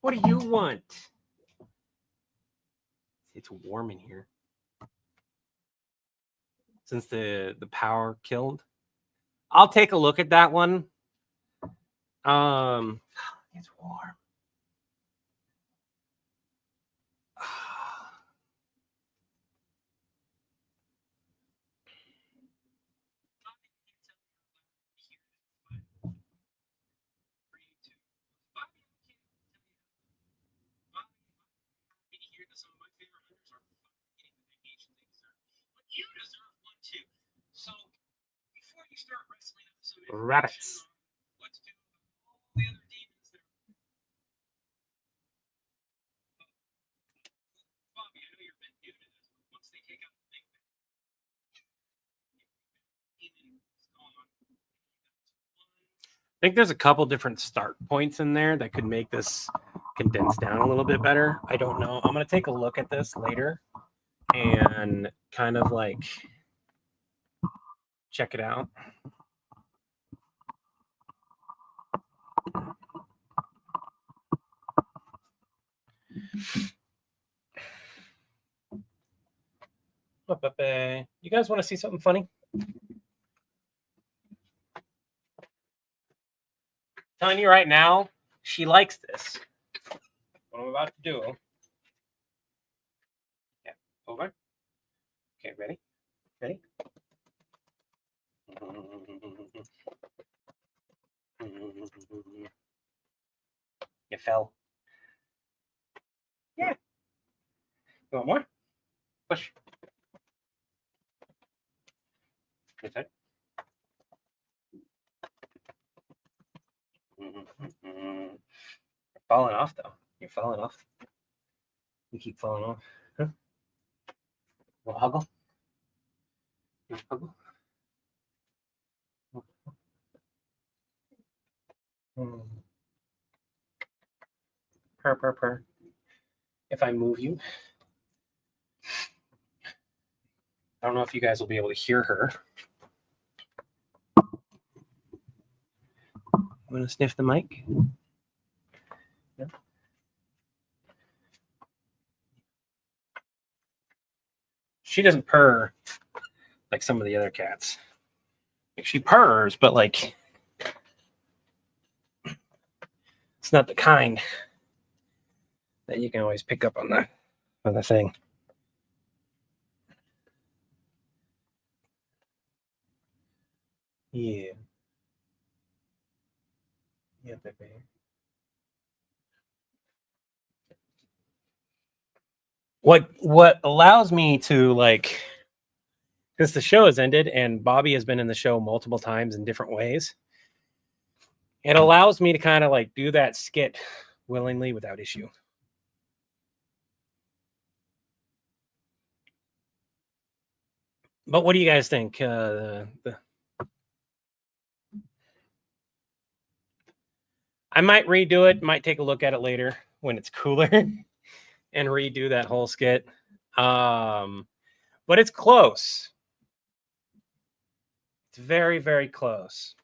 do you want? It's warm in here. Since the power killed, I'll take a look at that one. It's warm. So before you start wrestling up some rabbits, what to do with all the other demons that are... Bobby, I know you're a bit new to this, but once they take out the big demon is gone. I think there's a couple different start points in there that could make this condense down a little bit better. I don't know. I'm going to take a look at this later and kind of like check it out. You guys want to see something funny? Telling you right now, she likes this. What I'm about to do. Yeah, over. Okay, ready? Ready? You fell. Yeah. You want more? Push. This side. off though. You're falling off. You keep falling off. Huh? Want to huggle? You huggle? Purr, purr, purr. If I move you, I don't know if you guys will be able to hear her. I'm going to sniff the mic. Yeah. She doesn't purr like some of the other cats. Like she purrs, but like it's not the kind that you can always pick up on the thing. Yeah. Yeah, baby. What allows me to like, because the show has ended and Bobby has been in the show multiple times in different ways, it allows me to kind of like do that skit willingly without issue. But what do you guys think? I might redo it, might take a look at it later when it's cooler and redo that whole skit. But it's close. It's very, very close.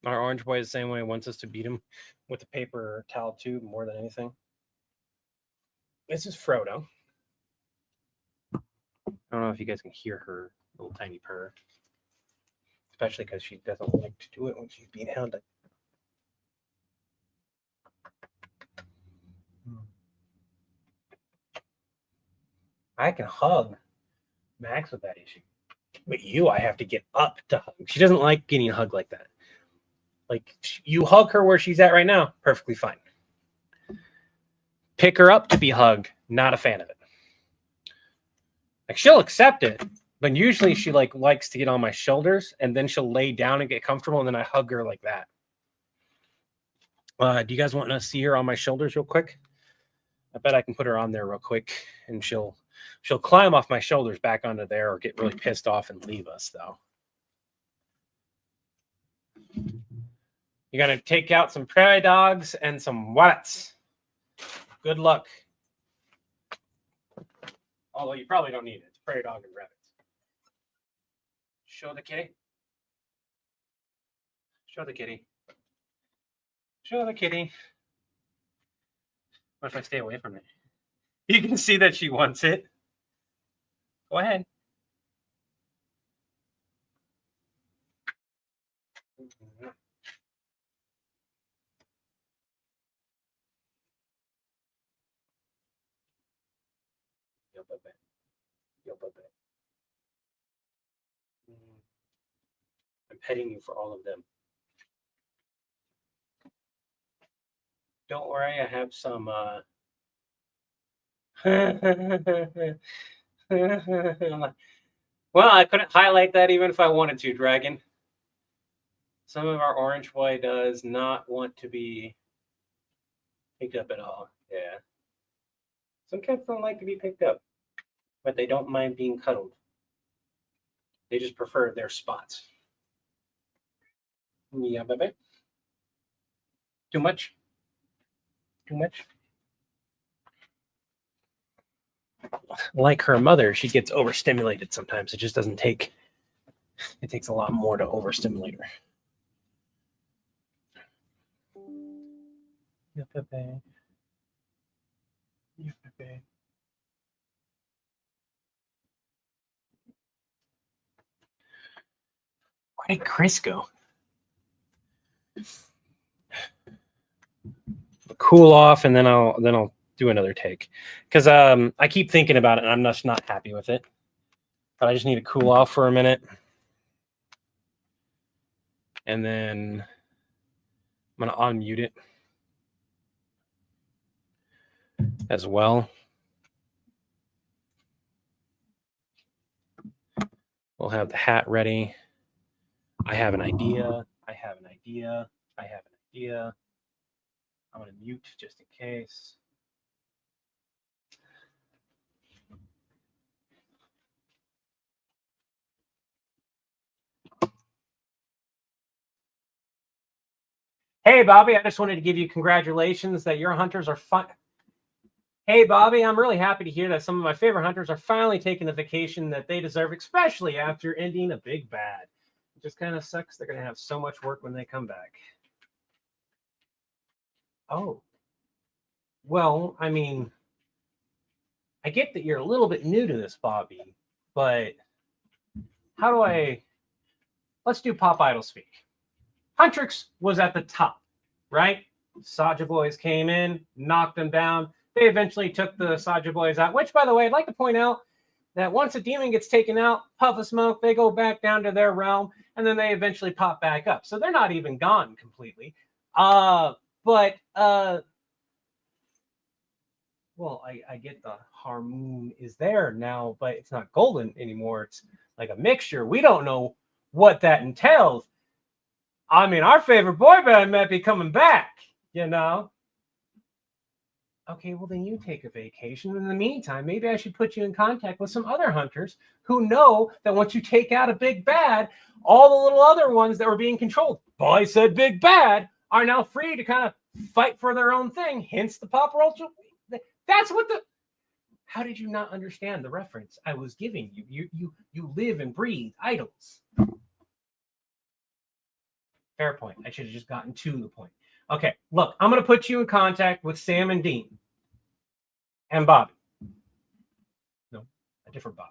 Our orange boy is the same way, wants us to beat him with a paper towel tube more than anything. This is Frodo. I don't know if you guys can hear her little tiny purr. Especially because she doesn't like to do it when she's being hounded. I can hug Max with that issue. But you, I have to get up to hug. She doesn't like getting hugged like that. Like, you hug her where she's at right now, perfectly fine. Pick her up to be hugged, not a fan of it. Like, she'll accept it, but usually she likes to get on my shoulders, and then she'll lay down and get comfortable, and then I hug her like that. Do you guys want to see her on my shoulders real quick? I bet I can put her on there real quick, and she'll climb off my shoulders back onto there or get really pissed off and leave us, though. You're going to take out some prairie dogs and some wallets. Good luck. Although you probably don't need it. It's prairie dog and rabbits. Show the kitty. Show the kitty. Show the kitty. What if I stay away from it? You can see that she wants it. Go ahead. I'm petting you for all of them. Don't worry, I have some well, I couldn't highlight that even if I wanted to, Dragon. Some of our orange boy does not want to be picked up at all. Yeah. Some cats don't like to be picked up, but they don't mind being cuddled. They just prefer their spots. Yeah, baby. Too much? Too much? Like her mother, she gets overstimulated sometimes. It just doesn't take, it takes a lot more to overstimulate her. Yeah, baby. Yeah, baby. Where did Chris go? Cool off, and then I'll do another take, because I keep thinking about it and I'm just not happy with it. But I just need to cool off for a minute, and then I'm gonna unmute it as well. We'll have the hat ready. I have an idea. I have an idea. I have an idea. I'm going to mute just in case. Hey, Bobby, I just wanted to give you congratulations that your hunters are fun. Hey, Bobby, I'm really happy to hear that some of my favorite hunters are finally taking the vacation that they deserve, especially after ending a big bad. It just kind of sucks. They're going to have so much work when they come back. Oh, well, I mean, I get that you're a little bit new to this, Bobby, but how do let's do Pop Idol speak. Huntrix was at the top, right? Saja boys came in, knocked them down. They eventually took the Saja boys out, which, by the way, I'd like to point out that once a demon gets taken out, puff of smoke, they go back down to their realm, and then they eventually pop back up. So they're not even gone completely. Well, I get the Harmoon is there now, but it's not golden anymore. It's like a mixture. We don't know what that entails. I mean, our favorite boy band might be coming back, you know? Okay, well, then you take a vacation. In the meantime, maybe I should put you in contact with some other hunters who know that once you take out a big bad, all the little other ones that were being controlled by said big bad are now free to kind of fight for their own thing, hence the Pop Roach. That's what the... How did you not understand the reference I was giving you? You live and breathe idols. Fair point. I should have just gotten to the point. Okay, look, I'm going to put you in contact with Sam and Dean and Bobby. No, a different Bobby.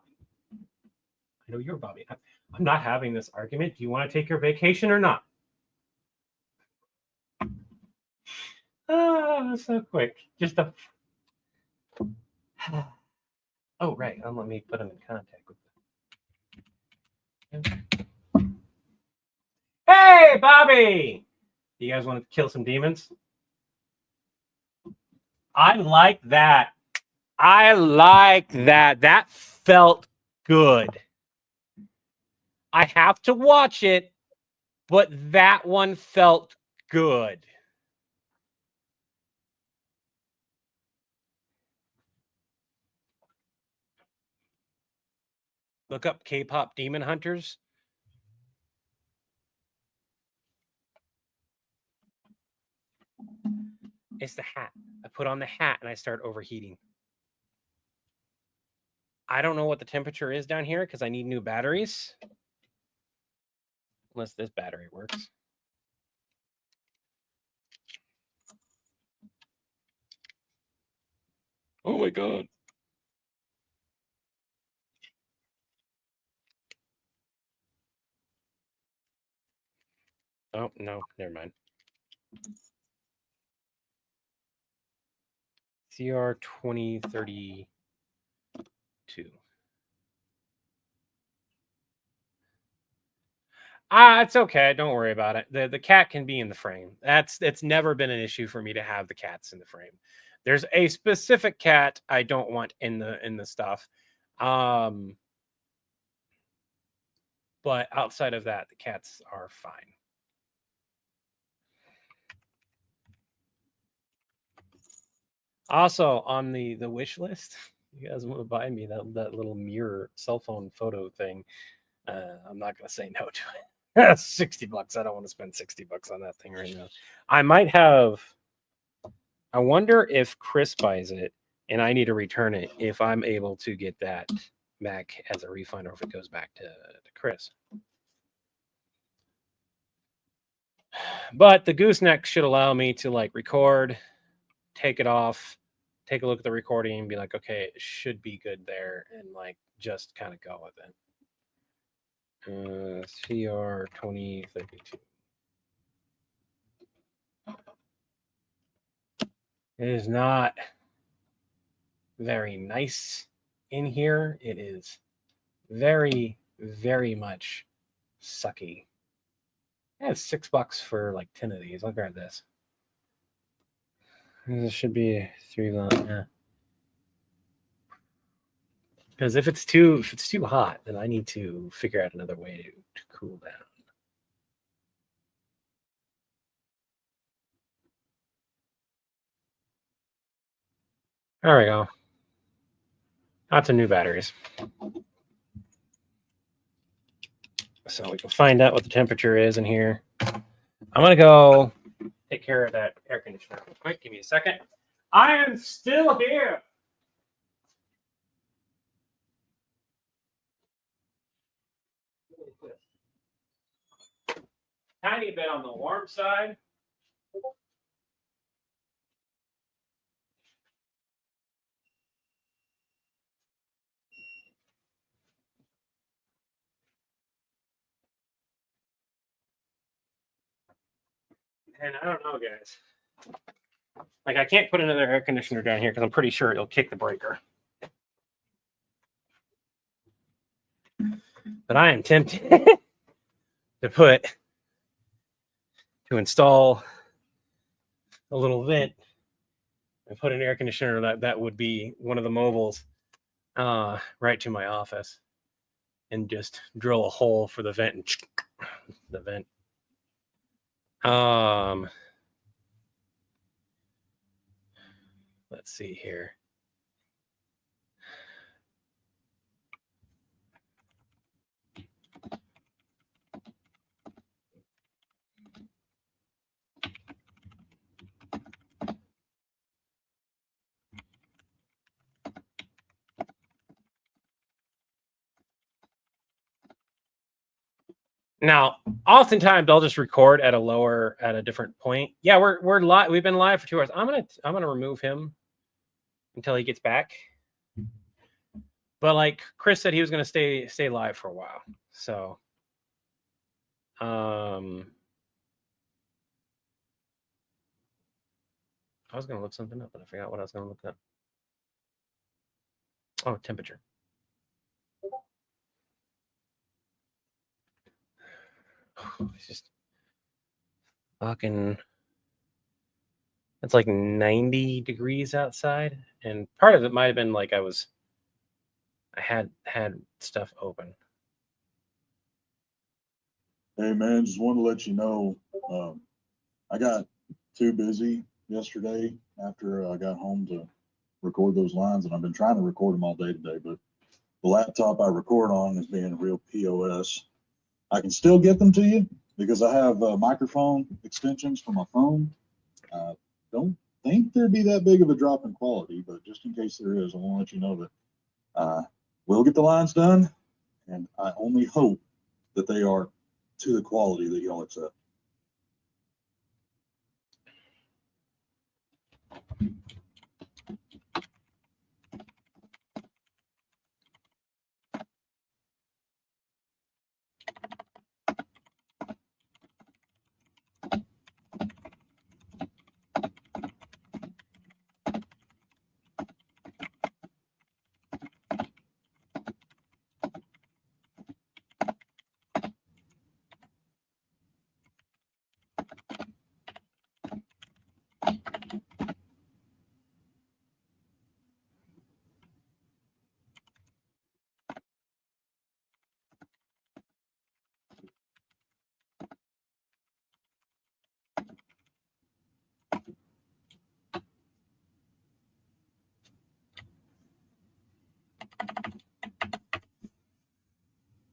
I know you're Bobby. I'm not having this argument. Do you want to take your vacation or not? Oh, so quick. Just a... Oh, right. Let me put him in contact with them. Hey, Bobby! You guys want to kill some demons? I like that. I like that. That felt good. I have to watch it, but that one felt good. Look up K-pop Demon Hunters. It's the hat. I put on the hat and I start overheating. I don't know what the temperature is down here because I need new batteries. Unless this battery works. Oh my God. Oh, no, never mind. CR 2032. It's okay. Don't worry about it. The cat can be in the frame. It's never been an issue for me to have the cats in the frame. There's a specific cat I don't want in the stuff. But outside of that, the cats are fine. Also on the wish list, you guys want to buy me that little mirror cell phone photo thing. I'm not gonna say no to it. $60. I don't want to spend $60 on that thing right now. I might have. I wonder if Chris buys it and I need to return it, if I'm able to get that back as a refund or if it goes back to Chris. But the gooseneck should allow me to like record, take it off, take a look at the recording and be like, okay, it should be good there, and like just kind of go with it. CR 2032. It is not very nice in here. It is very, very much sucky. Yeah, it's $6 for like 10 of these. I'll grab this. This should be 3 yeah. Because if it's too hot, then I need to figure out another way to cool down. There we go. Lots of new batteries. So we can find out what the temperature is in here. I'm gonna go take care of that air conditioner real quick. Give me a second. I am still here. Tiny bit on the warm side. And I don't know, guys. Like, I can't put another air conditioner down here because I'm pretty sure it'll kick the breaker. But I am tempted to install a little vent and put an air conditioner that would be one of the mobiles right to my office, and just drill a hole for the vent and the vent. Let's see here. Now, oftentimes I'll just record at a different point. Yeah, we're live. We've been live for 2 hours. I'm gonna remove him until he gets back. But like Chris said, he was gonna stay live for a while. So, I was gonna look something up, but I forgot what I was gonna look up. Oh, temperature. It's just fucking. It's like 90 degrees outside, and part of it might have been like I had stuff open. Hey man, just wanted to let you know, I got too busy yesterday after I got home to record those lines, and I've been trying to record them all day today, but the laptop I record on is being a real POS. I can still get them to you because I have microphone extensions for my phone. Don't think there'd be that big of a drop in quality, but just in case there is, I want to let you know that we'll get the lines done, and I only hope that they are to the quality that y'all accept.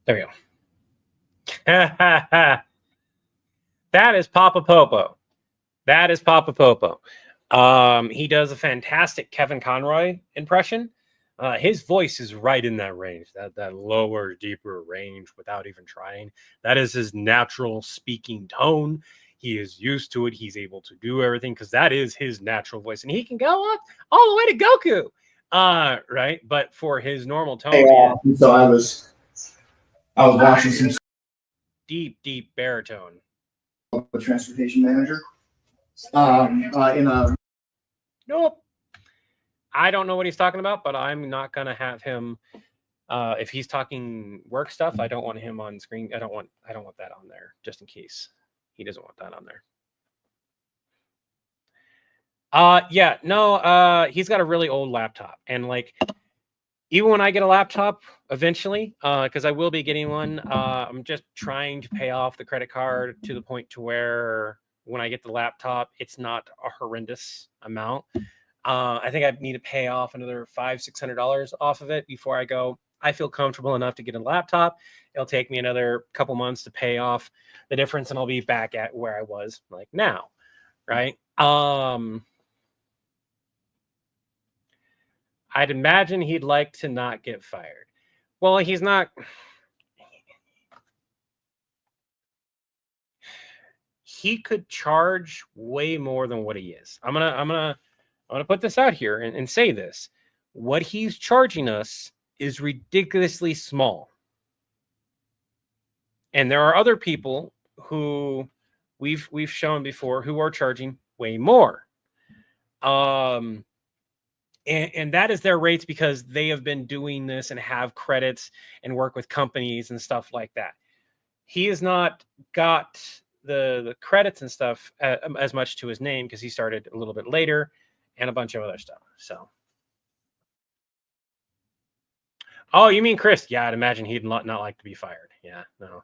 There we go. That is Papa Popo. That is Papa Popo. He does a fantastic Kevin Conroy impression. His voice is right in that range, that lower, deeper range without even trying. That is his natural speaking tone. He is used to it. He's able to do everything because that is his natural voice. And he can go up all the way to Goku. Right? But for his normal tone, So I was watching some deep baritone. the transportation manager in a Nope. I don't know what he's talking about, but I'm not gonna have him. If he's talking work stuff, I don't want him on screen. I don't want that on there, just in case he doesn't want that on there. Yeah, no. He's got a really old laptop, and like, even when I get a laptop eventually, because I will be getting one, I'm just trying to pay off the credit card to the point to where when I get the laptop, it's not a horrendous amount. I think I need to pay off another $500-600 off of it before I go. I feel comfortable enough to get a laptop. It'll take me another couple months to pay off the difference, and I'll be back at where I was like now, right? I'd imagine he'd like to not get fired. Well, he's not. He could charge way more than what he is. I'm gonna put this out here and say this. What he's charging us is ridiculously small. And there are other people who we've shown before who are charging way more. And that is their rates because they have been doing this and have credits and work with companies and stuff like that. He has not got the credits and stuff as much to his name because he started a little bit later and a bunch of other stuff. So, oh, you mean Chris? Yeah, I'd imagine he'd not like to be fired. Yeah, no.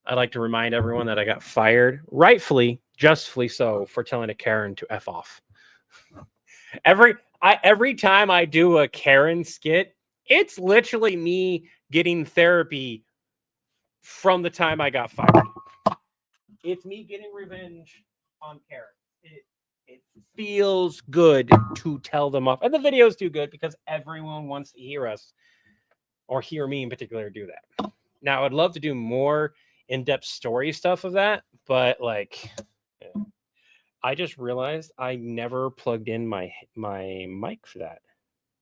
I'd like to remind everyone that I got fired, rightfully, justly so, for telling a Karen to F off. Every time I do a Karen skit, it's literally me getting therapy from the time I got fired. It's me getting revenge on Karen. It feels good to tell them off. And the videos do good because everyone wants to hear us or hear me in particular do that. Now, I'd love to do more in-depth story stuff of that, but like, yeah. I just realized I never plugged in my mic for that.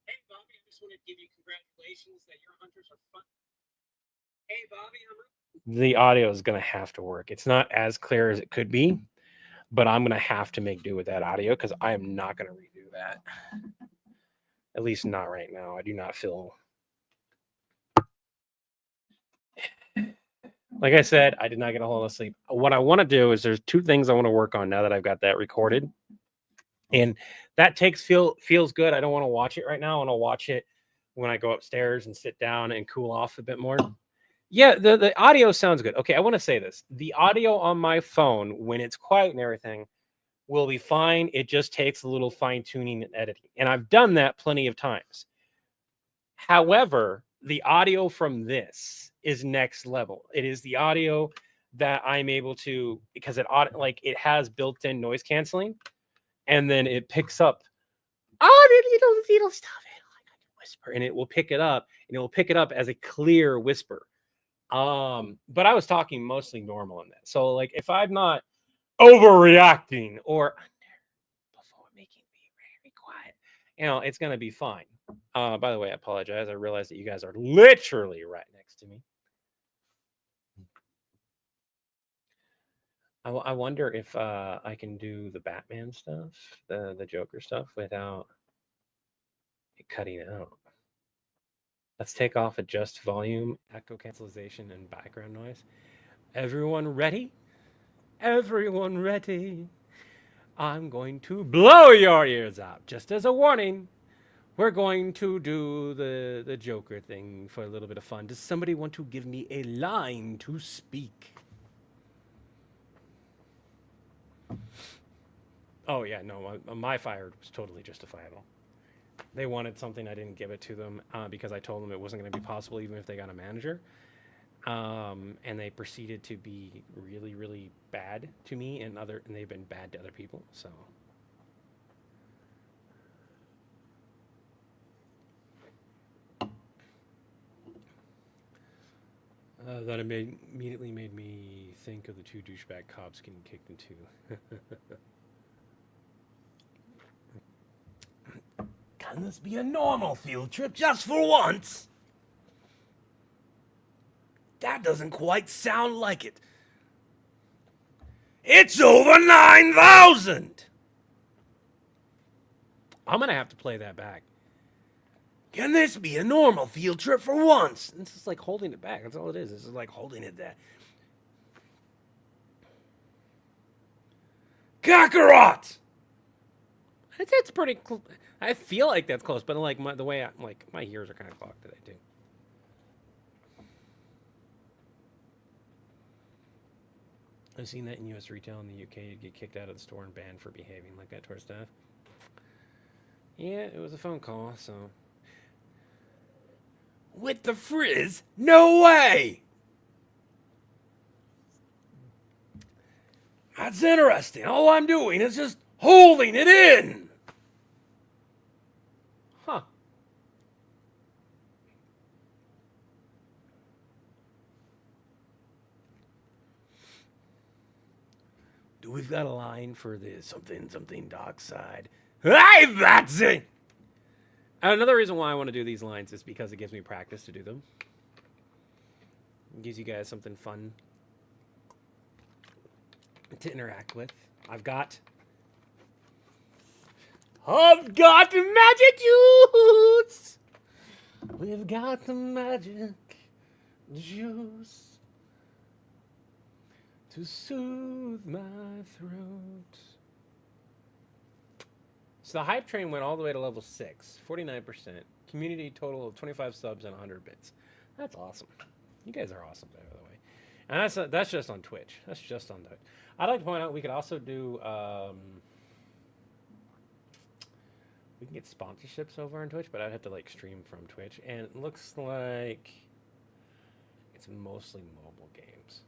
Hey, Bobby, I just want to give you congratulations that your hunters are fun. Hey, Bobby, the audio is going to have to work. It's not as clear as it could be, but I'm going to have to make do with that audio because I am not going to redo that. At least not right now. I do not feel... Like I said, I did not get a whole lot of sleep. What I want to do is there's two things I want to work on now that I've got that recorded. And that feels good. I don't want to watch it right now. I want to watch it when I go upstairs and sit down and cool off a bit more. Yeah, the audio sounds good. Okay, I want to say this. The audio on my phone, when it's quiet and everything, will be fine. It just takes a little fine-tuning and editing. And I've done that plenty of times. However, the audio from this is next level. It is the audio that I'm able to, because it has built-in noise canceling, and then it picks up, it'll stop it, like I can whisper, and it will pick it up, and it will pick it up as a clear whisper. But I was talking mostly normal in that. So like if I'm not overreacting or before making me very quiet, it's gonna be fine. By the way, I apologize. I realize that you guys are literally right next to me. I wonder if I can do the Batman stuff, the Joker stuff, without it cutting out. Let's take off adjust volume, echo cancellation, and background noise. Everyone ready? Everyone ready? I'm going to blow your ears out. Just as a warning, we're going to do the Joker thing for a little bit of fun. Does somebody want to give me a line to speak? Oh, yeah, no, my fire was totally justifiable. They wanted something, I didn't give it to them because I told them it wasn't going to be possible even if they got a manager. And they proceeded to be really, really bad to me and they've been bad to other people, so... That immediately made me think of the two douchebag cops getting kicked into. Can this be a normal field trip just for once? That doesn't quite sound like it. It's over 9,000! I'm going to have to play that back. Can this be a normal field trip for once? It's just like holding it back. That's all it is. It's just like holding it there. Kakarot! That's pretty close. I feel like that's close, but like the way my ears are kind of clogged today too. I've seen that in U.S. retail in the UK. You'd get kicked out of the store and banned for behaving like that towards staff. Yeah, it was a phone call, so. With the frizz? No way! That's interesting. All I'm doing is just holding it in. Huh. Do we've got a line for the something dark side? Hey, that's it! Another reason why I want to do these lines is because it gives me practice to do them. It gives you guys something fun to interact with. I've got the magic juice. We've got the magic juice to soothe my throat. So the hype train went all the way to level 6, 49%. Community total of 25 subs and 100 bits. That's awesome. You guys are awesome, by the way. And that's just on Twitch. That's just on Twitch. I'd like to point out we could also do we can get sponsorships over on Twitch, but I'd have to like stream from Twitch, and it looks like it's mostly mobile games.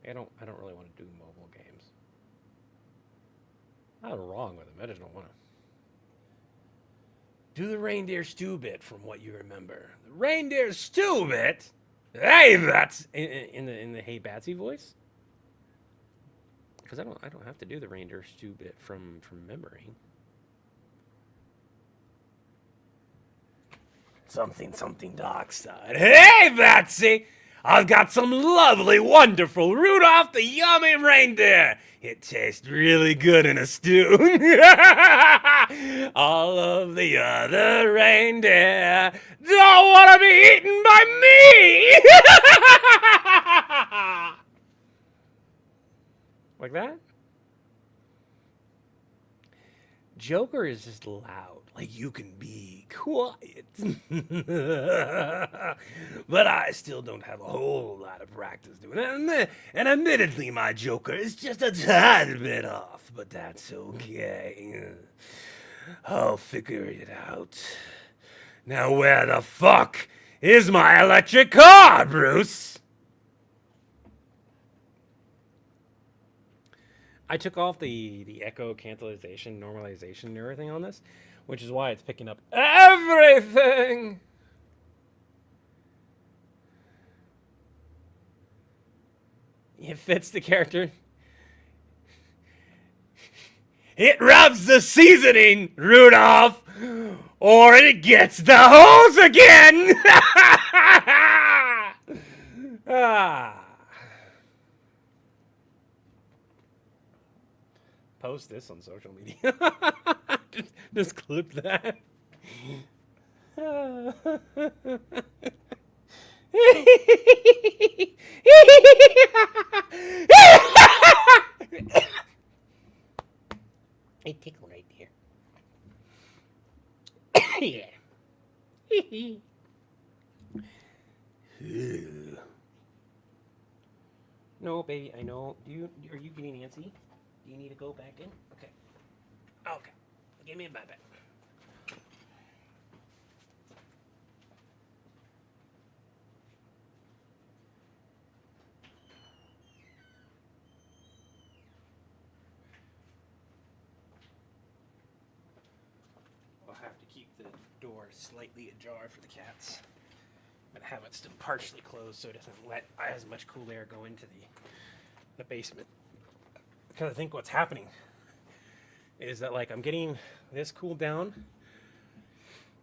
I don't really want to do mobile games. Nothing wrong with them. I just don't want to. Do the reindeer stew bit from what you remember. The reindeer stew bit. Hey, that's in the Hey Batsy voice. Because I don't have to do the reindeer stew bit from memory. Something dark side. Hey, Batsy! I've got some lovely, wonderful Rudolph the Yummy Reindeer. It tastes really good in a stew. All of the other reindeer don't want to be eaten by me. Like that? Joker is just loud. Like, you can be quiet. But I still don't have a whole lot of practice doing it. And admittedly, my Joker is just a tiny bit off. But that's okay. I'll figure it out. Now where the fuck is my electric car, Bruce? I took off the echo, cancellation, normalization, and everything on this, which is why it's picking up everything. It fits the character. It rubs the seasoning, Rudolph, or it gets the hose again. Post this on social media. just clip that. A tickle right there. Yeah. No, baby, I know. Are you getting antsy? Do you need to go back in? Okay. Okay. Give me a bye-bye. I'll have to keep the door slightly ajar for the cats, but have it still partially closed so it doesn't let as much cool air go into the basement. Because I think what's happening is that, like, I'm getting this cooled down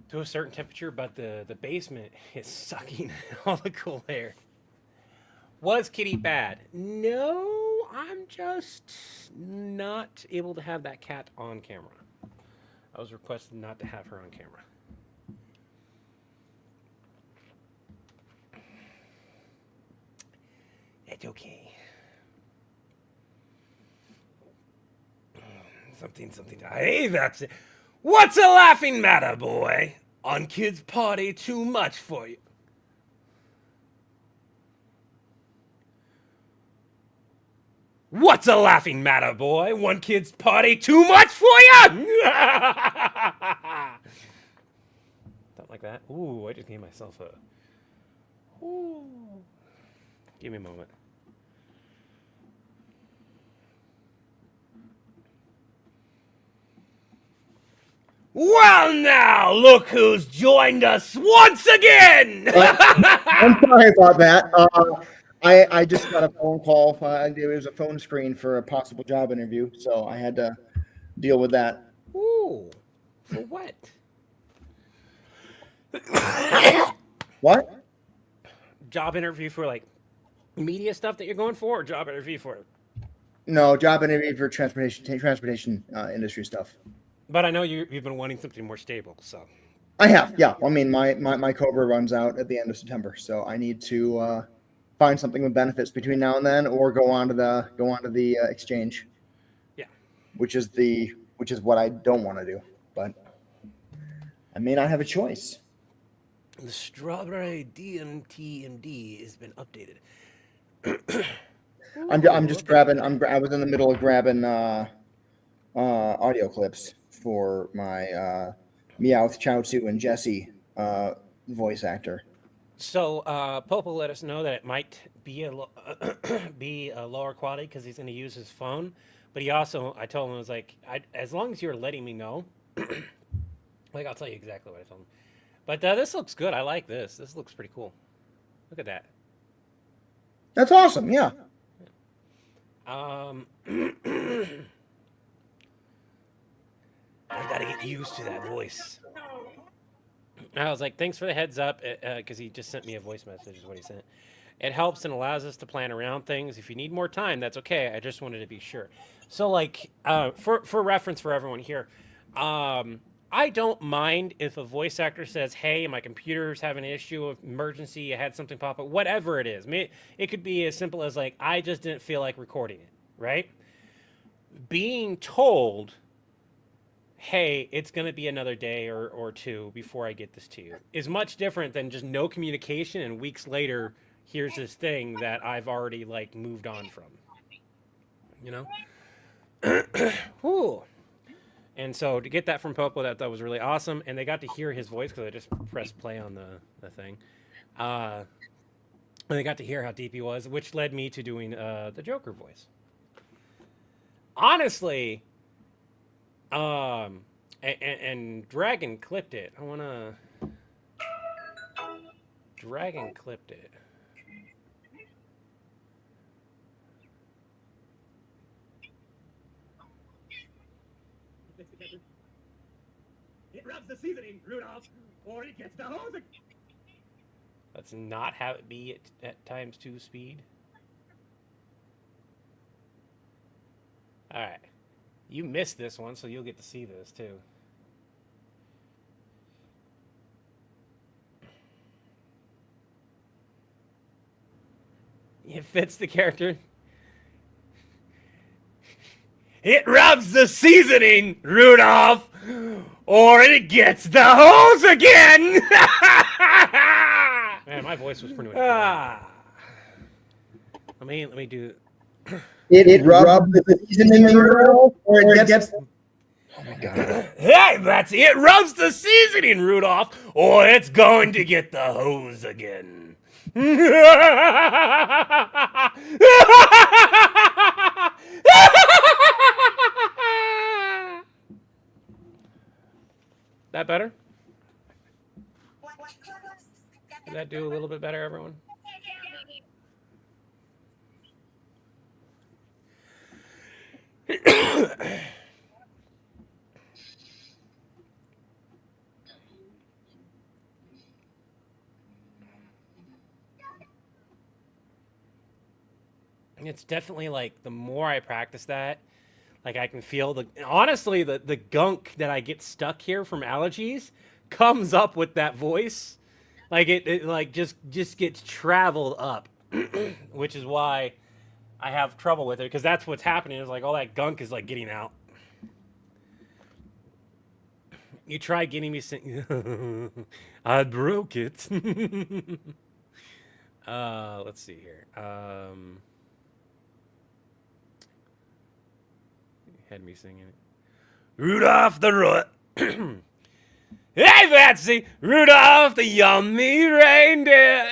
to a certain temperature, but the basement is sucking all the cool air. Was Kitty bad? No, I'm just not able to have that cat on camera. I was requested not to have her on camera. It's okay. Something. Hey, that's it. What's a laughing matter, boy? On kids' party, too much for you. What's a laughing matter, boy? One kid's party too much for you? Something like that. Ooh, I just gave myself a... Ooh. Give me a moment. Well, now, look who's joined us once again! I'm sorry about that. I just got a phone call. It was a phone screen for a possible job interview, so I had to deal with that. Ooh, for what? What? Job interview for, like, media stuff that you're going for, or job interview for... No, job interview for transportation industry stuff. But I know you've been wanting something more stable, so... I have, yeah. I mean, my Cobra runs out at the end of September, so I need to find something with benefits between now and then, or go on to the exchange. Yeah. Which is what I don't want to do, but I may not have a choice. The strawberry DMTMD has been updated. I'm just grabbing. I was in the middle of grabbing audio clips for my Meowth, Chaozu, and Jesse voice actor. So Popo let us know that it might be a lower quality because he's going to use his phone. But he also, I told him, I was like, as long as you're letting me know, like I'll tell you exactly what I told him. But this looks good. I like this. This looks pretty cool. Look at that. That's awesome. Yeah. I got to get used to that voice. I was like, thanks for the heads up, because he just sent me a voice message is what he sent. It helps and allows us to plan around things. If you need more time, that's okay. I just wanted to be sure. So, like, for reference for everyone here, I don't mind if a voice actor says, hey, my computer's having an issue of emergency, I had something pop up, whatever it is. It could be as simple as, like, I just didn't feel like recording it, right? Being told, hey, it's going to be another day or two before I get this to you is much different than just no communication and weeks later, here's this thing that I've already, like, moved on from. You know? Whew. And so to get that from Popo, that was really awesome. And they got to hear his voice because I just pressed play on the thing. And they got to hear how deep he was, which led me to doing the Joker voice. Honestly, and Dragon clipped it. I want to... Dragon clipped it. It rubs the seasoning, Rudolph, or it gets the hose. Let's not have it be at times 2 speed. All right. You missed this one, so you'll get to see this too. It fits the character. It rubs the seasoning, Rudolph, or it gets the hose again. Man, my voice was pretty much. Let me do. It rubs the seasoning, or it gets. Oh my god! Hey, that's it. Rubs the seasoning, Rudolph, or it's going to get the hose again. That better? Did that do a little bit better, everyone? It's definitely like the more I practice that, like I can feel honestly the gunk that I get stuck here from allergies comes up with that voice. Like it like just gets traveled up, which is why I have trouble with it, because that's what's happening is like all that gunk is like getting out. You try getting me sing. I broke it. Let's see here. had me singing it. Rudolph the Hey, Betsy! Rudolph the yummy reindeer!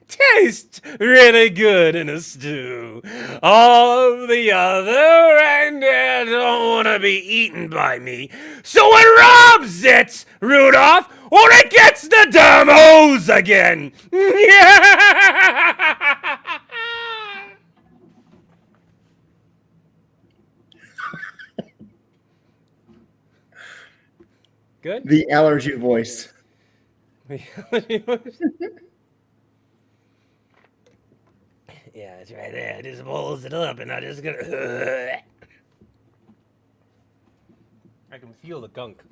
Tastes really good in a stew. All of the other reindeer don't want to be eaten by me. So when Rob sits Rudolph, or it gets the damn hose again! Good? The allergy voice. Yeah, it's right there. I just bolts it up and I just gonna. I can feel the gunk.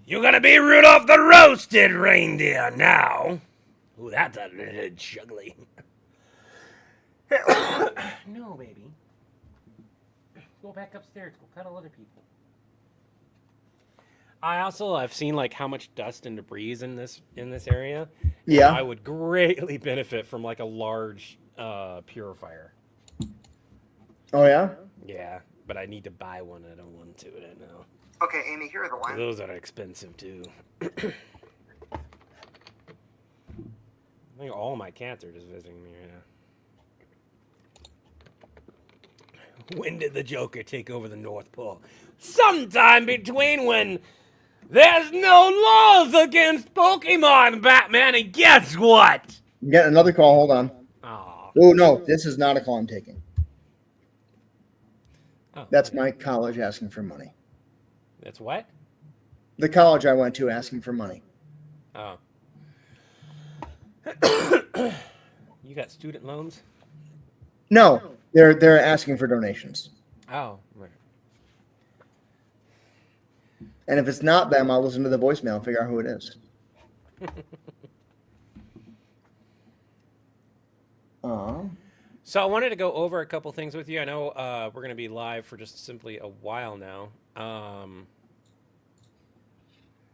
You're gonna be Rudolph the roasted reindeer now. Ooh, that's a little juggly. No, baby. Go back upstairs. Go cuddle other people. I've seen like how much dust and debris is in this area. Yeah. I would greatly benefit from like a large purifier. Oh yeah. Yeah, but I need to buy one. I don't want to right now. Okay, Amy. Here are the lines. Those are expensive too. I think all my cats are just visiting me right now. When did the Joker take over the North Pole? Sometime between when there's no laws against Pokemon, Batman, and guess what? I'm getting another call. Hold on. Aw. Oh no, this is not a call I'm taking. Oh, That's my college asking for money. That's what? The college I went to asking for money. Oh. You got student loans? No, they're asking for donations. Oh, right. And if it's not them, I'll listen to the voicemail and figure out who it is. So I wanted to go over a couple things with you. I know we're going to be live for just simply a while now.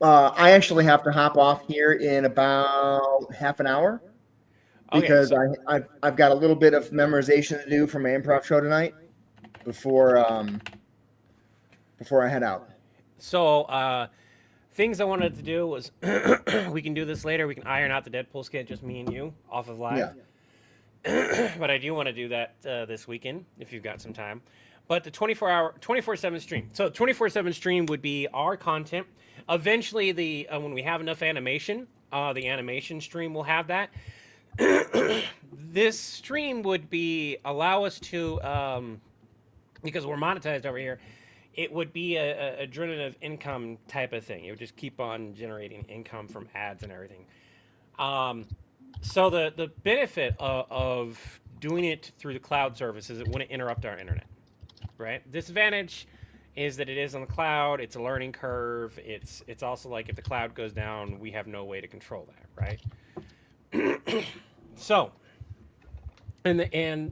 I actually have to hop off here in about half an hour because I've got a little bit of memorization to do for my improv show tonight before I head out. So things I wanted to do was we can do this later. We can iron out the Deadpool skit, just me and you, off of live. Yeah. But I do want to do that this weekend if you've got some time. But the 24/7 stream. So 24/7 stream would be our content. Eventually, when we have enough animation, the animation stream will have that. This stream would allow us to, because we're monetized over here, it would be a generative income type of thing. It would just keep on generating income from ads and everything. So the benefit of doing it through the cloud service is it wouldn't interrupt our internet, right? Disadvantage is that it is on the cloud. It's a learning curve. It's also like if the cloud goes down, we have no way to control that, right? So, and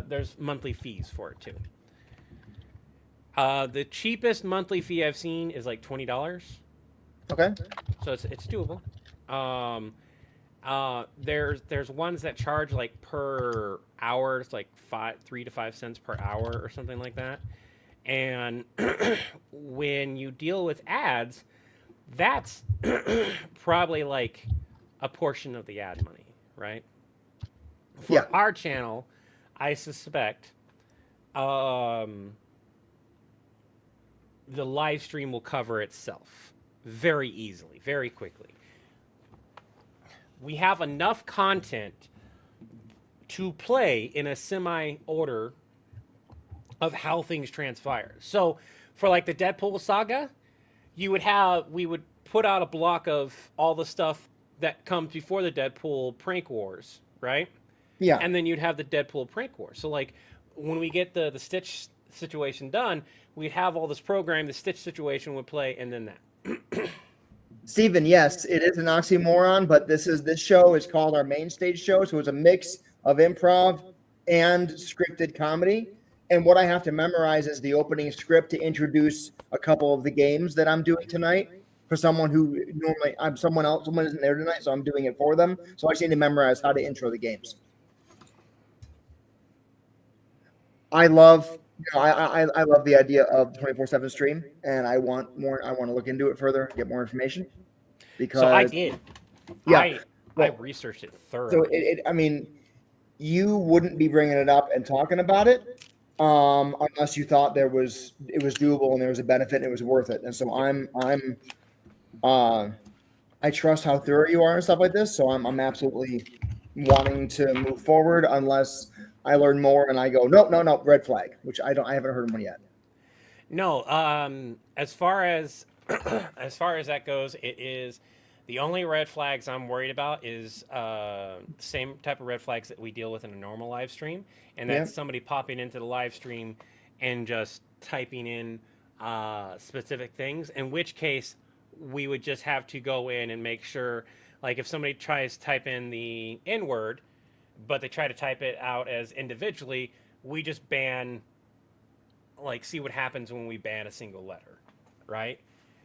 there's monthly fees for it too. The cheapest monthly fee I've seen is like $20. Okay. So it's doable. There's ones that charge like per hour. It's like 3 to 5 cents per hour or something like that. And when you deal with ads, that's probably like a portion of the ad money, right? For our channel, I suspect the live stream will cover itself very easily, very quickly. We have enough content to play in a semi-order of how things transpire. So for like the Deadpool saga, we would put out a block of all the stuff that comes before the Deadpool prank wars, right? Yeah. And then you'd have the Deadpool prank war. So like when we get the Stitch situation done, we'd have all this program, the Stitch situation would play, and then that. Stephen, yes, it is an oxymoron, but this show is called our main stage show, so it's a mix of improv and scripted comedy. And what I have to memorize is the opening script to introduce a couple of the games that I'm doing tonight for someone who normally someone isn't there tonight, so I'm doing it for them. So I just need to memorize how to intro the games. I love, I love the idea of the 24/7 stream, and I want more. I want to look into it further, get more information because So I did. yeah, I well, researched it so thoroughly. I mean, you wouldn't be bringing it up and talking about it unless you thought it was doable and there was a benefit and it was worth it. And so uh, I trust how thorough you are and stuff like this. So I'm absolutely wanting to move forward unless I learn more and I go, no, red flag, which I haven't heard of one yet. No, as far as as far as that goes, it is the only red flags I'm worried about is the same type of red flags that we deal with in a normal live stream, and Yeah. that's somebody popping into the live stream and just typing in specific things. In which case, we would just have to go in and make sure, like, if somebody tries to type in the N word, but they try to type it out as individually, we just ban, like, see what happens when we ban a single letter, right?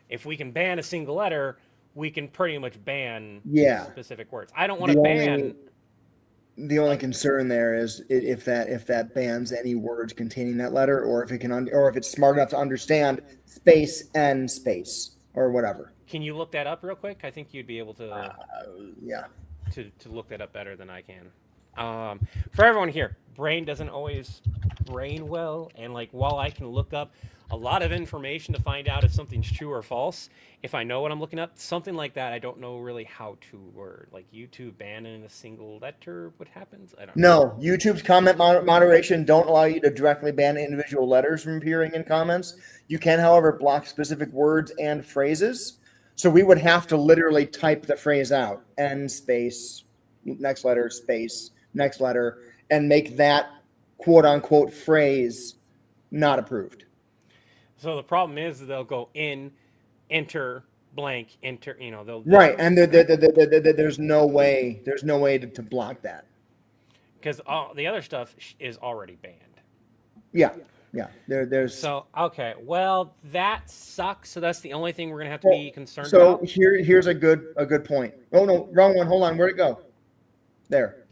If we can ban a single letter, we can pretty much ban Yeah. specific words. I don't want to The ban. only concern there is if that bans any words containing that letter, or if it can or if it's smart enough to understand space and space or whatever. Can you look that up real quick? I think you'd be able to Yeah. to look that up better than I can. For everyone here, brain doesn't always brain well, and like while I can look up a lot of information to find out if something's true or false, if I know what I'm looking up, something like that, I don't know really how to word. Like YouTube banning a single letter, what happens? I don't know. No, YouTube's comment moderation don't allow you to directly ban individual letters from appearing in comments. You can, however, block specific words and phrases. So we would have to literally type the phrase out, N space, next letter, space, next letter, and make that quote unquote phrase not approved. So the problem is they'll go in, enter, blank, enter. You know, they'll Right, and there's no way to block that. because all the other stuff is already banned. Yeah, there's So okay, well that sucks. So that's the only thing we're gonna have to be concerned so about. here's a good point. Oh no, wrong one. Hold on, where'd it go? There.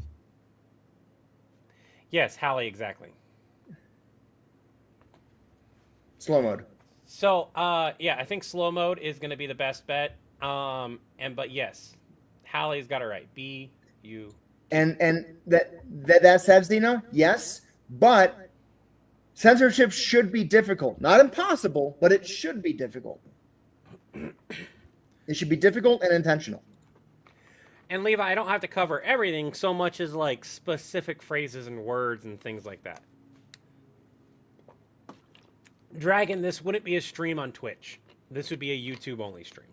Yes, Hallie, exactly. Slow mode. So yeah, I think slow mode is gonna be the best bet. But yes, Hallie's got it right. B-U. And that said, Zena, yes, but censorship should be difficult. Not impossible, but it should be difficult. It should be difficult and intentional. And Levi, I don't have to cover everything so much as like specific phrases and words and things like that. Dragon, this wouldn't be a stream on Twitch. This would be a YouTube only stream.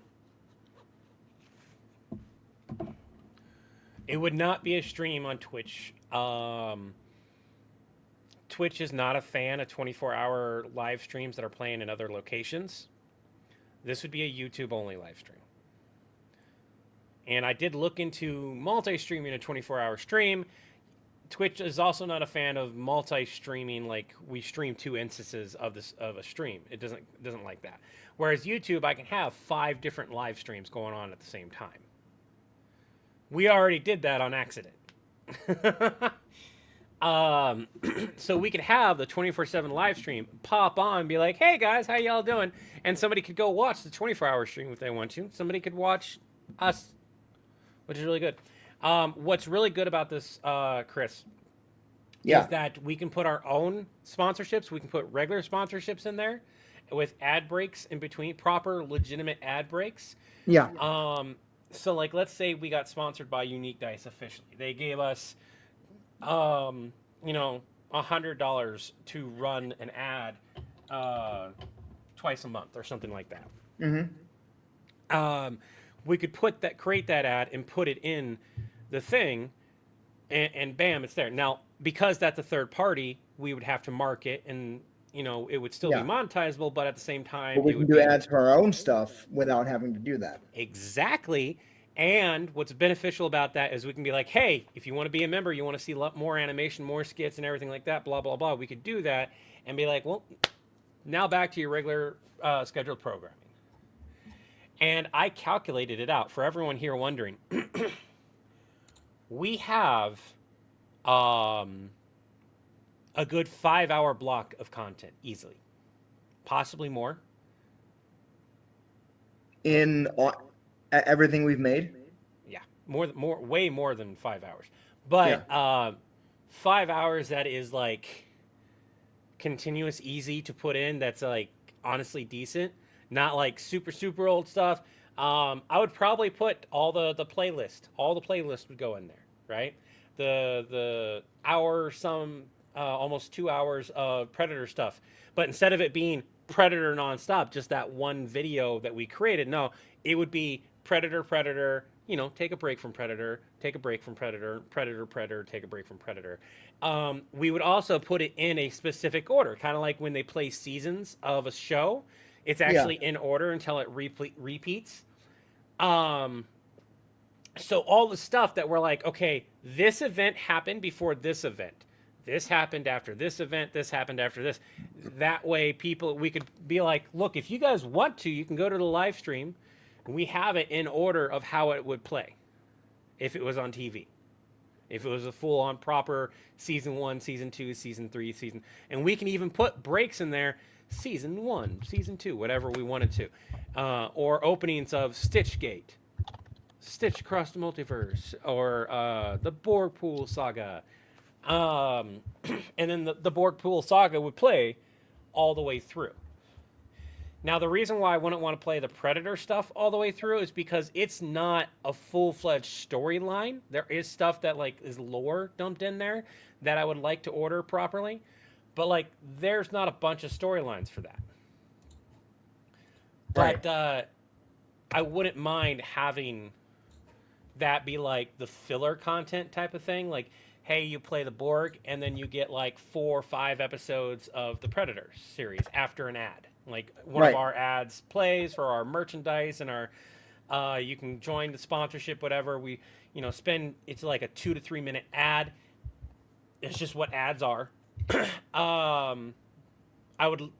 It would not be a stream on Twitch. Twitch is not a fan of 24-hour live streams that are playing in other locations. This would be a YouTube only live stream. And I did look into multi-streaming a 24-hour stream. Twitch is also not a fan of multi-streaming, like we stream 2 instances of a stream. It doesn't like that. Whereas YouTube, I can have 5 different live streams going on at the same time. We already did that on accident. So we could have the 24/7 live stream pop on and be like, hey guys, how y'all doing? And somebody could go watch the 24-hour stream if they want to. Somebody could watch us, which is really good. What's really good about this, Chris, is that we can put our own sponsorships. We can put regular sponsorships in there with ad breaks in between, proper, legitimate ad breaks. Yeah. So, like, let's say we got sponsored by Unique Dice officially. They gave us, $100 to run an ad twice a month or something like that. Mm-hmm. We could create that ad and put it in the thing, and bam, it's there. Now, because that's a third party, we would have to mark it, and it would still be monetizable, but at the same time, But we can do ads for our own stuff without having to do that. Exactly. And what's beneficial about that is we can be like, hey, if you want to be a member, you want to see a lot more animation, more skits, and everything like that, blah, blah, blah. We could do that and be like, well, now back to your regular scheduled programming. And I calculated it out for everyone here wondering. We have a good 5-hour block of content easily, possibly more. In everything we've made. Yeah, way more than 5 hours. But 5 hours that is like continuous, easy to put in. That's like honestly decent, not like super old stuff. I would probably put all the playlist. All the playlist would go in there, right? The hour, almost 2 hours of Predator stuff. But instead of it being Predator nonstop, just that one video that we created, no, it would be Predator. You know, take a break from Predator, take a break from Predator, Predator, take a break from Predator. We would also put it in a specific order, kind of like when they play seasons of a show. It's actually in order until it repeats. So all the stuff that we're like, okay, this event happened before this event. This happened after this event. This happened after this. That way, we could be like, look, if you guys want to, you can go to the live stream. We have it in order of how it would play if it was on TV. If it was a full-on proper season 1, season 2, season 3, and we can even put breaks in there, season 1, season 2, whatever we wanted to, or openings of Stitchgate, Stitch Across the Multiverse, or the Borg Pool Saga, and then the Borg Pool Saga would play all the way through. Now, the reason why I wouldn't want to play the Predator stuff all the way through is because it's not a full-fledged storyline. There is stuff that, like, is lore dumped in there that I would like to order properly. But, like, there's not a bunch of storylines for that. Right. But I wouldn't mind having that be, like, the filler content type of thing. Like, hey, you play the Borg, and then you get, like, 4 or 5 episodes of the Predator series after an ad. Like one of our ads plays for our merchandise and our, you can join the sponsorship, whatever we, spend. It's like a 2 to 3 minute ad. It's just what ads are. I would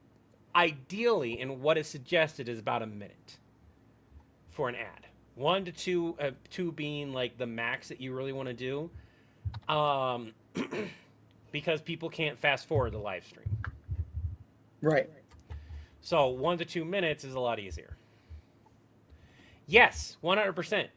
ideally, and what is suggested is about a minute for an ad. 1 to 2, 2 being like the max that you really want to do. Because people can't fast forward the live stream. Right. So 1 to 2 minutes is a lot easier. Yes, 100%.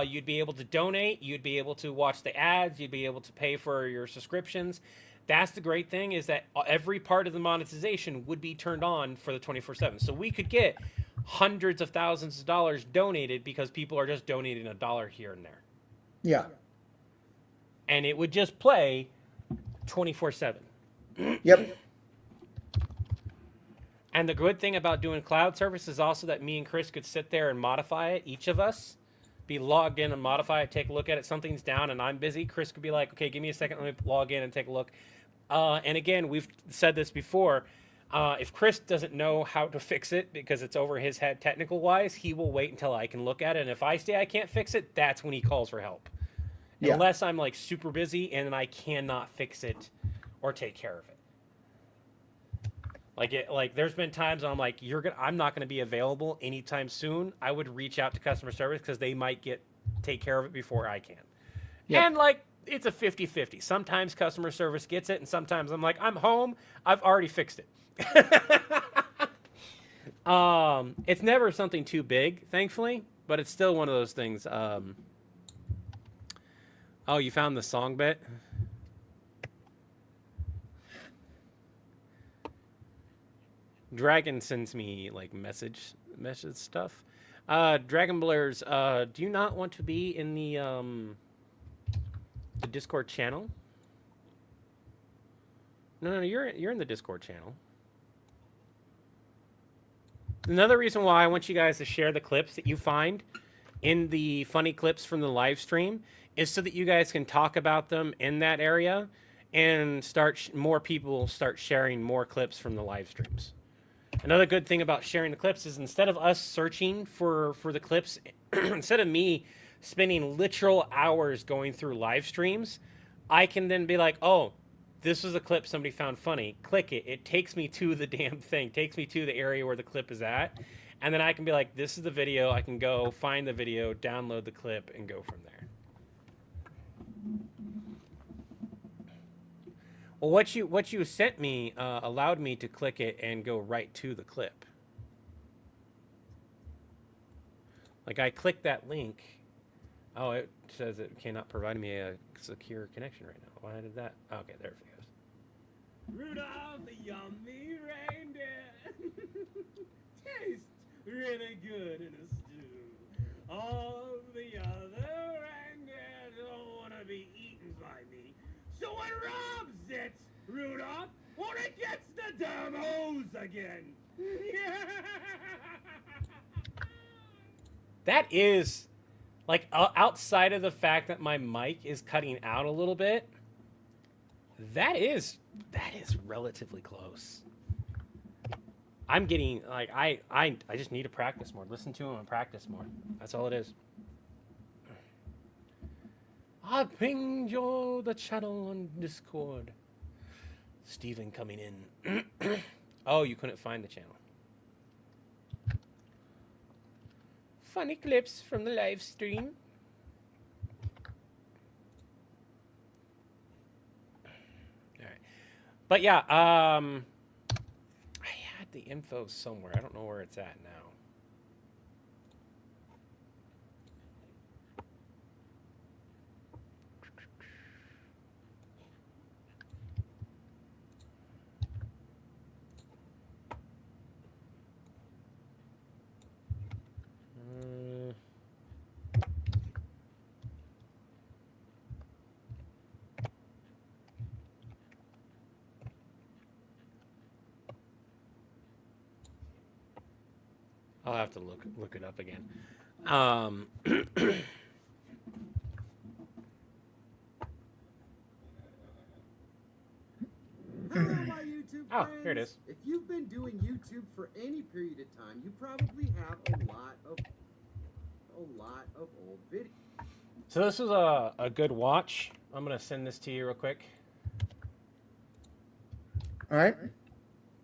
You'd be able to donate. You'd be able to watch the ads. You'd be able to pay for your subscriptions. That's the great thing, is that every part of the monetization would be turned on for the 24/7. So we could get hundreds of thousands of dollars donated because people are just donating $1 here and there. Yeah. And it would just play 24/7. Yep. And the good thing about doing cloud service is also that me and Chris could sit there and modify it. Each of us be logged in and modify it, take a look at it. Something's down and I'm busy. Chris could be like, okay, give me a second. Let me log in and take a look. And again, we've said this before. If Chris doesn't know how to fix it because it's over his head technical wise, he will wait until I can look at it. And if I say I can't fix it, that's when he calls for help. Yeah. Unless I'm like super busy and I cannot fix it or take care of it. Like there's been times I'm like, I'm not going to be available anytime soon. I would reach out to customer service because they might take care of it before I can. Yep. And like, it's a 50-50. Sometimes customer service gets it, and sometimes I'm like, I'm home. I've already fixed it. It's never something too big, thankfully, but it's still one of those things. Oh, you found the song bit? Dragon sends me like message stuff. Dragon Blurs, do you not want to be in the Discord channel? No, you're in the Discord channel. Another reason why I want you guys to share the clips that you find in the funny clips from the live stream is so that you guys can talk about them in that area and more people start sharing more clips from the live streams. Another good thing about sharing the clips is instead of us searching for the clips, instead of me spending literal hours going through live streams, I can then be like, oh, this was a clip somebody found funny. Click it. It takes me to the damn thing. Takes me to the area where the clip is at. And then I can be like, this is the video. I can go find the video, download the clip, and go from there. Well, what you sent me allowed me to click it and go right to the clip. Like I clicked that link. Oh, it says it cannot provide me a secure connection right now. Why did that? Okay, there it goes. Rudolph the yummy reindeer tastes really good in a stew. All the other reindeer don't want to be eaten by me. So when Rob sits, Rudolph, when it gets the damn hose again. That is, like, outside of the fact that my mic is cutting out a little bit, that is relatively close. I'm getting, like, I just need to practice more. Listen to him and practice more. That's all it is. I pinged the channel on Discord. Steven coming in. Oh, you couldn't find the channel. Funny clips from the live stream. All right. But yeah, I had the info somewhere. I don't know where it's at now. I'll have to look it up again. Hello, my YouTube Oh, friends. here it is. If you've been doing YouTube for any period of time, you probably have a lot of old videos. So this is a good watch. I'm gonna send this to you real quick. All right.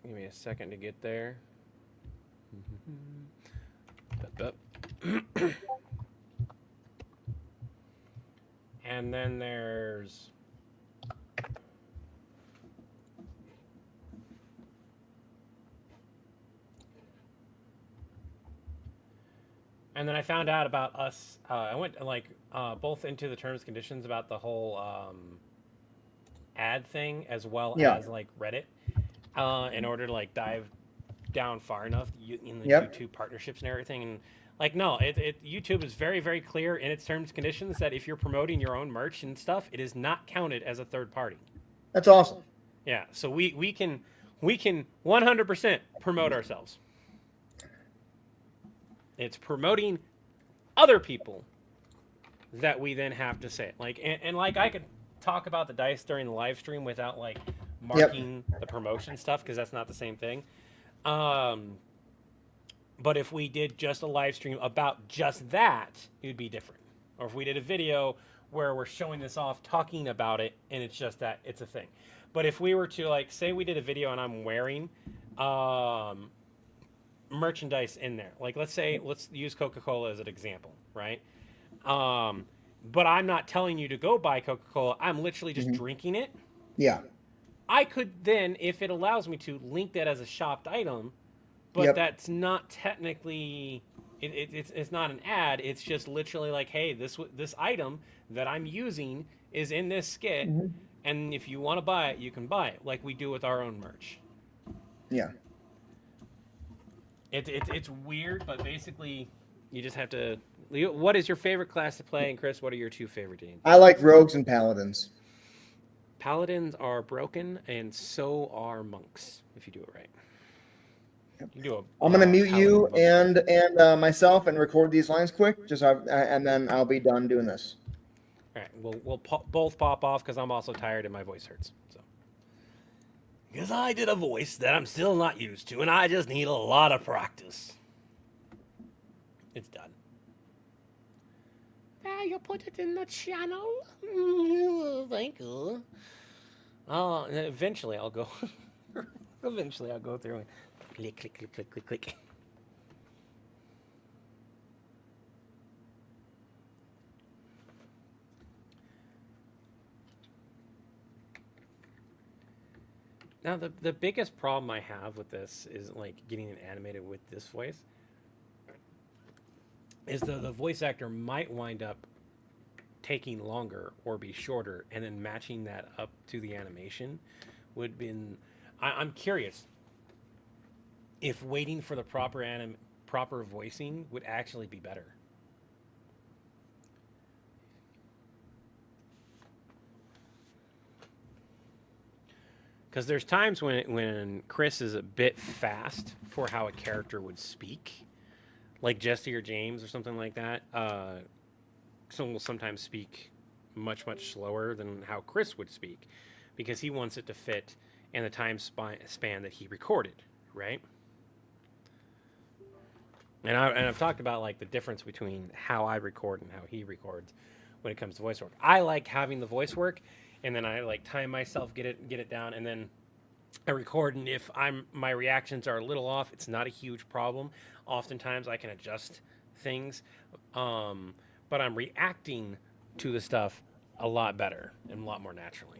Give me a second to get there. And then there's and then I found out about us. I went both into the terms and conditions about the whole ad thing as well as like Reddit in order to like dive down far enough in the YouTube partnerships and everything. And like, no, YouTube is very, very clear in its terms and conditions that if you're promoting your own merch and stuff, it is not counted as a third party. That's awesome. Yeah, so we can 100% promote ourselves. It's promoting other people that we then have to say it. Like, and like I could talk about the dice during the live stream without like marking the promotion stuff because that's not the same thing. But if we did just a live stream about just that, it would be different. Or if we did a video where we're showing this off, talking about it, and it's just that, it's a thing. But if we were to, like, say we did a video and I'm wearing merchandise in there. Like, let's use Coca-Cola as an example, right? But I'm not telling you to go buy Coca-Cola. I'm literally just drinking it. Yeah. I could then, if it allows me to, link that as a shopped item, but that's not technically, it's not an ad. It's just literally like, hey, this item that I'm using is in this skit, and if you want to buy it, you can buy it, like we do with our own merch. Yeah. It's weird, but basically, you just have to. What is your favorite class to play, and Chris, what are your two favorite teams? I like rogues and paladins. Paladins are broken, and so are monks. If you do it right. You I'm gonna mute you and myself and record these lines quick, and then I'll be done doing this. All right, we'll both pop off because I'm also tired and my voice hurts. So, because I did a voice that I'm still not used to, and I just need a lot of practice. It's done. There, you put it in the channel. Thank you. Eventually I'll go. Eventually I'll go through and click, click, click, click, click, click. Now the biggest problem I have with this is like getting it animated with this voice is the voice actor might wind up taking longer or be shorter, and then matching that up to the animation would been. I'm curious if waiting for the proper voicing would actually be better. Because there's times when Chris is a bit fast for how a character would speak, like Jesse or James or something like that. Someone will sometimes speak much slower than how Chris would speak, because he wants it to fit in the time span that he recorded, right? And I've talked about like the difference between how I record and how he records when it comes to voice work. I like having the voice work, and then I like time myself, get it down, and then I record. And if my reactions are a little off, it's not a huge problem. Oftentimes I can adjust things, but I'm reacting to the stuff a lot better and a lot more naturally.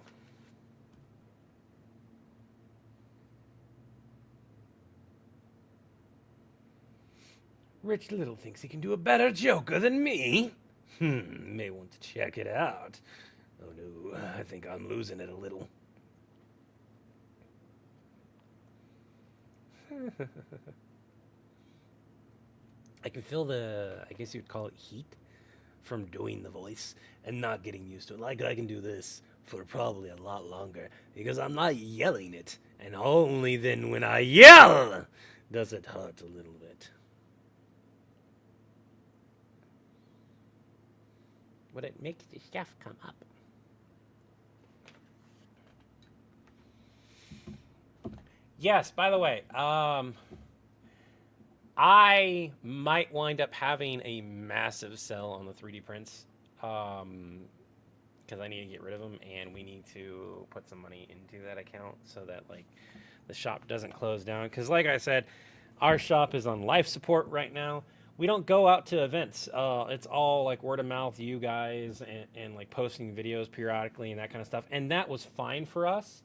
Rich Little thinks he can do a better Joker than me. May want to check it out. Oh no, I think I'm losing it a little. I can feel I guess you'd call it heat from doing the voice and not getting used to it. Like, I can do this for probably a lot longer because I'm not yelling it. And only then when I yell does it hurt a little bit. But it makes the stuff come up. Yes, by the way, I might wind up having a massive sell on the 3D prints, because I need to get rid of them, and we need to put some money into that account so that like the shop doesn't close down. Because like I said, our shop is on life support right now. We don't go out to events. It's all like word of mouth, you guys, and like posting videos periodically and that kind of stuff. And that was fine for us,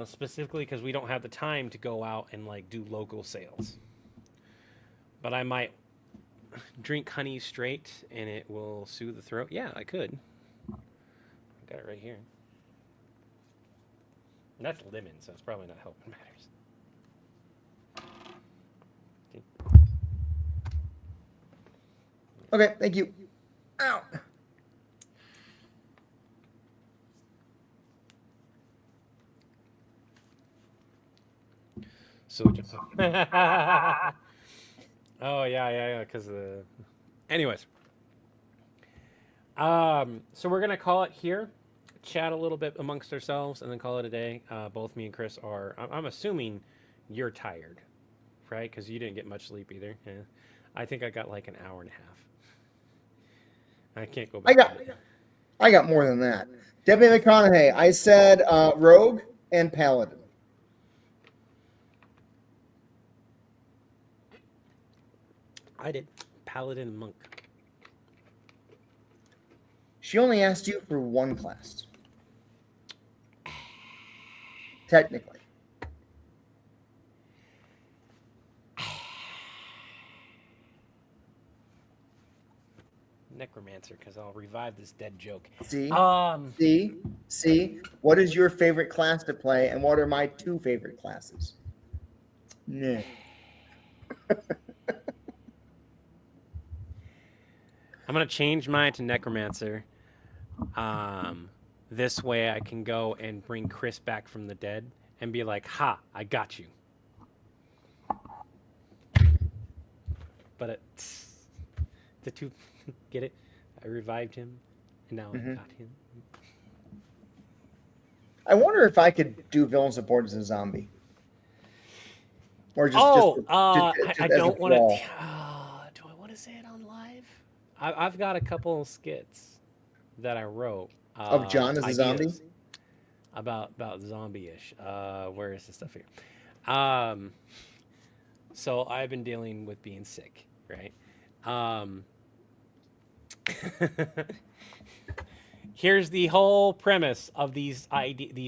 specifically because we don't have the time to go out and like do local sales. But I might drink honey straight and it will soothe the throat. Yeah, I could. I got it right here. And that's lemon, so it's probably not helping matters. Okay, thank you. Ow. So oh yeah, because of the. Anyways, so we're gonna call it here, chat a little bit amongst ourselves, and then call it a day. Both me and Chris are. I'm assuming you're tired, right? Because you didn't get much sleep either. Yeah. I think I got like an hour and a half. I can't go back. I got more than that. Deputy McConaughey, I said Rogue and Paladin. I did. Paladin and Monk. She only asked you for one class. Technically. Necromancer, because I'll revive this dead joke. See? See? What is your favorite class to play, and what are my two favorite classes? Nah. I'm going to change mine to Necromancer. This way I can go and bring Chris back from the dead and be like, ha, I got you. But the two, get it? I revived him, and now I got him. I wonder if I could do villain support as a zombie. Or just, I as don't a want to. wall. Do I want to say it on live? I've got a couple of skits that I wrote. Of John as a zombie? About zombie-ish. Where is this stuff here? So I've been dealing with being sick, right? Here's the whole premise of these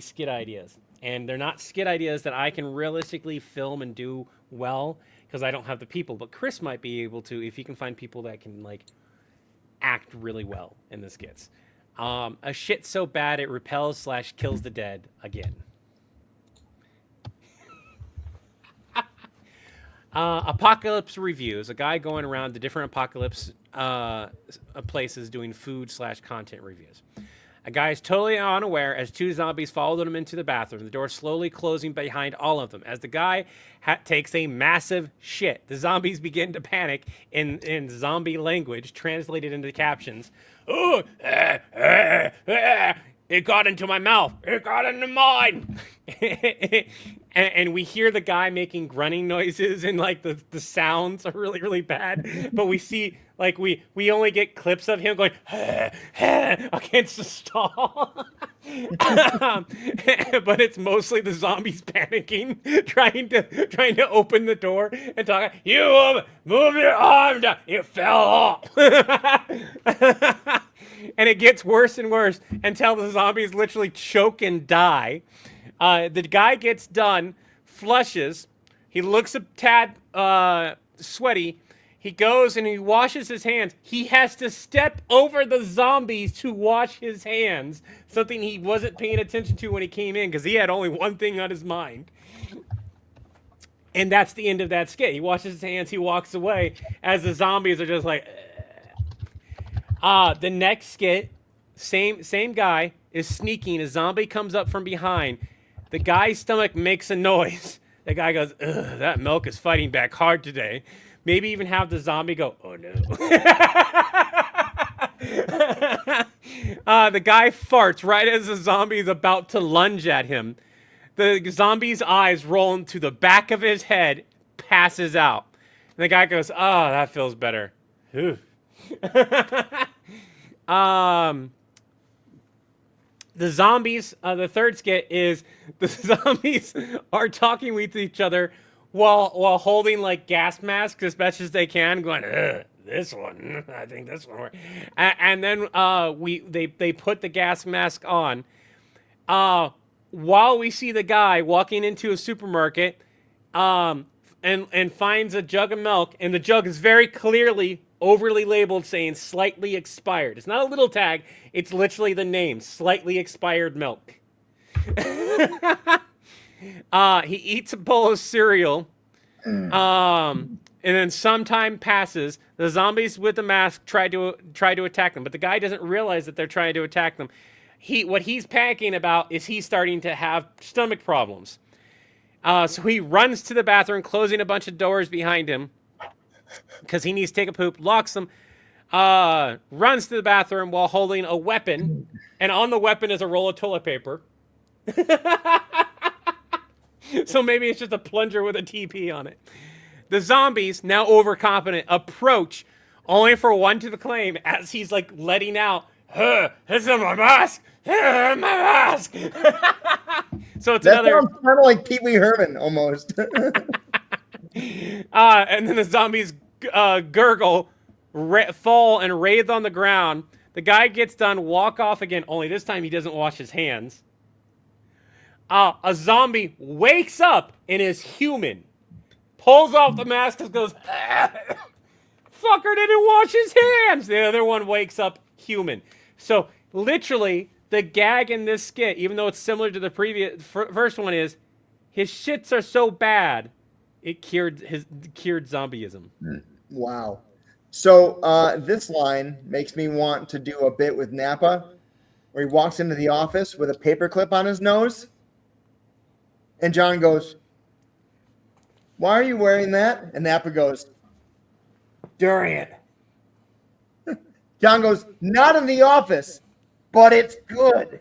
skit ideas. And they're not skit ideas that I can realistically film and do well because I don't have the people. But Chris might be able to if he can find people that can like act really well in the skits. A shit so bad it repels / kills the dead again. Apocalypse reviews. A guy going around the different apocalypse places doing food / content reviews. A guy is totally unaware as 2 zombies follow him into the bathroom, the door slowly closing behind all of them. As the guy takes a massive shit, the zombies begin to panic in zombie language, translated into captions. Oh, it got into my mouth. It got into mine. and we hear the guy making grunting noises, and like the sounds are really, really bad. But we see, like, we only get clips of him going against the stall. But it's mostly the zombies panicking, trying to open the door and talk. You move your arm down. It fell off. And it gets worse and worse until the zombies literally choke and die. The guy gets done, flushes. He looks a tad sweaty. He goes and he washes his hands. He has to step over the zombies to wash his hands, something he wasn't paying attention to when he came in because he had only one thing on his mind. And that's the end of that skit. He washes his hands. He walks away as the zombies are just like... The next skit, same guy is sneaking. A zombie comes up from behind. The guy's stomach makes a noise. The guy goes, ugh, that milk is fighting back hard today. Maybe even have the zombie go, oh no. The guy farts right as the zombie is about to lunge at him. The zombie's eyes roll into the back of his head, passes out. And the guy goes, oh, that feels better. Whew. The zombies, the third skit is the zombies are talking with each other while holding like gas masks as best as they can, going, this one, I think this one works. And then they put the gas mask on. While we see the guy walking into a supermarket, and finds a jug of milk, and the jug is very clearly overly labeled saying slightly expired. It's not a little tag, it's literally the name, slightly expired milk. He eats a bowl of cereal, and then some time passes. The zombies with the mask try to attack them, but the guy doesn't realize that they're trying to attack them. What he's panicking about is he's starting to have stomach problems. So he runs to the bathroom, closing a bunch of doors behind him because he needs to take a poop, locks them, runs to the bathroom while holding a weapon, and on the weapon is a roll of toilet paper. So maybe it's just a plunger with a TP on it. The zombies, now overconfident, approach, only for one to claim as he's like letting out, this is my mask! My mask! So it's that another... sounds kind of like Pee Wee Herman, almost. And then the zombies gurgle, fall, and writhe on the ground. The guy gets done, walk off again, only this time he doesn't wash his hands. A zombie wakes up and is human. Pulls off the mask and goes, fucker didn't wash his hands. The other one wakes up human. So literally, the gag in this skit, even though it's similar to the previous first one, is his shits are so bad, it cured zombieism. Wow. So this line makes me want to do a bit with Napa, where he walks into the office with a paperclip on his nose, and John goes, "Why are you wearing that?" And Napa goes, "Durian." John goes, "Not in the office, but it's good."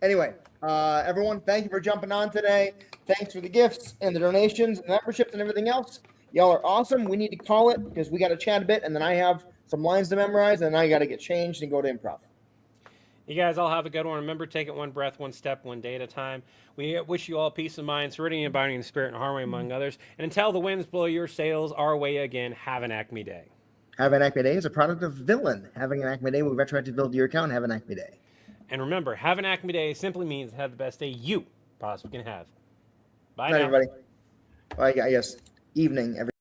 Anyway, everyone, thank you for jumping on today. Thanks for the gifts and the donations and memberships and everything else. Y'all are awesome. We need to call it because we got to chat a bit, and then I have some lines to memorize, and then I got to get changed and go to improv. You guys all have a good one. Remember, take it one breath, one step, one day at a time. We wish you all peace of mind, serenity, and binding spirit, and harmony among others. And until the winds blow your sails our way again, have an Acme Day. Have an Acme Day is a product of Villain. Having an Acme Day will retroactively build your account. Have an Acme Day. And remember, have an Acme day simply means have the best day you possibly can have. Bye Night, now. everybody. I guess evening, everybody.